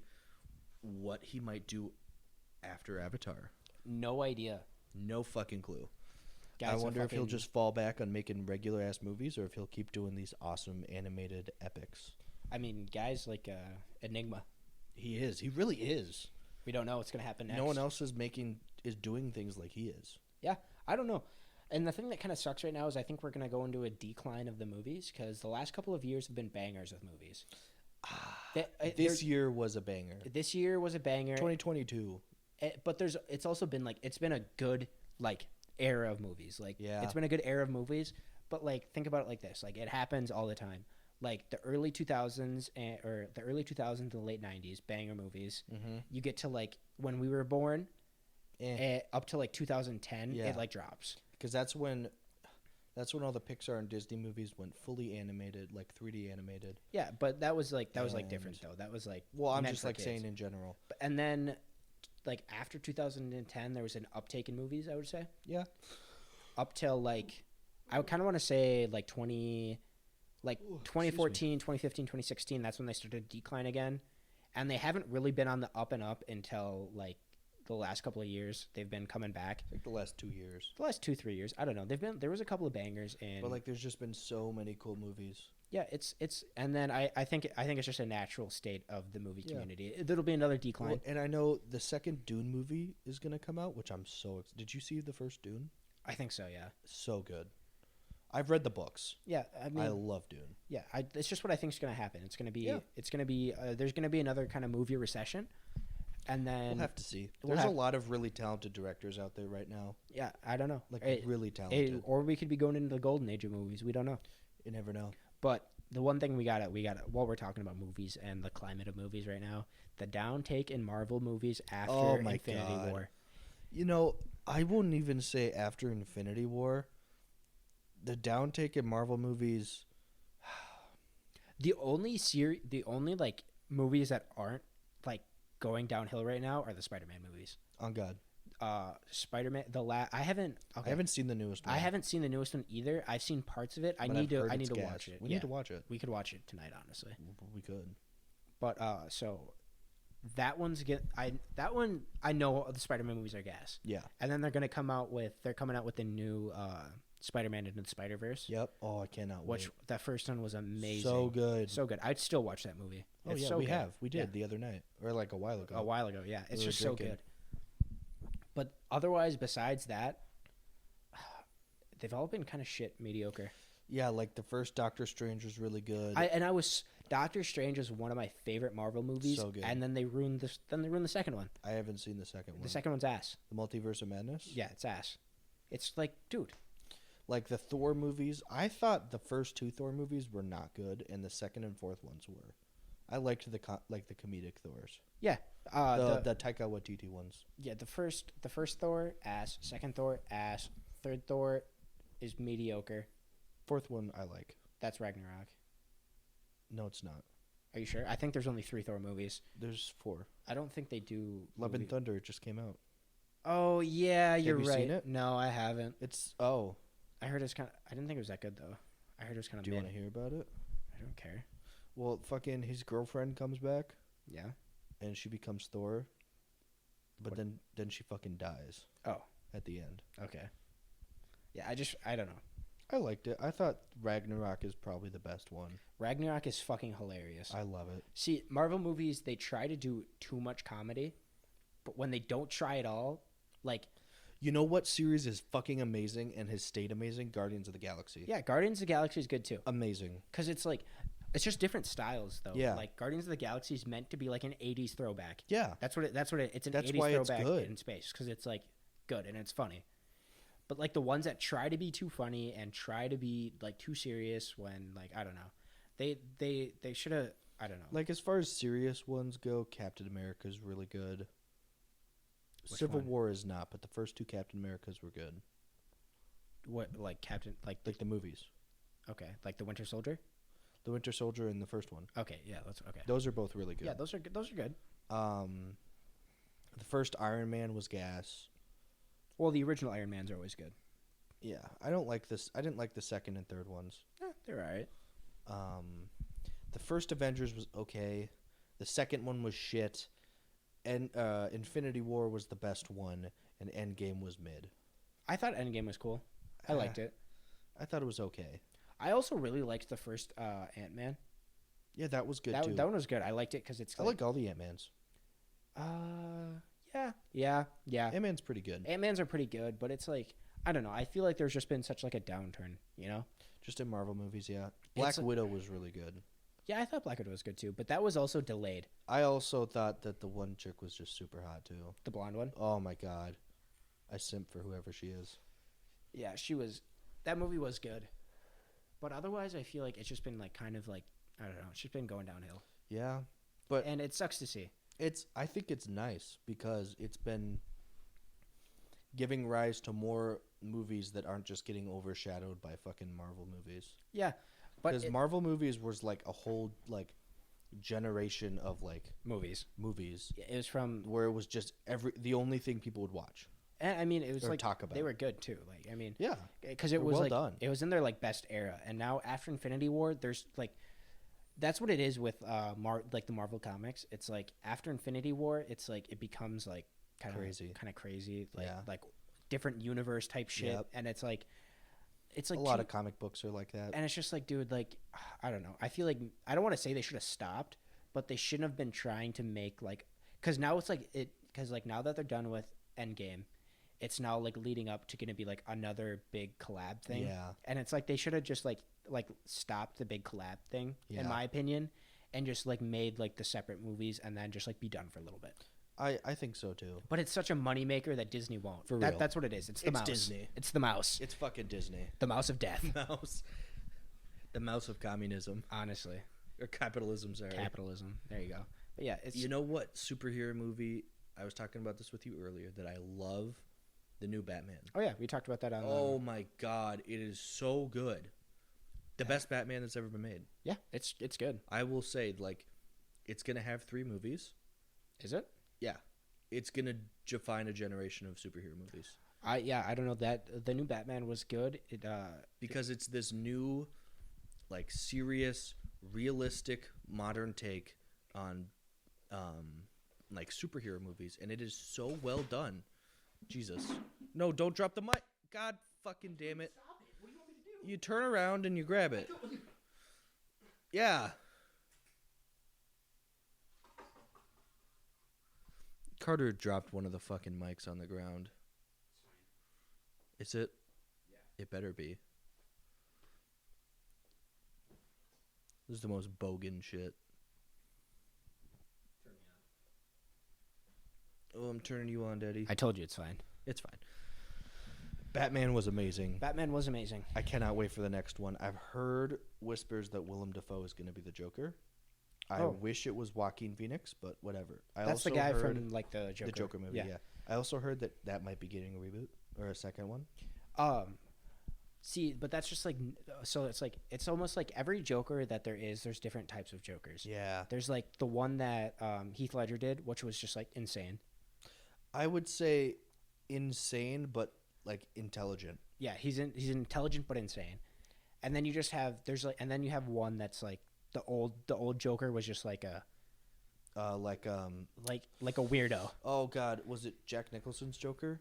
what he might do after Avatar. No idea. No fucking clue. Guys, I a wonder if he'll fucking- just fall back on making regular ass movies or if he'll keep doing these awesome animated epics. I mean, guys like Enigma. He is. He really is. We don't know what's gonna happen next. No one else is doing things like he is. Yeah, I don't know. And the thing that kind of sucks right now is I think we're gonna go into a decline of the movies because the last couple of years have been bangers of movies. This year was a banger. This year was a banger. 2022. But it's also been like it's been a good like era of movies. Like Yeah. it's been a good era of movies. But like think about it like this: like it happens all the time. like the early 2000s or the early 2000s and the late 90s banger movies. Mm-hmm. You get to like when we were born, Eh. up to like 2010, Yeah. it like drops. Because that's when all the Pixar and Disney movies went fully animated, like 3D animated. Yeah, but that was like And- different though. That was like Well, I'm meant just for like kids. saying in general. And then like after 2010, there was an uptake in movies. I would say Yeah. up till like I would kind of want to say like 2014, 2015, 2016. That's when they started to decline again, and they haven't really been on the up and up until like the last couple of years. They've been coming back. Like the last 2 years. The last 2-3 years, I don't know. There was a couple of bangers, and But like, there's just been so many cool movies. yeah, it's and then I think it's just a natural state of the movie Yeah. community. There'll be another decline. Well, and I know the second Dune movie is gonna come out, which I'm so. Did you see the first Dune? I think so. Yeah. So good. I've read the books. Yeah. I mean, I love Dune. yeah. It's just what I think is going to happen. It's going to be. Yeah. It's going to be. There's going to be another kind of movie recession, and then We'll have to see. we'll There's have- a lot of really talented directors out there right now. yeah, I don't know. Like It- really talented. or we could be going into the golden age of movies. We don't know. You never know. But the one thing we got to while we're talking about movies and the climate of movies right now, the downtake in Marvel movies after Oh my Infinity God. War. You know, I wouldn't even say after Infinity War. The downtake in Marvel movies. The only like movies that aren't like going downhill right now are the Spider-Man movies. On God, Spider-Man I haven't seen the newest one. I haven't seen the newest one either. I've seen parts of it. I but need I've to heard I it's need to gas. watch it. We Yeah. need to watch it. We could watch it tonight, honestly. We could. But so that one's that one I know the Spider-Man movies are gas. Yeah. And then they're coming out with the new Spider-Man into the Spider-Verse. Yep. Oh, I cannot Which wait. that first one was amazing. So good. So good. I'd still watch that movie. Oh It's yeah, so we good. have. We did Yeah. the other night, or like a while ago. A while ago. Yeah, it's We were just so drinking. good. But otherwise, besides that, they've all been kind of shit, mediocre. Yeah, like the first Doctor Strange was really good. Doctor Strange is one of my favorite Marvel movies. So good. And then they ruined the second one. I haven't seen the second one. The second one's ass. The Multiverse of Madness. Yeah, it's ass. It's like, dude. Like the Thor movies, I thought the first two Thor movies were not good, and the second and fourth ones were. I liked the comedic Thors. Yeah. The Taika Waititi ones. Yeah, the first Thor, ass. Second Thor, ass. Third Thor is mediocre. Fourth one I like. That's Ragnarok. No, it's not. Are you sure? I think there's only 3 Thor movies. There's 4. I don't think they do. Love and Thunder it just came out. Oh yeah, you're you right. seen it? No, I haven't. It's I heard it's kind of. I didn't think it was that good though. I heard it was kind of. Do you want to hear about it? I don't care. Well, fucking his girlfriend comes back Yeah. and she becomes Thor, but What? then she fucking dies. Oh. At the end. Okay. Yeah, I don't know. I liked it. I thought Ragnarok is probably the best one. Ragnarok is fucking hilarious. I love it. See, Marvel movies, they try to do too much comedy, but when they don't try at all, like, You know what series is fucking amazing and has stayed amazing? Guardians of the Galaxy. yeah, Guardians of the Galaxy is good too. Amazing. Because it's like, it's just different styles though. Yeah. Like, Guardians of the Galaxy is meant to be like an 80s throwback. Yeah. It's an That's 80s why it's throwback good. in space. Because it's like good and it's funny. But like the ones that try to be too funny and try to be like too serious when like, I don't know. They should have, I don't know. Like as far as serious ones go, Captain America's really good. Which Civil one? War is not, but the first two Captain Americas were good. What, like Captain, like Like the movies. okay, like the Winter Soldier? The Winter Soldier and the first one. Okay, yeah, that's okay. Those are both really good. Yeah, those are good. Those are good. The first Iron Man was gas. Well, the original Iron Mans are always good. Yeah, I don't like this. I didn't like the second and third ones. They're all right. The first Avengers was okay. The second one was shit. And Infinity War was the best one, and Endgame was mid. I thought Endgame was cool. I liked it. I thought it was okay. I also really liked the first Ant-Man. Yeah, that was good too. That one was good. I liked it because it's I like all the Ant-Mans. yeah. Ant-Man's pretty good. Ant-Mans are pretty good, but it's like, I don't know. I feel like there's just been such like a downturn, you know? Just in Marvel movies, yeah. Black Widow was really good. Yeah, I thought Black Widow was good too, but that was also delayed. I also thought that the one chick was just super hot too. The blonde one? Oh my god. I simp for whoever she is. Yeah, she was. That movie was good. But otherwise, I feel like it's just been like kind of like I don't know. It's just been going downhill, Yeah, but and it sucks to see. I think it's nice because it's been giving rise to more movies that aren't just getting overshadowed by fucking Marvel movies. Yeah, but Because Marvel movies was like a whole like generation of like movies. movies It was from. where it was just the only thing people would watch. And I mean, it was Or like talk about. they were good too. Like I mean, Yeah, because it They're was well like done. it was in their like best era, and now after Infinity War, there's like that's what it is with like the Marvel comics. It's like after Infinity War, it's like it becomes like kind of crazy, like Yeah. like different universe type shit, Yep. and it's like a lot of comic books are like that. and it's just like, dude, like I don't know. I feel like I don't want to say they should have stopped, but they shouldn't have been trying to make like because now it's like because like now that they're done with Endgame, it's now like leading up to going to be like another big collab thing. Yeah. And it's like they should have just like stopped the big collab thing Yeah. in my opinion and just like made like the separate movies and then just like be done for a little bit. I think so too. But it's such a moneymaker that Disney won't. For real. That's what it is. It's the It's mouse. Disney. It's the mouse. It's fucking Disney. The mouse of death. The mouse of communism Honestly. or capitalism. Sorry. Capitalism. There you go. But yeah, it's You know what superhero movie? I was talking about this with you earlier that I love. The new Batman. Oh yeah, we talked about that on Oh my god, it is so good. The best Batman that's ever been made. Yeah, it's good. I will say, like, it's gonna have 3 movies. Is it? Yeah, it's gonna define a generation of superhero movies I don't know that the new Batman was good. because it's this new, like, serious, realistic, modern take on, like superhero movies, and it is so well done. Jesus, no! Don't drop the mic. God fucking damn it! Stop it! What do you want me to do? You turn around and you grab it. Yeah. Carter dropped one of the fucking mics on the ground. Is it? Yeah. It better be. This is the most bogan shit. Turn me Oh, I'm turning you on, Daddy. on. I told you it's fine. It's fine. Batman was amazing. Batman was amazing. I cannot wait for the next one. I've heard whispers that Willem Dafoe is going to be the Joker. I Oh. wish it was Joaquin Phoenix, but whatever. That's the guy from like the Joker. movie. Yeah. I also heard that might be getting a reboot or a second one. See, but that's just like so. It's like it's almost like every Joker that there is. There's different types of Jokers. Yeah. There's like the one that Heath Ledger did, which was just like insane. I would say insane, but like intelligent. Yeah, he's intelligent but insane. And then you just have and then you have one that's like the old Joker was just like a like a weirdo. Oh God, was it Jack Nicholson's Joker?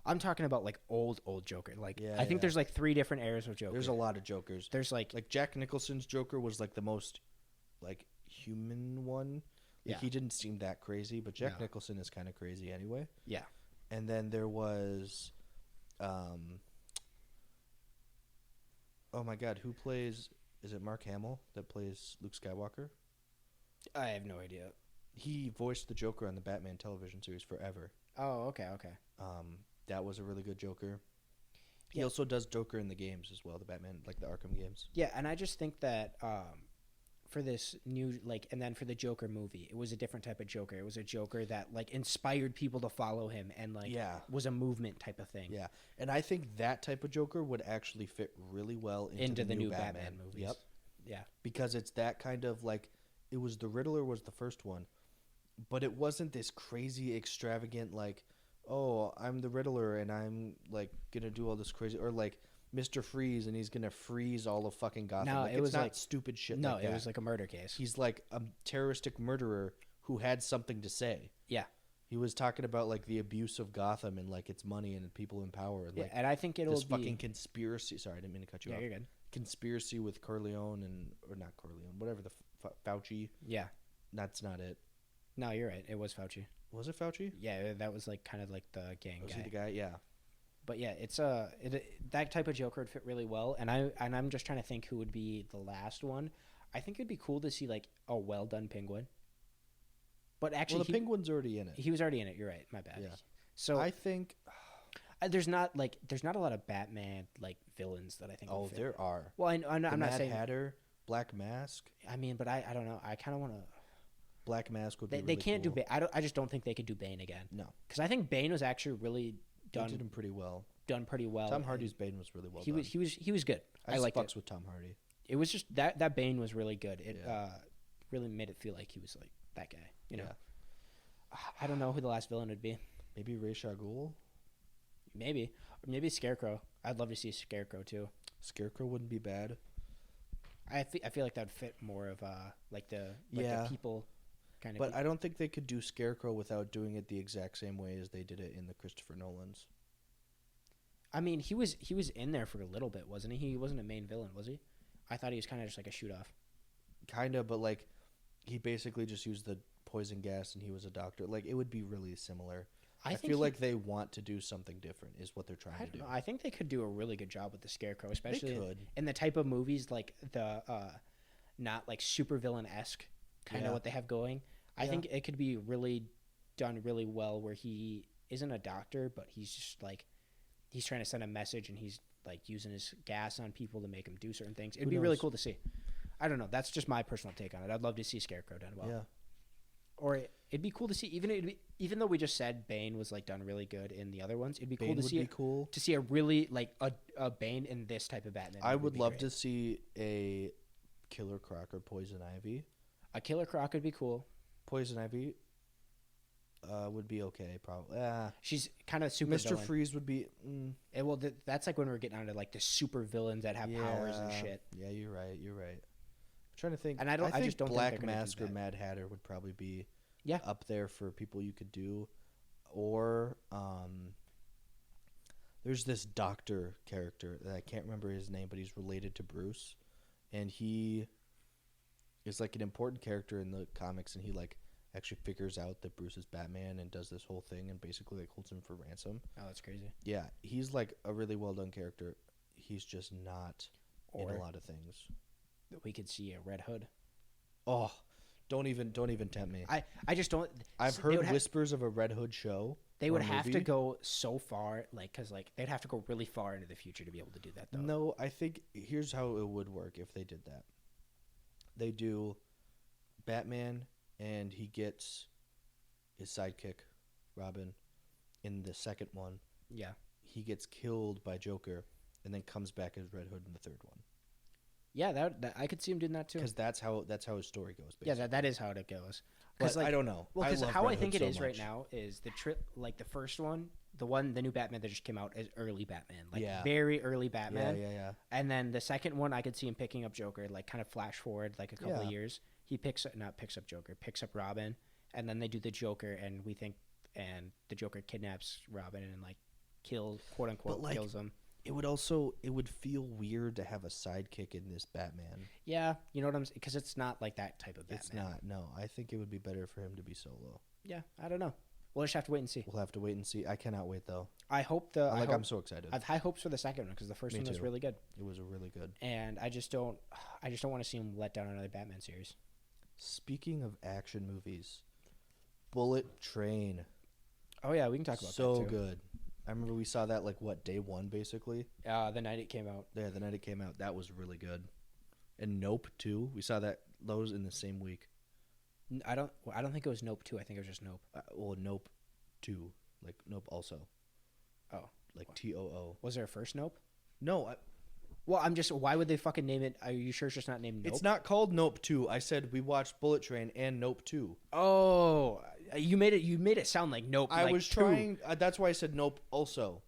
I'm talking about like old Joker. Like Yeah, I think yeah. there's like 3 different eras of Joker. There's a lot of Jokers. There's like Jack Nicholson's Joker was like the most like human one. Like Yeah. he didn't seem that crazy, but Jack No. Nicholson is kind of crazy anyway. yeah. And then there was oh my God, who plays? Is it Mark Hamill that plays Luke Skywalker? I have no idea. He voiced the Joker on the Batman television series forever. Oh, okay. That was a really good Joker. He Yeah. also does Joker in the games as well, the Batman, like the Arkham games. Yeah, and I just think that for this new and then for the Joker movie, it was a different type of Joker. It was a Joker that like inspired people to follow him and like Yeah. was a movement type of thing. Yeah, and I think that type of Joker would actually fit really well into the new Batman movies. Yep, Yeah. because it's that kind of like it was the Riddler was the first one, but it wasn't this crazy extravagant like, oh, I'm the Riddler and I'm like gonna do all this crazy or like Mr. Freeze and he's gonna freeze all of fucking Gotham. No, like, it it's was not like- stupid shit. No, like it that. was like a murder case. He's like a terroristic murderer who had something to say. Yeah. He was talking about like the abuse of Gotham and like its money and people in power and Yeah, like and I think it'll this be fucking conspiracy. Sorry, I didn't mean to cut you Yeah, off. you're good. Conspiracy with Corleone or not Corleone, whatever the Fauci. Yeah. That's not it. No, you're right. It was Fauci. Was it Fauci? Yeah, that was like kind of like the gang Was guy. he the guy? Yeah. But yeah, it's that type of Joker would fit really well, and I'm just trying to think who would be the last one. I think it'd be cool to see like a well done Penguin. But actually, Well, the Penguin's already in it. he was already in it. You're right. My bad. Yeah. So I think there's not a lot of Batman like villains that I think. Oh, would fit. there are. Well, I'm The not Mad saying. Hatter, Black Mask. I mean, but I don't know. I kind of want to. Black Mask would be They really can't cool. do Bane. I just don't think they could do Bane again. No. Because I think Bane was actually really They did him pretty well. done pretty well. Tom Hardy's Bane was really well He done. he was good. I liked fucks it. with Tom Hardy. It was just that Bane was really good. It Yeah. really made it feel like he was like that guy. You know. Yeah. I don't know who the last villain would be. Maybe Ra's al Ghul. Maybe Scarecrow. I'd love to see Scarecrow too. Scarecrow wouldn't be bad. I feel like that would fit more of like the people kind of. But I don't think they could do Scarecrow without doing it the exact same way as they did it in the Christopher Nolans. I mean, he was in there for a little bit, wasn't he? He wasn't a main villain, was he? I thought he was kind of just like a shoot off. Kind of, but like he basically just used the poison gas and he was a doctor. Like it would be really similar. I feel like they want to do something different is what they're trying to do. I think they could do a really good job with the Scarecrow, especially could. in the type of movies like the not like super villain esque kind of what they have going. I think it could be really done really well where he isn't a doctor, but he's just like he's trying to send a message and he's like using his gas on people to make them do certain things. It'd be really cool to see. I don't know. That's just my personal take on it. I'd love to see Scarecrow done well. Yeah. Or it'd be cool to see even though we just said Bane was like done really good in the other ones, it'd be cool to see a really like a Bane in this type of Batman. I would love to see a Killer Croc or Poison Ivy. A Killer Croc would be cool. Poison Ivy would be okay, probably. She's kind of super. Mr. Freeze would be. Well, that's like when we're getting onto like the super villains that have powers and shit. Yeah, you're right. I'm trying to think. And I just don't Black think they're Mask do or that. Mad Hatter would probably be Yeah. up there for people you could do. Or there's this doctor character that I can't remember his name, but he's related to Bruce, and he is like an important character in the comics, and he like actually figures out that Bruce is Batman and does this whole thing and basically like holds him for ransom. Oh, that's crazy. Yeah, he's like a really well done character. He's just not in Or a lot of things. we could see a Red Hood. Oh, don't even tempt me. I just don't. I've heard whispers of a Red Hood show. They would or have to movie. go so far, like, because like they'd have to go really far into the future to be able to do that. Though. No, I think here's how it would work if they did that. They do Batman, and he gets his sidekick, Robin, in the second one. Yeah. He gets killed by Joker, and then comes back as Red Hood in the third one. Yeah, that I could see him doing that too. Because that's how his story goes. Basically. Yeah, that is how it goes. But like, I don't know. Well, because love how Red I think Hood it so is right much. now is like the first one, the new Batman that just came out is early Batman, like Yeah. very early Batman. Yeah. And then the second one, I could see him picking up Joker, like kind of flash forward like a couple of years. He picks up Joker, picks up Robin, and then they do the Joker, and the Joker kidnaps Robin and like quote unquote kills him. It would feel weird to have a sidekick in this Batman. Yeah, you know what I'm saying? Because it's not like that type of Batman. It's not. No, I think it would be better for him to be solo. Yeah, I don't know. We'll just have to wait and see. We'll have to wait and see. I cannot wait though. I'm so excited. I have high hopes for the second one because the first one was really good. It was really good. And I just don't want to see him let down another Batman series. Speaking of action movies, Bullet Train. Oh yeah, we can talk about that So too. good. I remember we saw that like day one basically. The night it came out. Yeah, the night it came out. That was really good. And Nope too. We saw those in the same week. I don't think it was Nope 2. I think it was just Nope. Nope 2. Like Nope also. Oh. Like TOO. Was there a first Nope? No. Why would they fucking name it? Are you sure it's just not named Nope? It's not called Nope 2. I said we watched Bullet Train and Nope 2. Oh, you made it sound like Nope. I like was 2. trying. That's why I said Nope also.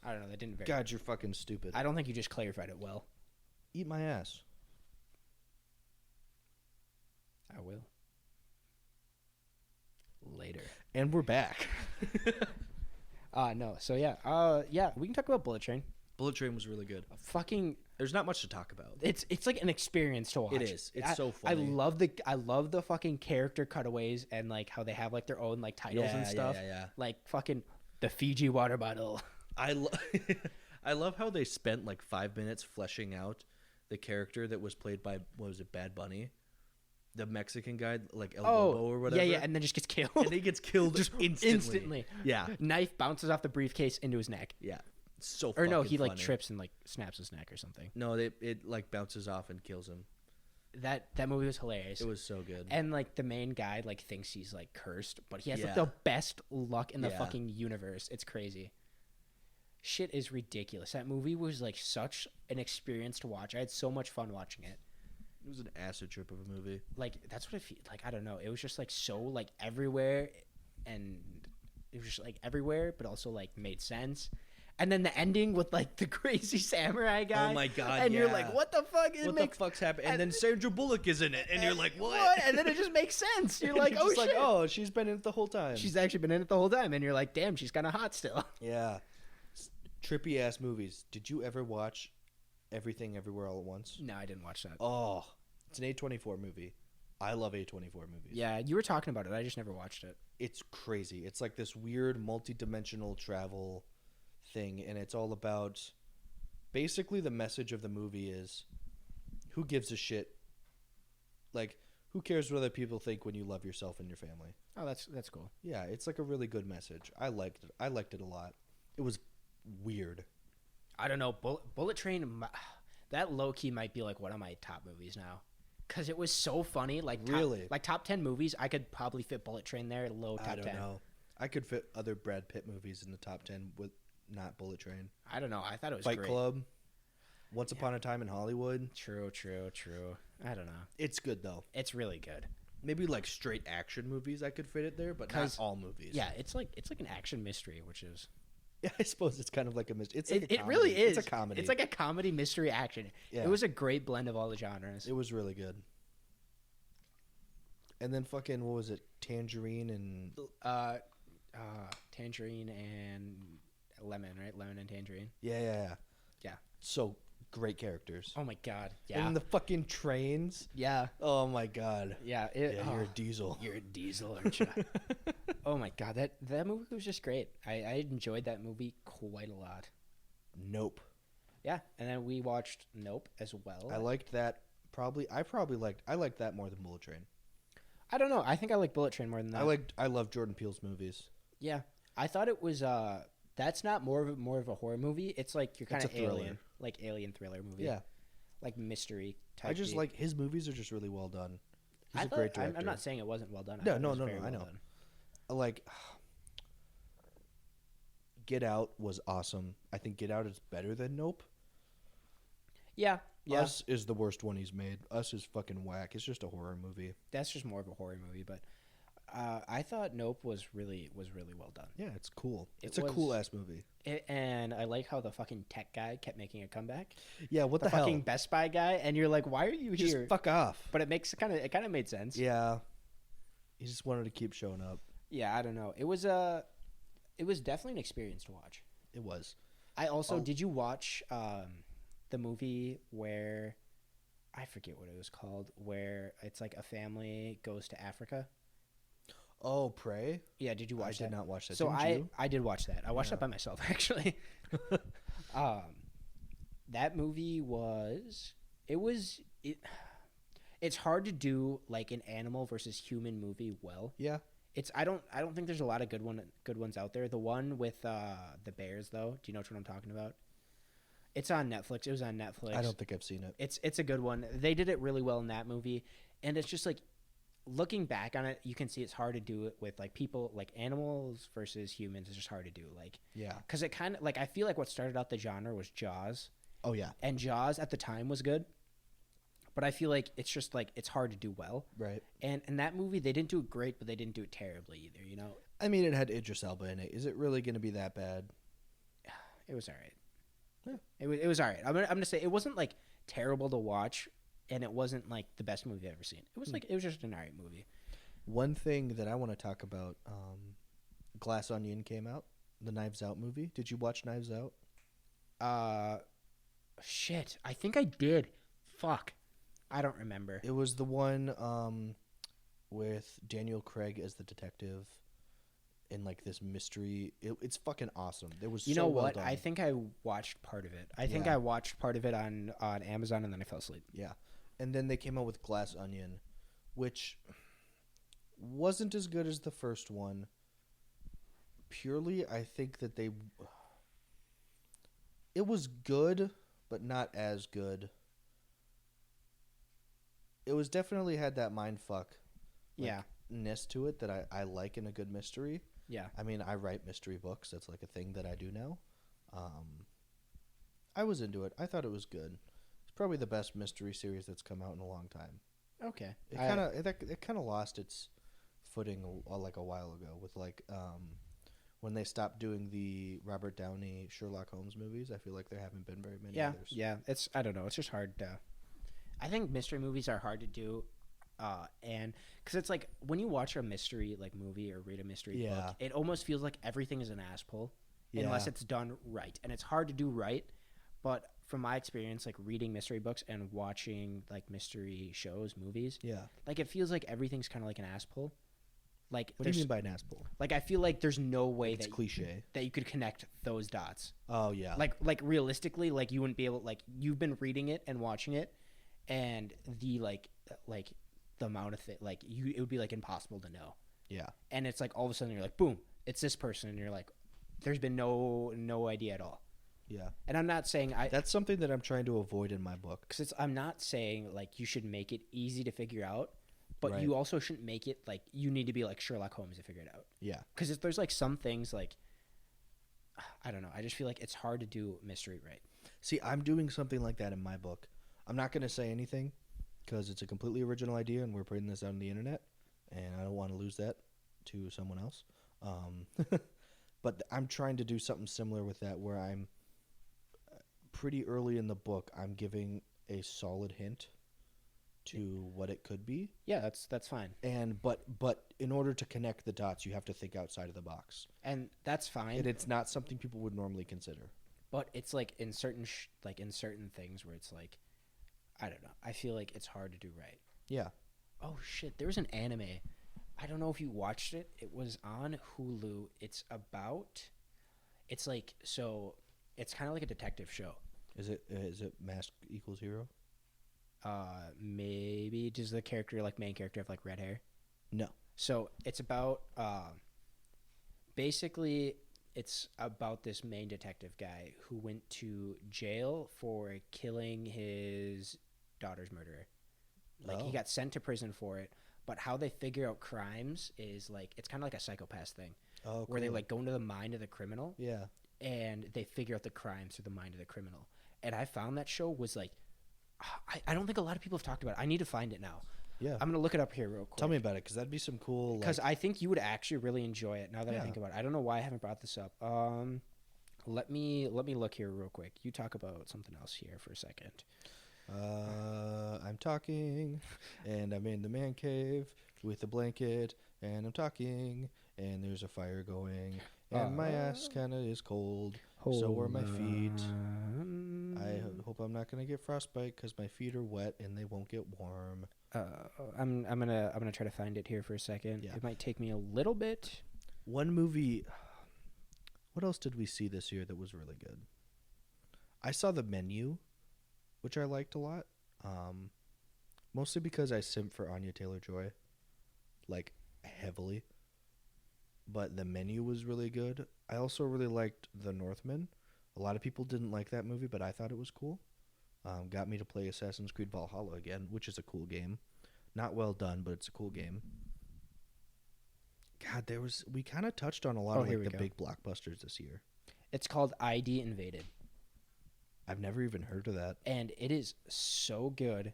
I don't know. That didn't. God, you're fucking stupid. I don't think you just clarified it well. Eat my ass. I will. Later. And we're back. No. So yeah, we can talk about Bullet Train. Bullet Train was really good. Fucking. There's not much to talk about. It's like an experience to watch. It is. It's so funny. I love the fucking character cutaways and like how they have like their own like titles and stuff. Yeah. Like fucking the Fiji water bottle. I love how they spent like 5 minutes fleshing out the character that was played by Bad Bunny. the Mexican guy, like El Oh, Lobo or whatever. yeah, and then just gets killed. And he gets killed just instantly. Yeah, Knife bounces off the briefcase into his neck. yeah. So Or no, fucking he like funny. trips and like snaps his neck or something. No, it like bounces off and kills him. That movie was hilarious. It was so good. And like the main guy like thinks he's like cursed, but he has like Yeah. the best luck in the Yeah. fucking universe. It's crazy. Shit is ridiculous. That movie was like such an experience to watch. I had so much fun watching it. It was an acid trip of a movie. Like that's what I feel like. I don't know. It was just like so like everywhere, and it was just like everywhere, but also like made sense. And then the ending with like the crazy samurai guy. Oh my God, And you're yeah. like, what the fuck? What the fuck's happening? And then Sandra Bullock is in it, and you're like, what? And then it just makes sense. You're And like, you're oh just shit. like, oh, she's been in it the whole time. She's actually been in it the whole time, and you're like, damn, she's kind of hot still. Yeah. Trippy ass movies. Did you ever watch Everything Everywhere All at Once? No, I didn't watch that. Oh, it's an A24 movie. I love A24 movies. Yeah, you were talking about it. I just never watched it. It's crazy. It's like this weird multi-dimensional travel thing, and it's all about basically the message of the movie is who gives a shit? Like, who cares what other people think when you love yourself and your family? Oh, that's cool. Yeah, it's like a really good message. I liked it. I liked it a lot. It was weird. I don't know. Bullet Train, that low key might be like one of my top movies now, because it was so funny. Like Really? like top 10 movies, I could probably fit Bullet Train there. Low top I don't 10. know. I could fit other Brad Pitt movies in the top 10 with not Bullet Train. I don't know. I thought it was Fight great. Club, Once Upon a Time in Hollywood. True. I don't know. It's good though. It's really good. Maybe like straight action movies I could fit it there, but not 'Cause- all movies. Yeah, it's like an action mystery, which is Yeah, I suppose it's kind of like a mystery. It's like a it comedy. really is. It's a comedy. It's like a comedy mystery action. Yeah. It was a great blend of all the genres. It was really good. And then fucking what was it? Tangerine and Tangerine and lemon, right? Lemon and tangerine. yeah. Yeah. So great characters. Oh my god. And Yeah. then the fucking trains. Yeah. Oh my god. Yeah. Yeah, you're a diesel. You're a diesel, aren't you? Oh my god, that movie was just great. I enjoyed that movie quite a lot. Nope. Yeah, and then we watched Nope as well. I liked that. I liked that more than Bullet Train. I don't know. I think I like Bullet Train more than that. I love Jordan Peele's movies. Yeah, I thought it was. That's not more of a horror movie. It's like you're kind It's of a thriller. alien thriller movie. Yeah. like mystery type. I just deal. like his movies are just really well done. He's I a thought- great director. I'm not saying it wasn't well done. I No, thought it no, was no, very I well know. done. Like Get Out was awesome. I think Get Out is better than Nope. Yeah, yeah. Us is the worst one he's made. Us is fucking whack. It's just a horror movie. That's just more of a horror movie, but I thought Nope was really well done. Yeah, it's cool. It It's a was- cool ass movie. And I like how the fucking tech guy kept making a comeback. Yeah, what The the, fucking hell? Best Buy guy, and you're like, why are you Just here? fuck off. But it kind of made sense. Yeah. He just wanted to keep showing up. Yeah, I don't know. It was definitely an experience to watch. It was. I also Oh. did you watch the movie where I forget what it was called, where it's like a family goes to Africa? Oh, Prey? Yeah, did you watch I that? did not watch that. So Didn't you? I did watch that. I watched Yeah. that by myself actually. That movie it's hard to do like an animal versus human movie well. Yeah. I don't think there's a lot of good ones out there. The one with the bears though, do you know what I'm talking about? It's on Netflix. It was on Netflix. I don't think I've seen it. It's a good one. They did it really well in that movie, and it's just like looking back on it, you can see it's hard to do it with like people, like animals versus humans. It's just hard to do, like Yeah. because it kind of like I feel like what started out the genre was Jaws, Oh, yeah. and Jaws at the time was good, but I feel like it's just like it's hard to do well. Right. And in that movie, they didn't do it great, but they didn't do it terribly either. You know, I mean, it had Idris Elba in it. Is it really going to be that bad? it was all right. Yeah. It was all right. I'm gonna say it wasn't like terrible to watch, and it wasn't like the best movie I've ever seen. It was like it was just an alright movie. One thing that I want to talk about, Glass Onion came out, the Knives Out movie. Did you watch Knives Out? Shit, I think I did. Fuck, I don't remember. It was the one with Daniel Craig as the detective in like this mystery. It's fucking awesome. It was You so know well what? done. I think I watched part of it. I think Yeah. I watched part of it on Amazon, and then I fell asleep. Yeah. And then they came out with Glass Onion, which wasn't as good as the first one. Purely, I think that it was good, but not as good. It was definitely had that mind fuck Yeah. ness to it that I like in a good mystery. Yeah. I mean, I write mystery books. That's like a thing that I do now. I was into it. I thought it was good. It's probably the best mystery series that's come out in a long time. Okay. It kind of lost its footing like a while ago with like when they stopped doing the Robert Downey Sherlock Holmes movies. I feel like there haven't been very many Yeah. others. Yeah. It's I don't know. It's just hard to. I think mystery movies are hard to do, and because it's like when you watch a mystery like movie or read a mystery book, it almost feels like everything is an ass pull, unless it's done right, and it's hard to do right. But from my experience, like reading mystery books and watching like mystery shows, movies, like it feels like everything's kind of like an ass pull. Like, what do you mean by an ass pull? Like, I feel like there's no way it's that cliche that you could connect those dots. Oh yeah, like realistically, like you wouldn't be able. Like you've been reading it and watching it, and the like the amount of like it would be like impossible to know. Yeah, and it's like all of a sudden you're like, boom, it's this person, and you're like, there's been no idea at all. Yeah, and I'm not saying that's something that I'm trying to avoid in my book. Because I'm not saying like you should make it easy to figure out, but Right. you also shouldn't make it like you need to be like Sherlock Holmes to figure it out. Yeah, Because there's like some things like I don't know. I just feel like it's hard to do mystery right. see, I'm doing something like that in my book. I'm not going to say anything because it's a completely original idea, and we're putting this out on the internet, and I don't want to lose that to someone else. But I'm trying to do something similar with that, where I'm pretty early in the book, I'm giving a solid hint to what it could be. Yeah, that's fine. And but in order to connect the dots, you have to think outside of the box. And that's fine. And it's not something people would normally consider. But it's like in certain in certain things where it's like I don't know. I feel like it's hard to do right. Yeah. Oh shit, there was an anime. I don't know if you watched it. It was on Hulu. It's like so it's kind of like a detective show. Is it Mask equals hero? Maybe does the character like main character have like red hair? No. So it's about basically it's about this main detective guy who went to jail for killing his daughter's murderer. Like he got sent to prison for it, but how they figure out crimes is like it's kind of like a psychopath thing. Oh, cool. Where they like go into the mind of the criminal. Yeah. And they figure out the crimes through the mind of the criminal. And I found that show was like I don't think a lot of people have talked about it. I need to find it now. Yeah. I'm going to look it up here real quick. Tell me about it, because that'd be some cool... Because I think you would actually really enjoy it now that I think about it. I don't know why I haven't brought this up. Let me look here real quick. You talk about something else here for a second. I'm talking, and I'm in the man cave with a blanket, and I'm talking, and there's a fire going, and my ass kind of is cold. So are my feet. I hope I'm not gonna get frostbite because my feet are wet and they won't get warm. I'm gonna try to find it here for a second. Yeah. It might take me a little bit. One movie. What else did we see this year that was really good? I saw The Menu, which I liked a lot. Mostly because I simp for Anya Taylor-Joy, like heavily. But The Menu was really good. I also really liked The Northman. A lot of people didn't like that movie, but I thought it was cool. Got me to play Assassin's Creed Valhalla again, which is a cool game. Not well done, but it's a cool game. God, we kind of touched on a lot of like the big blockbusters this year. It's called ID Invaded. I've never even heard of that. And it is so good.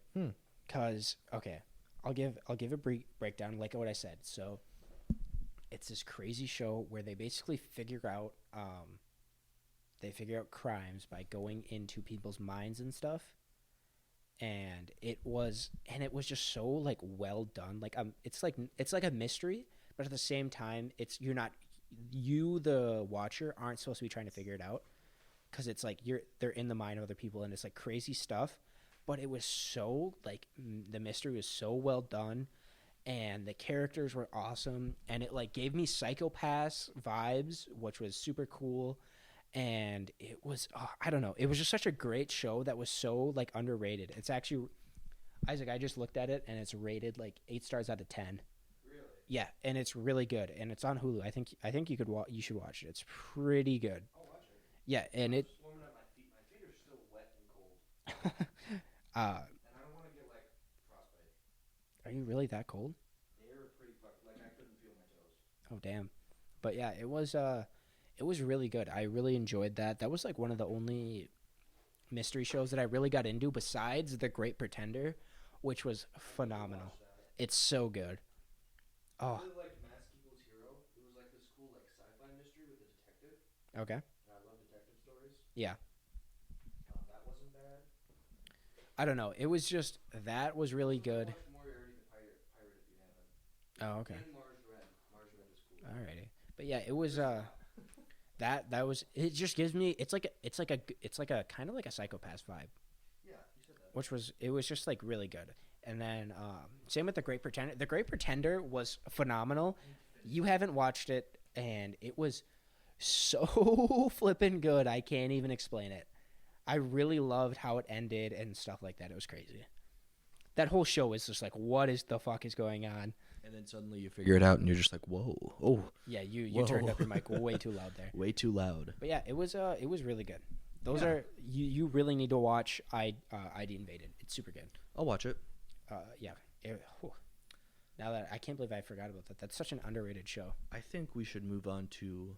Cause okay, I'll give a breakdown like what I said. So it's this crazy show where they basically figure out crimes by going into people's minds and stuff. And it was just so like well done. Like it's like a mystery, but at the same time you the watcher aren't supposed to be trying to figure it out, because it's like they're in the mind of other people, and it's like crazy stuff. But it was so like the mystery was so well done, and the characters were awesome, and it like gave me Psycho-Pass vibes, which was super cool. And it was I don't know, it was just such a great show that was so like underrated. It's actually Isaac, I just looked at it and it's rated like 8 stars out of 10. Really? Yeah, and it's really good, and it's on Hulu. I think you should watch it. It's pretty good. I'll watch it. Yeah, and I'm it. just warming up my feet. My feet are still wet and cold, uh, and I don't want to get like frostbite. are you really that cold? They're pretty fucking like I couldn't feel my toes. Oh damn. But yeah, it was really good. I really enjoyed that. That was like one of the only mystery shows that I really got into besides The Great Pretender, which was phenomenal. It's so good. I Oh, really liked Mass Equals Hero. It was like this cool like sci-fi mystery with a detective, okay. and I love detective stories. Yeah. That wasn't bad. I don't know. It was just that was really good. Watch Moriarty the Pirate if you haven't. Oh, okay. And Mars Red. Mars Red is cool. Alrighty. But yeah, it was that was it just gives me it's like a kind of like a Psychopath vibe, Yeah, you said that. which was it was just like really good. And then same with The Great Pretender. The Great Pretender was phenomenal. You haven't watched it, and it was so flippin' good. I can't even explain it. I really loved how it ended and stuff like that. It was crazy. That whole show is just like, what is the fuck is going on? And then suddenly you figure it out, and you're just like, "Whoa, oh, Yeah, you Whoa. turned up your mic way too loud there. way too loud." But yeah, it was really good. Those Yeah. are you really need to watch ID Invaded. It's super good. I'll watch it. Yeah. Whew. Now that I can't believe I forgot about that. That's such an underrated show. I think we should move on to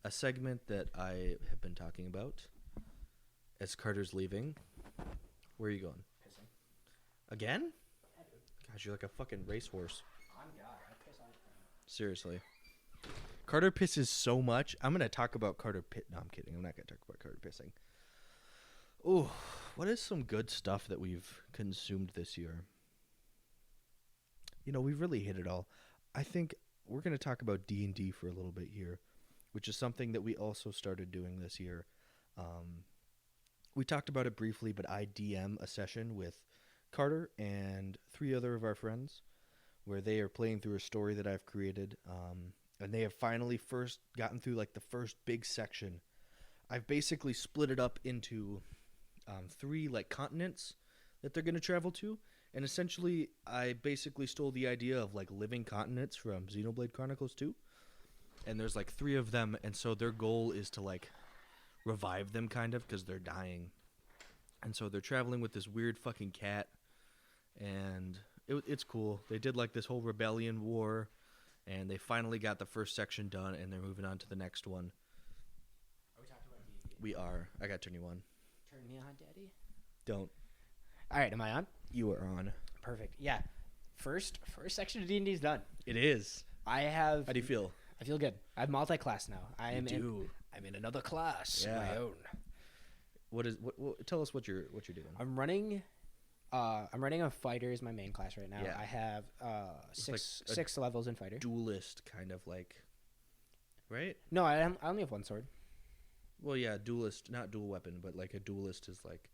a segment that I have been talking about. As Carter's leaving, where are you going? Pissing. Again? Yeah, dude. Gosh, you're like a fucking racehorse. I'm God. I piss all the time. Seriously. Carter pisses so much. I'm going to talk about Carter No, I'm kidding. I'm not going to talk about Carter pissing. Oh, what is some good stuff that we've consumed this year? You know, we've really hit it all. I think we're going to talk about D&D for a little bit here, which is something that we also started doing this year. We talked about it briefly, but I DM a session with Carter and 3 other of our friends where they are playing through a story that I've created, and they have finally first gotten through like the first big section. I've basically split it up into 3 like continents that they're going to travel to, and essentially I basically stole the idea of like living continents from Xenoblade Chronicles 2, and there's like 3 of them, and so their goal is to like revive them kind of because they're dying, and so they're traveling with this weird fucking cat, and it's cool. They did like this whole rebellion war, and they finally got the first section done, and they're moving on to the next one. Are we talking about D&D? We are. I got to turn you on. Turn me on, Daddy. Don't. All right, am I on? You are on. Perfect. Yeah. First section of D&D is done. It is. I have. How do you feel? I feel good. I have multi-class now. I'm in another class, Yeah. my own. Tell us what you're doing. I'm running a fighter as my main class right now. Yeah. I have It's like six levels in fighter. Duelist kind of like, right? No, I only have one sword. Well, yeah, duelist, not dual weapon, but like a duelist is like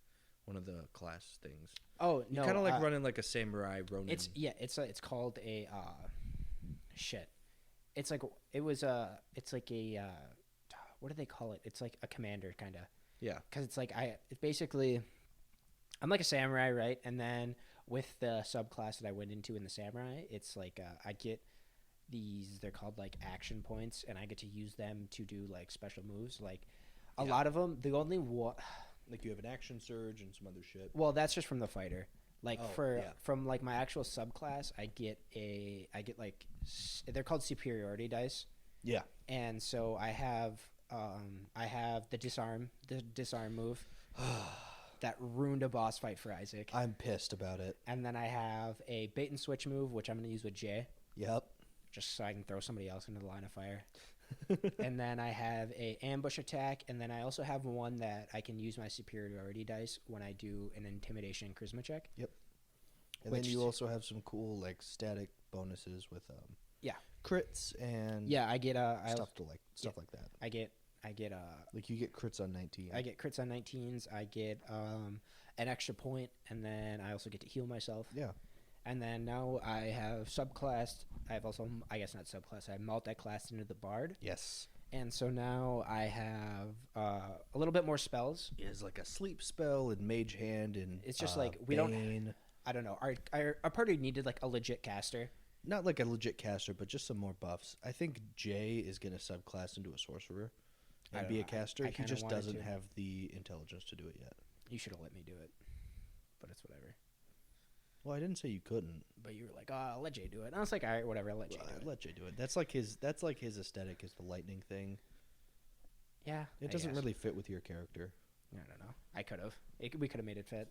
one of the class things. Oh no, Kind of like running like a samurai Ronin. It's called a shit. It's like it's like a what do they call it? It's like a commander kind of. Yeah. Because it's like basically I'm like a samurai, right? And then with the subclass that I went into in the samurai, it's like I get these, they're called like action points, and I get to use them to do like special moves. Like a lot of them, the only Like you have an action surge and some other shit. well, that's just from the fighter. Like yeah. from like my actual subclass, I get like they're called superiority dice, Yeah. and so I have the disarm move that ruined a boss fight for Isaac. I'm pissed about it. And then I have a bait and switch move, which I'm going to use with Jay, Yep. just so I can throw somebody else into the line of fire. And then I have a ambush attack, and then I also have one that I can use my superiority dice when I do an intimidation and charisma check. Yep. And then you also have some cool like static bonuses with Yeah. crits and Yeah, I get stuff like that. I get Like you get crits on 19. I get crits on 19s. I get an extra point, and then I also get to heal myself. Yeah. And then now I have subclassed. I have also, I guess not subclassed, I have multi-classed into the Bard. Yes. And so now I have a little bit more spells. It is like a sleep spell and mage hand and It's just like we don't. Bane. I don't know. Our party needed like a legit caster. Not like a legit caster, but just some more buffs. I think Jay is going to subclass into a sorcerer and be a caster. He just doesn't have the intelligence to do it yet. You should have let me do it, but it's whatever. Well, I didn't say you couldn't. But you were like, "Oh, I'll let Jay do it." And I was like, "All right, whatever. I'll let Jay do it." Let Jay do it. That's like his aesthetic is the lightning thing. Yeah, it doesn't really fit with your character. I don't know. I could have. We could have made it fit.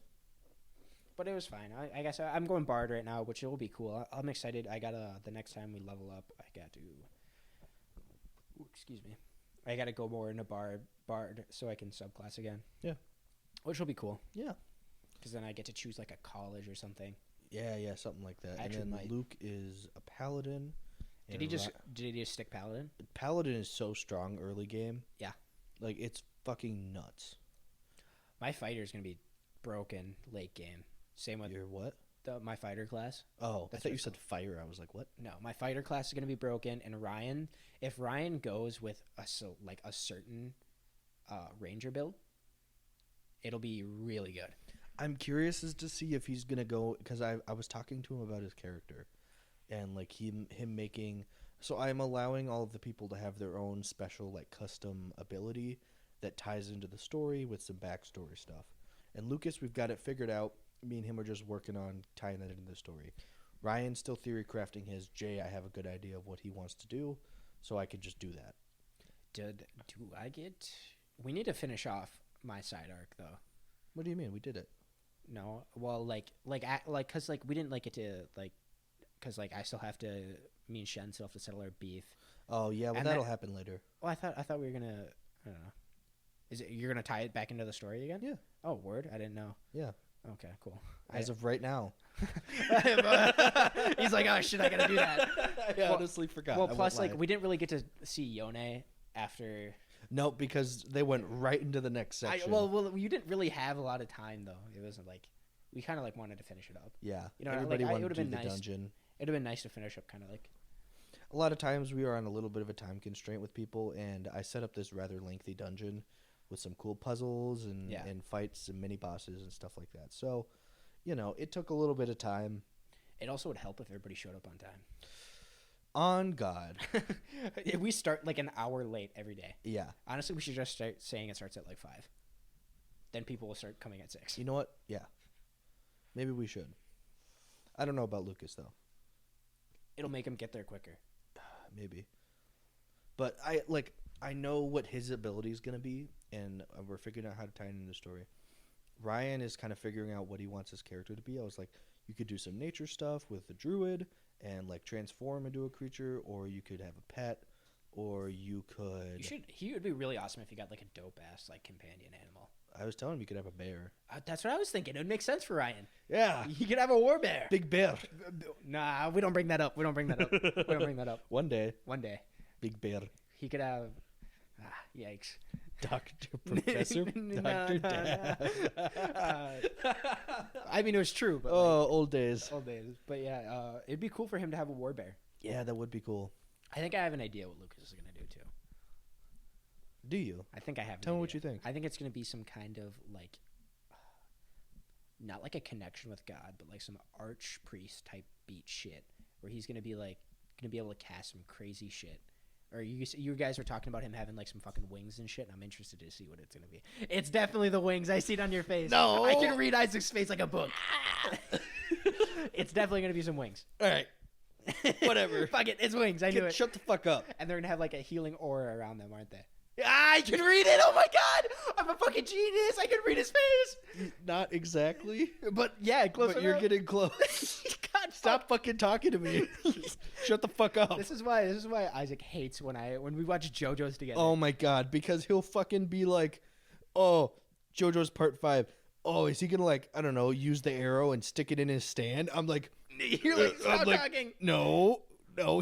But it was fine. I guess I'm going Bard right now, which will be cool. I'm excited. I got the next time we level up, I got to. Excuse me. I got to go more into Bard so I can subclass again. Yeah. Which will be cool. Yeah. Because then I get to choose like a college or something. Yeah, something like that. And then Luke is a paladin. Did he just stick paladin? Paladin is so strong early game. Yeah. Like it's fucking nuts. My fighter is gonna be broken late game. Same with your what? My fighter class. Oh, I thought you said fire. I was like, what? No, my fighter class is gonna be broken. And Ryan, if Ryan goes with a certain ranger build, it'll be really good. I'm curious as to see if he's gonna go because I was talking to him about his character, and like him making. So I'm allowing all of the people to have their own special like custom ability that ties into the story with some backstory stuff. And Lucas, we've got it figured out. Me and him are just working on tying that into the story. Ryan's still theory crafting his. Jay, I have a good idea of what he wants to do, so I could just do that. Do I get? We need to finish off my side arc though. What do you mean? We did it. No, well, cause like we didn't like it to like, cause like I still have to. Me and Shen still have to settle our beef. Oh yeah, well that'll happen later. Well, I thought we were gonna. I don't know. You're gonna tie it back into the story again? Yeah. Oh, word! I didn't know. Yeah. Okay, cool. As of right now. He's like, oh shit, I gotta do that. I honestly forgot. Well, plus like we didn't really get to see Yone after. No, because they went right into the next section. Well, you didn't really have a lot of time though. It wasn't like we kind of like wanted to finish it up. Yeah. You know, everybody like, wanted to do the nice. dungeon. It'd have been nice to finish up kind of like. A lot of times we are on a little bit of a time constraint with people, and I set up this rather lengthy dungeon with some cool puzzles and fights and mini bosses and stuff like that. So, you know, it took a little bit of time. It also would help if everybody showed up on time. On God. If we start like an hour late every day. Yeah. Honestly, we should just start saying it starts at like 5. Then people will start coming at 6. You know what? Yeah. Maybe we should. I don't know about Lucas, though. It'll make him get there quicker. Maybe. But I know what his ability is going to be, and we're figuring out how to tie it into the story. Ryan is kind of figuring out what he wants his character to be. I was like, you could do some nature stuff with the druid and like transform into a creature, or you could have a pet, or you could. He would be really awesome if you got like a dope ass like companion animal. I was telling him you could have a bear. That's what I was thinking. It would make sense for Ryan. Yeah, he could have a war bear. Big bear. Nah, we don't bring that up. We don't bring that up. One day. Big bear. He could have. Yikes. Doctor, Professor, Doctor, Dad. I mean, it was true. But old days. Old days. But yeah, it'd be cool for him to have a war bear. Yeah, that would be cool. I think I have an idea what Lucas is going to do, too. Do you? I think I have. Tell me what you think. I think it's going to be some kind of like, not like a connection with God, but like some archpriest type beat shit, where he's going to be able to cast some crazy shit. Or you guys were talking about him having like some fucking wings and shit, and I'm interested to see what it's going to be. It's definitely the wings. I see it on your face. No. I can read Isaac's face like a book. It's definitely going to be some wings. All right. Whatever. Fuck it. It's wings. I knew it. Shut the fuck up. And they're going to have like a healing aura around them, aren't they? I can read it. Oh my God. I'm a fucking genius. I can read his face. Not exactly. But yeah, close. But you're getting close. God, stop fucking talking to me. Shut the fuck up. This is why Isaac hates when we watch JoJo's together. Oh my God, because he'll fucking be like, oh, JoJo's part 5. Oh, is he gonna like, I don't know, use the arrow and stick it in his stand? I'm like, you're like, stop talking. No,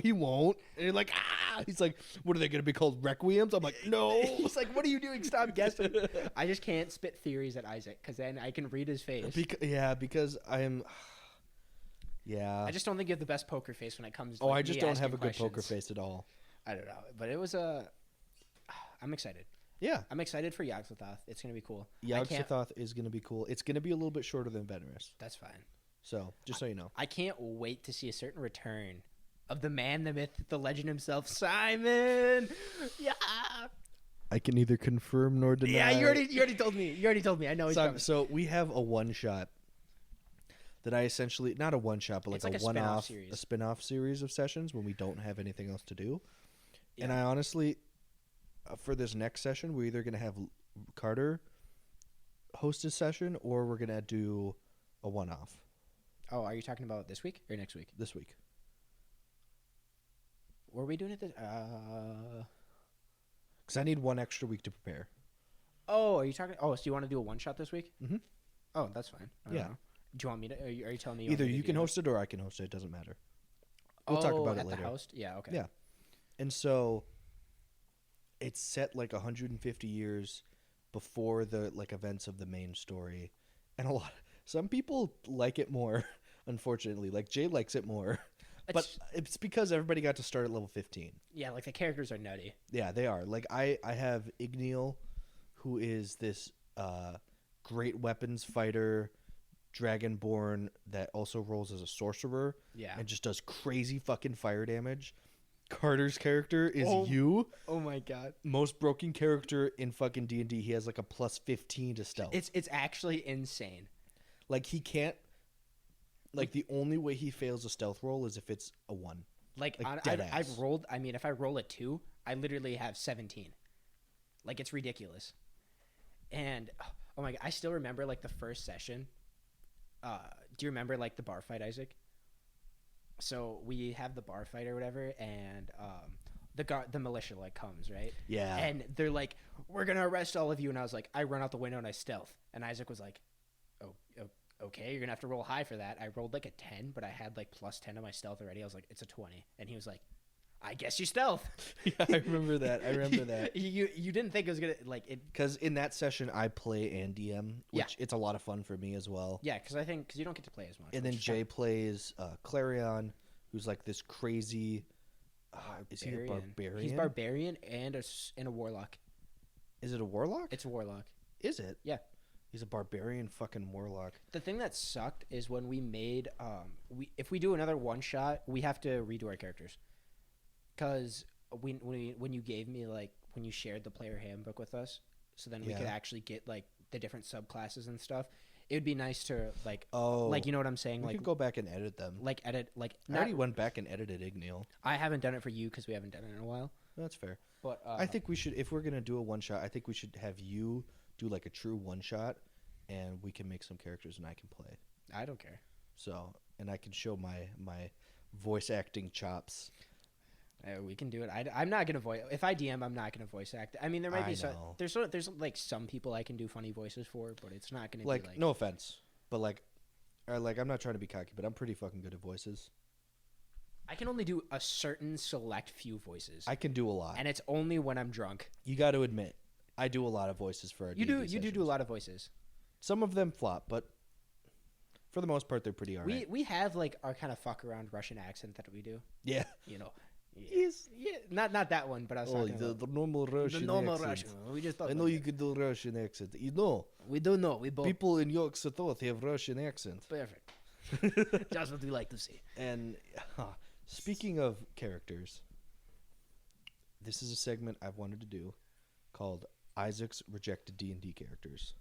he won't. And you're like, he's like, what are they gonna be called, requiems? I'm like, no. He's like, what are you doing? Stop guessing. I just can't spit theories at Isaac because then I can read his face. Because I am. Yeah. I just don't think you have the best poker face when it comes to I just don't have a good poker face at all. I don't know. But it was I'm excited. Yeah. I'm excited for Yogg-Sothoth. It's going to be cool. Yogg-Sothoth is going to be cool. It's going to be a little bit shorter than Venerus. That's fine. So just so you know, I can't wait to see a certain return of the man, the myth, the legend himself, Simon. Yeah. I can neither confirm nor deny. Yeah, you already told me. You already told me. I know he's coming. So we have a one shot that I essentially, not a one shot, but like a one off, a spin off series of sessions when we don't have anything else to do. Yeah. And I honestly, for this next session, we're either gonna have Carter host a session or we're gonna do a one off. Oh, are you talking about this week or next week? This week. Were we doing it this? Because I need one extra week to prepare. Oh, are you talking? Oh, so you want to do a one shot this week? Mm-hmm. Oh, that's fine. I don't know. Do you want me to? Are you telling me? Either you can host it or I can host it. It doesn't matter. We'll talk about it later. The host? Yeah. Okay. Yeah. And so it's set like 150 years before the like events of the main story, and some people like it more. Unfortunately, like Jay likes it more. But it's because everybody got to start at level 15. Yeah, like the characters are nutty. Yeah, they are. Like I have Igneal, who is this great weapons fighter, dragonborn that also rolls as a sorcerer. Yeah. And just does crazy fucking fire damage. Carter's character is you. Oh my god. Most broken character in fucking D&D. He has like a plus 15 to stealth. It's actually insane. Like he can't. Like, the only way he fails a stealth roll is if it's a 1. Like I've rolled... I mean, if I roll a 2, I literally have 17. Like, it's ridiculous. And, oh my God, I still remember, like, the first session. Do you remember, like, the bar fight, Isaac? So, we have the bar fight or whatever, and the militia, like, comes, right? Yeah. And they're like, we're going to arrest all of you. And I was like, I run out the window and I stealth. And Isaac was like, oh, okay, you're gonna have to roll high for that. I rolled like a 10, but I had like plus 10 on my stealth already. I was like, it's a 20, and he was like, I guess you stealth. Yeah, I remember that. You didn't think it was gonna like it because in that session I play and DM, which it's a lot of fun for me as well. Yeah, because you don't get to play as much. And then Jay plays Clarion, who's like this crazy. Is he a barbarian? He's barbarian and a warlock. Is it a warlock? It's a warlock. Is it? Yeah. He's a barbarian fucking warlock. The thing that sucked is when we made if we do another one shot, we have to redo our characters. Because when you gave me like when you shared the player handbook with us, so then we could actually get like the different subclasses and stuff. It would be nice to like you know what I'm saying. We could go back and edit them. Like edit like. I already went back and edited Igneal. I haven't done it for you because we haven't done it in a while. That's fair. But I think we should, if we're gonna do a one shot, I think we should have you do like a true one shot, and we can make some characters and I can play. I don't care. So, and I can show my voice acting chops. We can do it. I'm not gonna voice. If I DM, I'm not gonna voice act. I mean, there might be some. There's like some people I can do funny voices for, but it's not gonna be like. No offense, but like I'm not trying to be cocky, but I'm pretty fucking good at voices. I can only do a certain select few voices. I can do a lot, and it's only when I'm drunk. You got to admit, I do a lot of voices for our You D&D do a lot of voices. Some of them flop, but for the most part, they're pretty alright. We have like our kind of fuck around Russian accent that we do. Yeah, you know. Not that one, but I was talking about the normal Russian. The normal accent. Russian. We just I know you could do Russian accent. You know. We don't know. We both people in York Sathorth have Russian accent. Perfect. Just what we like to see. And speaking of characters, this is a segment I've wanted to do called Isaac's Rejected D&D Characters.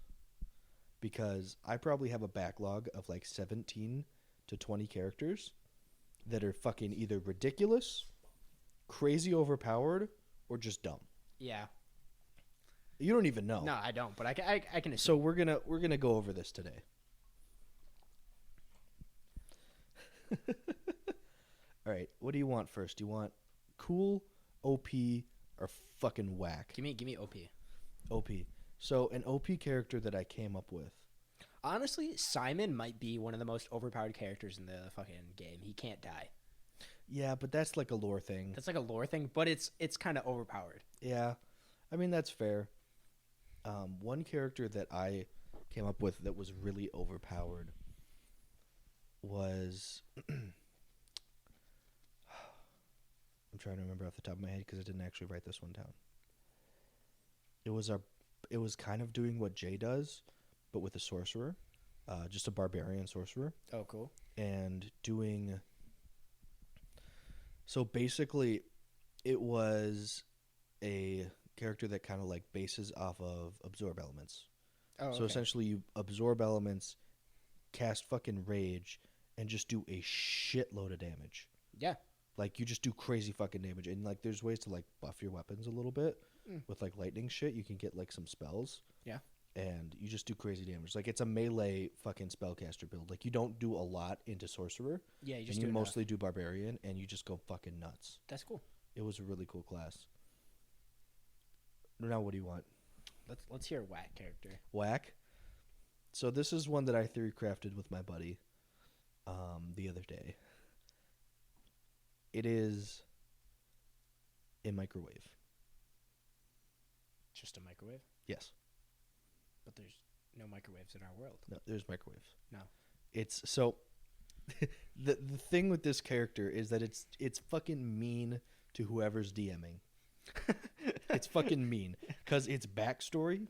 Because I probably have a backlog of like 17 to 20 characters that are fucking either ridiculous, crazy overpowered, or just dumb. Yeah. You don't even know. No, I don't, but I can assume. So we're gonna go over this today. All right, what do you want first? Do you want cool, OP, or fucking whack? Give me OP. OP. So an OP character that I came up with. Honestly, Simon might be one of the most overpowered characters in the fucking game. He can't die. Yeah, but that's like a lore thing. That's like a lore thing, but it's kind of overpowered. Yeah, I mean that's fair. One character that I came up with that was really overpowered was I'm trying to remember off the top of my head because I didn't actually write this one down. It was kind of doing what Jay does, but with a sorcerer. just a barbarian sorcerer, Oh, cool. and doing. So basically, it was a character that kind of like bases off of absorb elements. Oh, So okay. essentially, you absorb elements, cast fucking rage, and just do a shitload of damage. Yeah. Like you just do crazy fucking damage, and like there's ways to like buff your weapons a little bit Mm. with like lightning shit. You can get like some spells. Yeah. And you just do crazy damage. Like it's a melee fucking spellcaster build. Like you don't do a lot into sorcerer, Yeah, you and just you do mostly do barbarian, and you just go fucking nuts. That's cool. It was a really cool class. Now what do you want? Let's hear a whack character. Whack. So this is one that I theory crafted with my buddy the other day. It is a microwave. Just a microwave, Yes. but there's no microwaves in our world. No, there's microwaves. No. It's so the thing with this character is that it's fucking mean to whoever's DMing. It's fucking mean because its backstory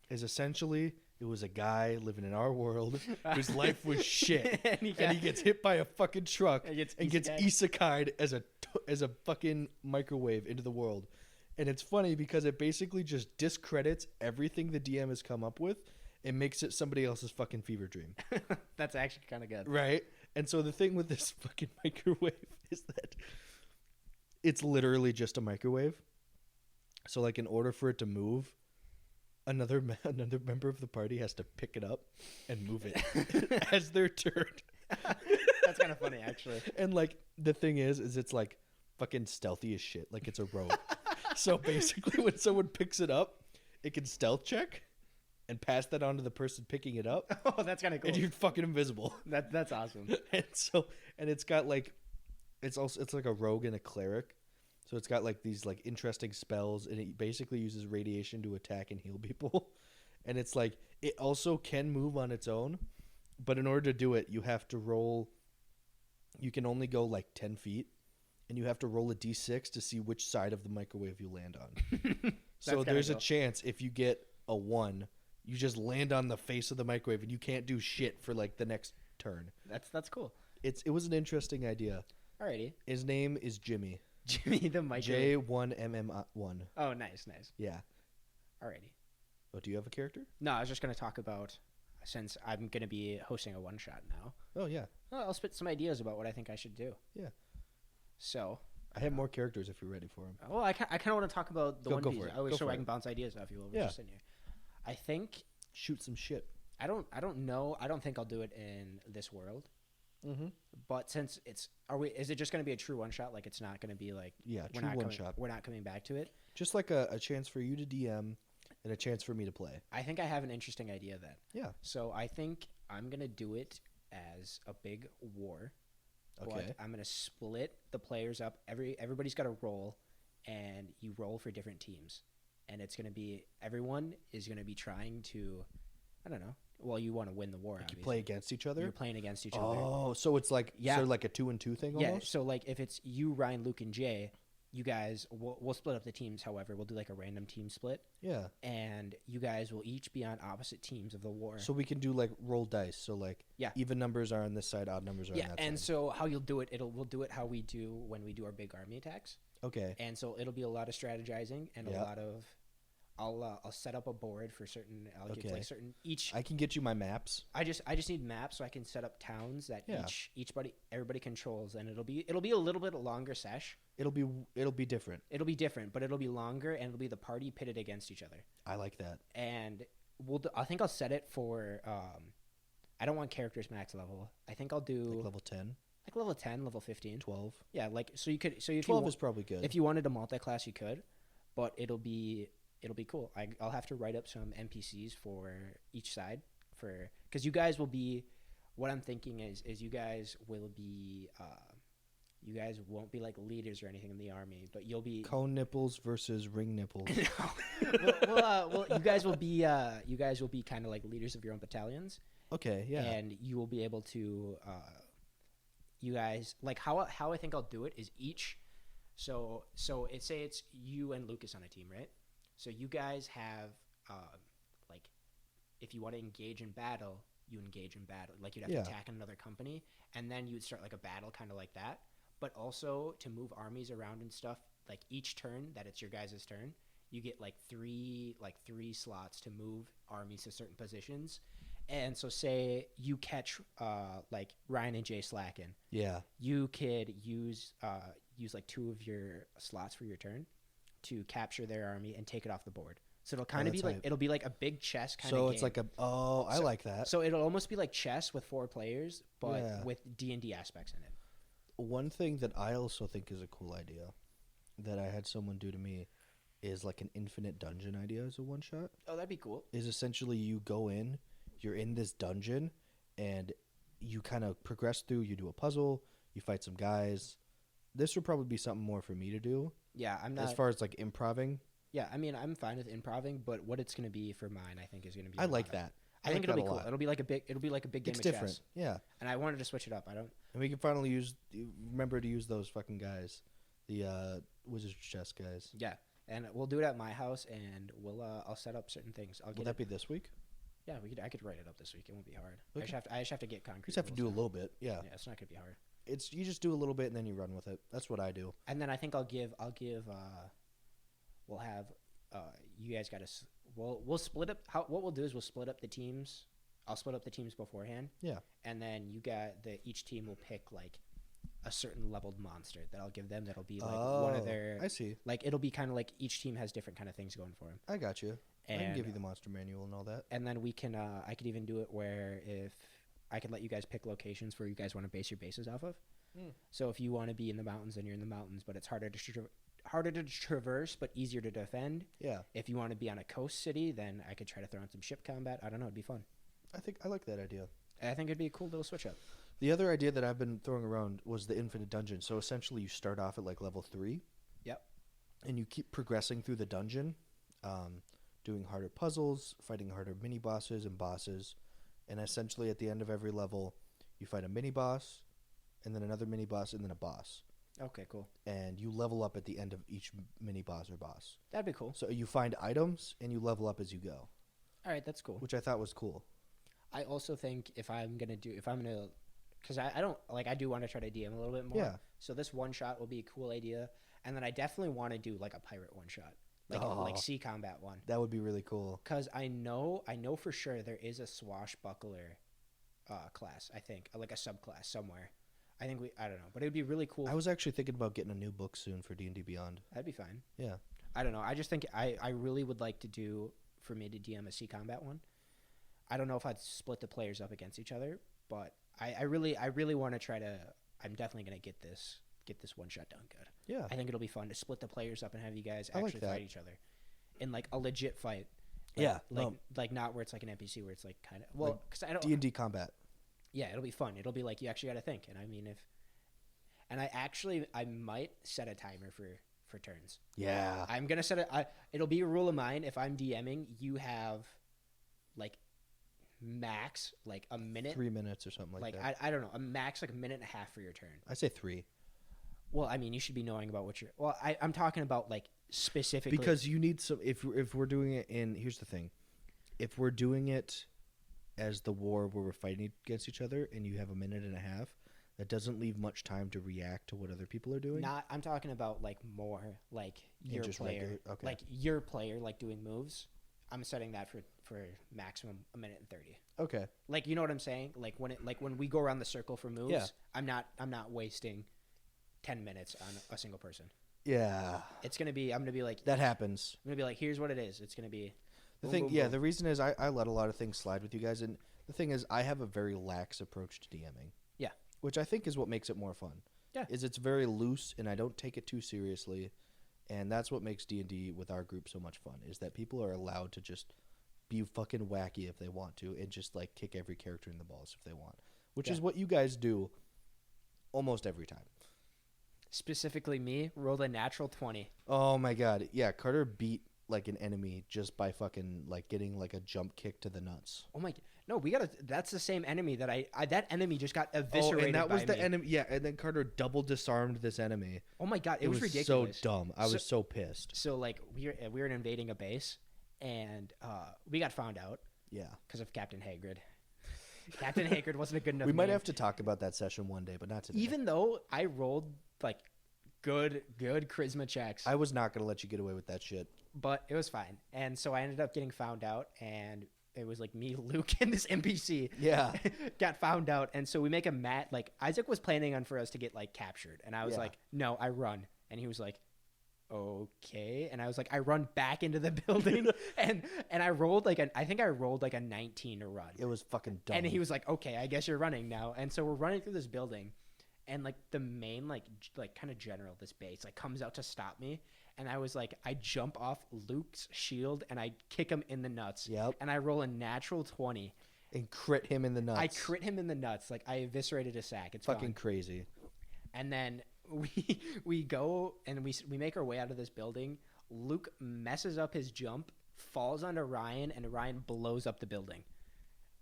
is essentially it was a guy living in our world whose life was shit, and he gets hit by a fucking truck And and gets isekai'd as a fucking microwave into the world. And it's funny because it basically just discredits everything the DM has come up with and makes it somebody else's fucking fever dream. That's actually kind of good. Right? And so the thing with this fucking microwave is that it's literally just a microwave. So like in order for it to move, another member of the party has to pick it up and move it as their turn. That's kind of funny, actually. And like the thing is it's like fucking stealthy as shit. Like it's a rogue. So basically when someone picks it up, it can stealth check and pass that on to the person picking it up. Oh, that's kind of cool. And you're fucking invisible. That's awesome. and it's got like it's like a rogue and a cleric. So it's got like these like interesting spells, and it basically uses radiation to attack and heal people. And it's like it also can move on its own, but in order to do it, you have to roll. You can only go like 10 feet, and you have to roll a d6 to see which side of the microwave you land on. So there's a chance if you get a 1, you just land on the face of the microwave, and you can't do shit for like the next turn. That's cool. It was an interesting idea. Alrighty. His name is Jimmy. Jimmy the microwave. J1MM1. Oh, nice. Yeah. Alrighty. Oh, do you have a character? No, I was just going to talk about, since I'm going to be hosting a one-shot now, Oh, yeah. I'll spit some ideas about what I think I should do. Yeah. So, I have more characters if you're ready for them. well, I kind of want to talk about the Go One for Piece. it. I always Go so for I it. can bounce ideas off you while we're Yeah. just sitting here. I think Shoot some shit. I don't know. I don't think I'll do it in this world. Mm-hmm. But since is it just going to be a true one shot? Like it's not going to be like Yeah, we're true not one coming, shot. We're not coming back to it. Just like a chance for you to DM and a chance for me to play. I think I have an interesting idea then. Yeah. So I think I'm going to do it as a big war. Okay. But I'm going to split the players up. Everybody's got to roll, and you roll for different teams. And it's going to be everyone is going to be trying to, I don't know. Well, you want to win the war. Like you obviously. play against each other? You're playing against each other. Oh, so it's like Yeah. sort of like a 2-2 thing Yeah. almost? So like if it's you, Ryan, Luke, and Jay, you guys we'll split up the teams. However, we'll do like a random team split, Yeah. and you guys will each be on opposite teams of the war. So we can do like roll dice. So like Yeah. even numbers are on this side, odd numbers are yeah, on that and side. so how you'll do it, we'll do it how we do when we do our big army attacks. Okay. And so it'll be a lot of strategizing and Yeah. a lot of I'll set up a board for certain. I'll give Okay. like certain each. I can get you my maps. I just need maps so I can set up towns that Yeah. everybody controls, and it'll be a little bit longer sesh. It'll be different. It'll be different, but it'll be longer, and it'll be the party pitted against each other. I like that. And I think I'll set it for. I don't want characters max level. I think I'll do Like level 10, like level 10, level 15. 12. Yeah, like so you could if 12 you is probably good. if you wanted a multi-class you could, but it'll be cool. I'll have to write up some NPCs for each side because you guys will be. What I'm thinking is you guys will be. You guys won't be like leaders or anything in the army, but you'll be Cone nipples versus ring nipples. well, you guys will be kind of like leaders of your own battalions. Okay, yeah. And you will be able to you guys like how I think I'll do it is each so it's you and Lucas on a team, right? So you guys have like if you want to engage in battle, you engage in battle. Like you'd have to attack another company, and then you'd start like a battle, kind of like that. But also to move armies around and stuff. Like each turn that it's your guys' turn, you get like three slots to move armies to certain positions. And so say you catch like Ryan and Jay slacking. Yeah. You could use like 2 of your slots for your turn to capture their army and take it off the board. So it'll kind of be like it'll be like a big chess kind of game. So it's like I like that. So it'll almost be like chess with 4 players, but with D&D aspects in it. One thing that I also think is a cool idea that I had someone do to me is like an infinite dungeon idea as a one shot. Oh, that'd be cool. Is essentially you go in, you're in this dungeon, and you kind of progress through. You do a puzzle, you fight some guys. This would probably be something more for me to do. Yeah, I'm not. As far as like improving. Yeah, I mean, I'm fine with improving, but what it's going to be for mine, I think, is going to be. I like that. I think it'll be cool. It'll be like a big game of different. Chess. Yeah. And I wanted to switch it up. And we can finally remember to use those fucking guys, the Wizards chess guys. Yeah, and we'll do it at my house, and I'll set up certain things. Will that be this week? Yeah, I could write it up this week. It won't be hard. Okay. I just have to get concrete. You just have to do a little bit. Yeah. Yeah, it's not gonna be hard. You just do a little bit and then you run with it. That's what I do. And then I think we'll have you guys got to. We'll split up. What we'll do is we'll split up the teams. I'll split up the teams beforehand. Yeah. And then each team will pick like a certain leveled monster that I'll give them. That'll be like one of their. I see. Like it'll be kind of like each team has different kind of things going for them. I got you. And, I can give you the monster manual and all that. And then we can. I could even do it where if I could let you guys pick locations where you guys want to base your bases off of. So if you want to be in the mountains, then you're in the mountains, but it's harder to traverse, but easier to defend. Yeah. If you want to be on a coast city, then I could try to throw in some ship combat. I don't know. It'd be fun. I like that idea. I think it'd be a cool little switch up. The other idea that I've been throwing around was the infinite dungeon. So essentially you start off at like level 3. Yep. And you keep progressing through the dungeon, doing harder puzzles, fighting harder mini bosses and bosses. And essentially at the end of every level, you fight a mini boss, and then another mini boss, and then a boss. Okay, cool. And you level up at the end of each mini boss or boss. That'd be cool. So you find items, and you level up as you go. All right, that's cool. Which I thought was cool. I also think because I do want to try to DM a little bit more. Yeah. So this one shot will be a cool idea, and then I definitely want to do like a pirate one shot, like sea combat one. That would be really cool. Because I know for sure there is a swashbuckler class. I think like a subclass somewhere. I don't know, but it would be really cool. I was actually thinking about getting a new book soon for D&D Beyond. That'd be fine. Yeah. I don't know. I just think I really would like to do for me to DM a sea combat one. I don't know if I'd split the players up against each other, but I really want to try to. I'm definitely gonna get this one shot done good. Yeah. I think it'll be fun to split the players up and have you guys like actually fight each other in like a legit fight. Like not where it's like an NPC where it's like kind of because I don't D&D combat. Yeah, it'll be fun. It'll be like you actually got to think. And I mean, I might set a timer for turns. Yeah. I'm going to set it'll be a rule of mine. If I'm DMing, you have like max, like a minute. 3 minutes or something like that. I don't know, a max like a minute and a half for your turn. I say 3. Well, I mean, you should be knowing about I'm talking about like specifically. Because you need some, if we're doing it here's the thing. If we're doing it as the war where we're fighting against each other and you have a minute and a half, that doesn't leave much time to react to what other people are doing. I'm talking about like more like your player, like your player, like doing moves. I'm setting that for maximum a minute and 30. Okay. Like, you know what I'm saying? Like when we go around the circle for moves, yeah. I'm not wasting 10 minutes on a single person. Yeah. I'm going to be like, that happens. I'm going to be like, here's what it is. It's going to be the reason is I let a lot of things slide with you guys, and the thing is I have a very lax approach to DMing. Yeah. Which I think is what makes it more fun. Yeah. Is it's very loose and I don't take it too seriously, and that's what makes D&D with our group so much fun, is that people are allowed to just be fucking wacky if they want to and just like kick every character in the balls if they want, which is what you guys do almost every time. Specifically me, rolled a natural 20. Oh my god. Yeah, Carter beat like an enemy just by fucking like getting like a jump kick to the nuts. Oh my, no, that's the same enemy that that enemy just got eviscerated. And that was the enemy. Yeah, and then Carter double disarmed this enemy. Oh my god, it was ridiculous. So dumb. I was so pissed. So like we were invading a base, and we got found out. Yeah, because of Captain Hagrid. Captain Haggard wasn't a good enough We might name. have to talk about that session one day, but not today. Even though I rolled like good charisma checks, I was not gonna let you get away with that shit. but it was fine. And so I ended up getting found out, and it was like me, Luke, and this NPC Yeah. got found out. And so we make a mat. Like Isaac was planning on for us to get like captured, and I was Yeah. like, no, I run. And he was like, okay. And I was like, I run back into the building, and I rolled like I think I rolled like a 19 to run. It was fucking dumb. And he was like, okay, I guess you're running now. And so we're running through this building, and like the main like kind of general, this base like comes out to stop me. And I was like, I jump off Luke's shield and I kick him in the nuts. Yep. And I roll a natural 20. And crit him in the nuts. I crit him in the nuts. Like I eviscerated a sack. It's fucking gone. crazy. And then we go and we make our way out of this building. Luke messes up his jump, falls onto Ryan, and Ryan blows up the building.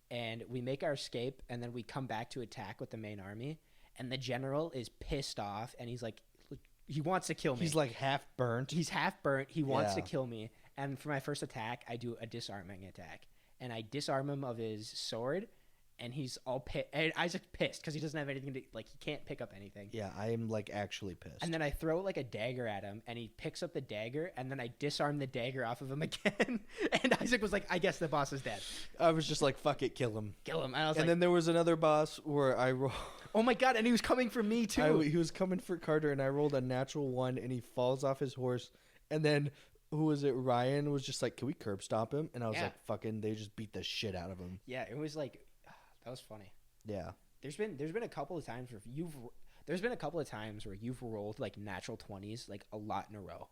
And we make our escape, and then we come back to attack with the main army. And the general is pissed off, and he's like, he wants to kill me. He's like half burnt. He's half burnt. He wants to Yeah. kill me. And for my first attack, I do a disarming attack. And I disarm him of his sword, and he's all pissed. And Isaac's pissed because he doesn't have anything to, like, he can't pick up anything. Yeah, I am like actually pissed. And then I throw like a dagger at him, and he picks up the dagger, and then I disarm the dagger off of him again. And Isaac was like, I guess the boss is dead. I was just like, fuck it, kill him. Kill him. And I was And like, then there was another boss where I rolled. oh my God. And he was coming for me too. He was coming for Carter, and I rolled a natural 1, and he falls off his horse. And then, who was it? Ryan was just like, can we curb stop him? And I was Yeah. like, fucking, they just beat the shit out of him. Yeah, it was like, that was funny. Yeah. There's been a couple of times where you've rolled like natural 20s like a lot in a row.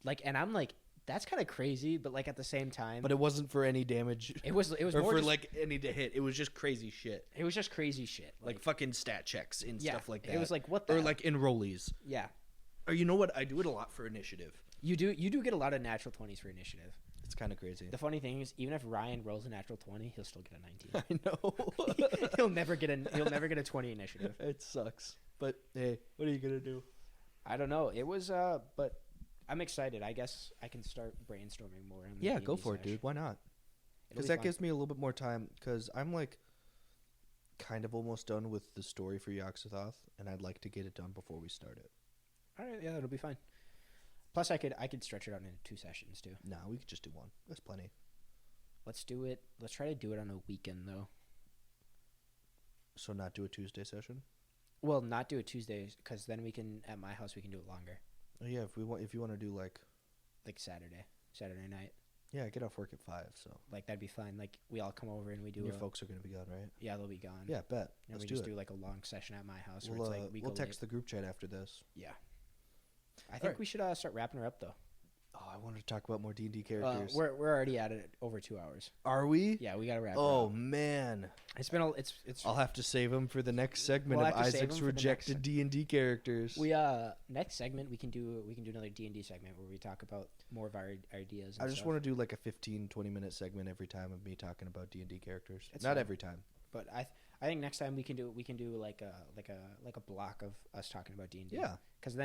Like, and I'm like, that's kind of crazy, but like at the same time, But it wasn't for any damage. it was or more for just, like any to hit. It was just crazy shit. it was just crazy shit. Like fucking stat checks and yeah, stuff like that. It was like, what the Or hell? like enrollees. Yeah. Or you know what? I do it a lot for initiative. You do get a lot of natural 20s for initiative. It's kind of crazy. The funny thing is, even if Ryan rolls a natural 20, he'll still get a 19. I know. he'll never get a 20 initiative. It sucks. But hey, what are you gonna do? I don't know. It was but I'm excited. I guess I can start brainstorming more on the Yeah, D&D go for it, sesh. dude. Why not? It'll Because be that fun. gives me a little bit more time. Because I'm like kind of almost done with the story for Yogg-Sothoth, and I'd like to get it done before we start it. All right, yeah, it'll be fine. Plus, I could stretch it out into 2 sessions too. Nah, we could just do one. That's plenty. Let's do it. Let's try to do it on a weekend though. So not do a Tuesday session. Well, not do it Tuesdays because then we can at my house we can do it longer, Oh yeah, if you want to do like like Saturday night. yeah, I get off work at 5, so Like that'd be fine. Like we all come over and we do. your folks are gonna be gone, right? Yeah, they'll be gone. Yeah, bet. And Let's we do just it. do like a long session at my house where We'll it's like we we'll go text late. the group chat after this. Yeah. I think Alright. we should start wrapping her up though. Oh, I wanted to talk about more D&D characters. We're already at it over 2 hours. Are we? Yeah, we gotta wrap. her Oh up. man, It's been it's. I'll have to save them for the next segment We'll of have to save 'em Isaac's for the next rejected D&D characters. We next segment we can do another D&D segment where we talk about more of our ideas. And I just stuff. want to do like a 15-20 minute segment every time of me talking about D&D characters. It's Not fine. every time. But I think next time we can do like a block of us talking about D&D. Yeah. Because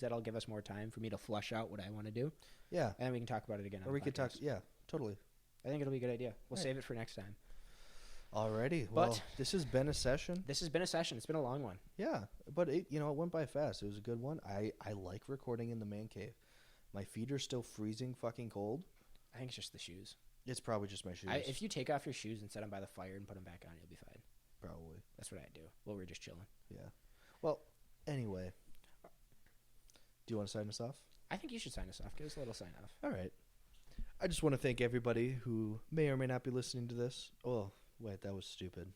that'll give us more time for me to flush out what I want to do, Yeah. and then we can talk about it again. Or we could talk. Yeah, totally. I think it'll be a good idea. We'll Right. save it for next time. Alrighty. Well, But- this has been a session. This has been a session. It's been a long one. Yeah, but it went by fast. It was a good one. I like recording in the man cave. My feet are still freezing fucking cold. I think it's just the shoes. It's probably just my shoes. If you take off your shoes and set them by the fire and put them back on, you'll be fine. Probably. That's what I do. Well, we're just chilling. Yeah. Well, anyway. Do you want to sign us off? I think you should sign us off. Give us a little sign off. All right. I just want to thank everybody who may or may not be listening to this. Oh, wait, that was stupid.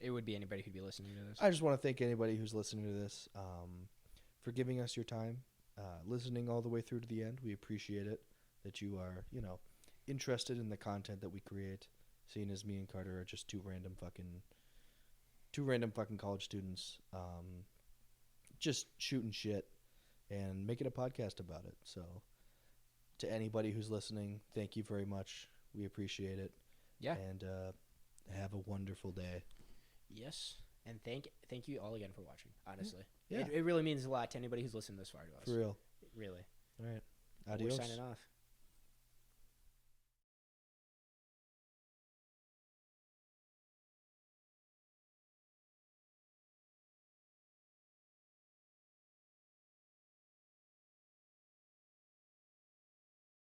It would be anybody who'd be listening to this. I just want to thank anybody who's listening to this for giving us your time, listening all the way through to the end. We appreciate it that you are, interested in the content that we create. Seeing as me and Carter are just two random fucking college students, just shooting shit and making a podcast about it. So, to anybody who's listening, thank you very much. We appreciate it. Yeah. And have a wonderful day. Yes. And thank you all again for watching, honestly. Yeah. It really means a lot to anybody who's listened this far to us. For real. Really. All right. We're Adios. signing off.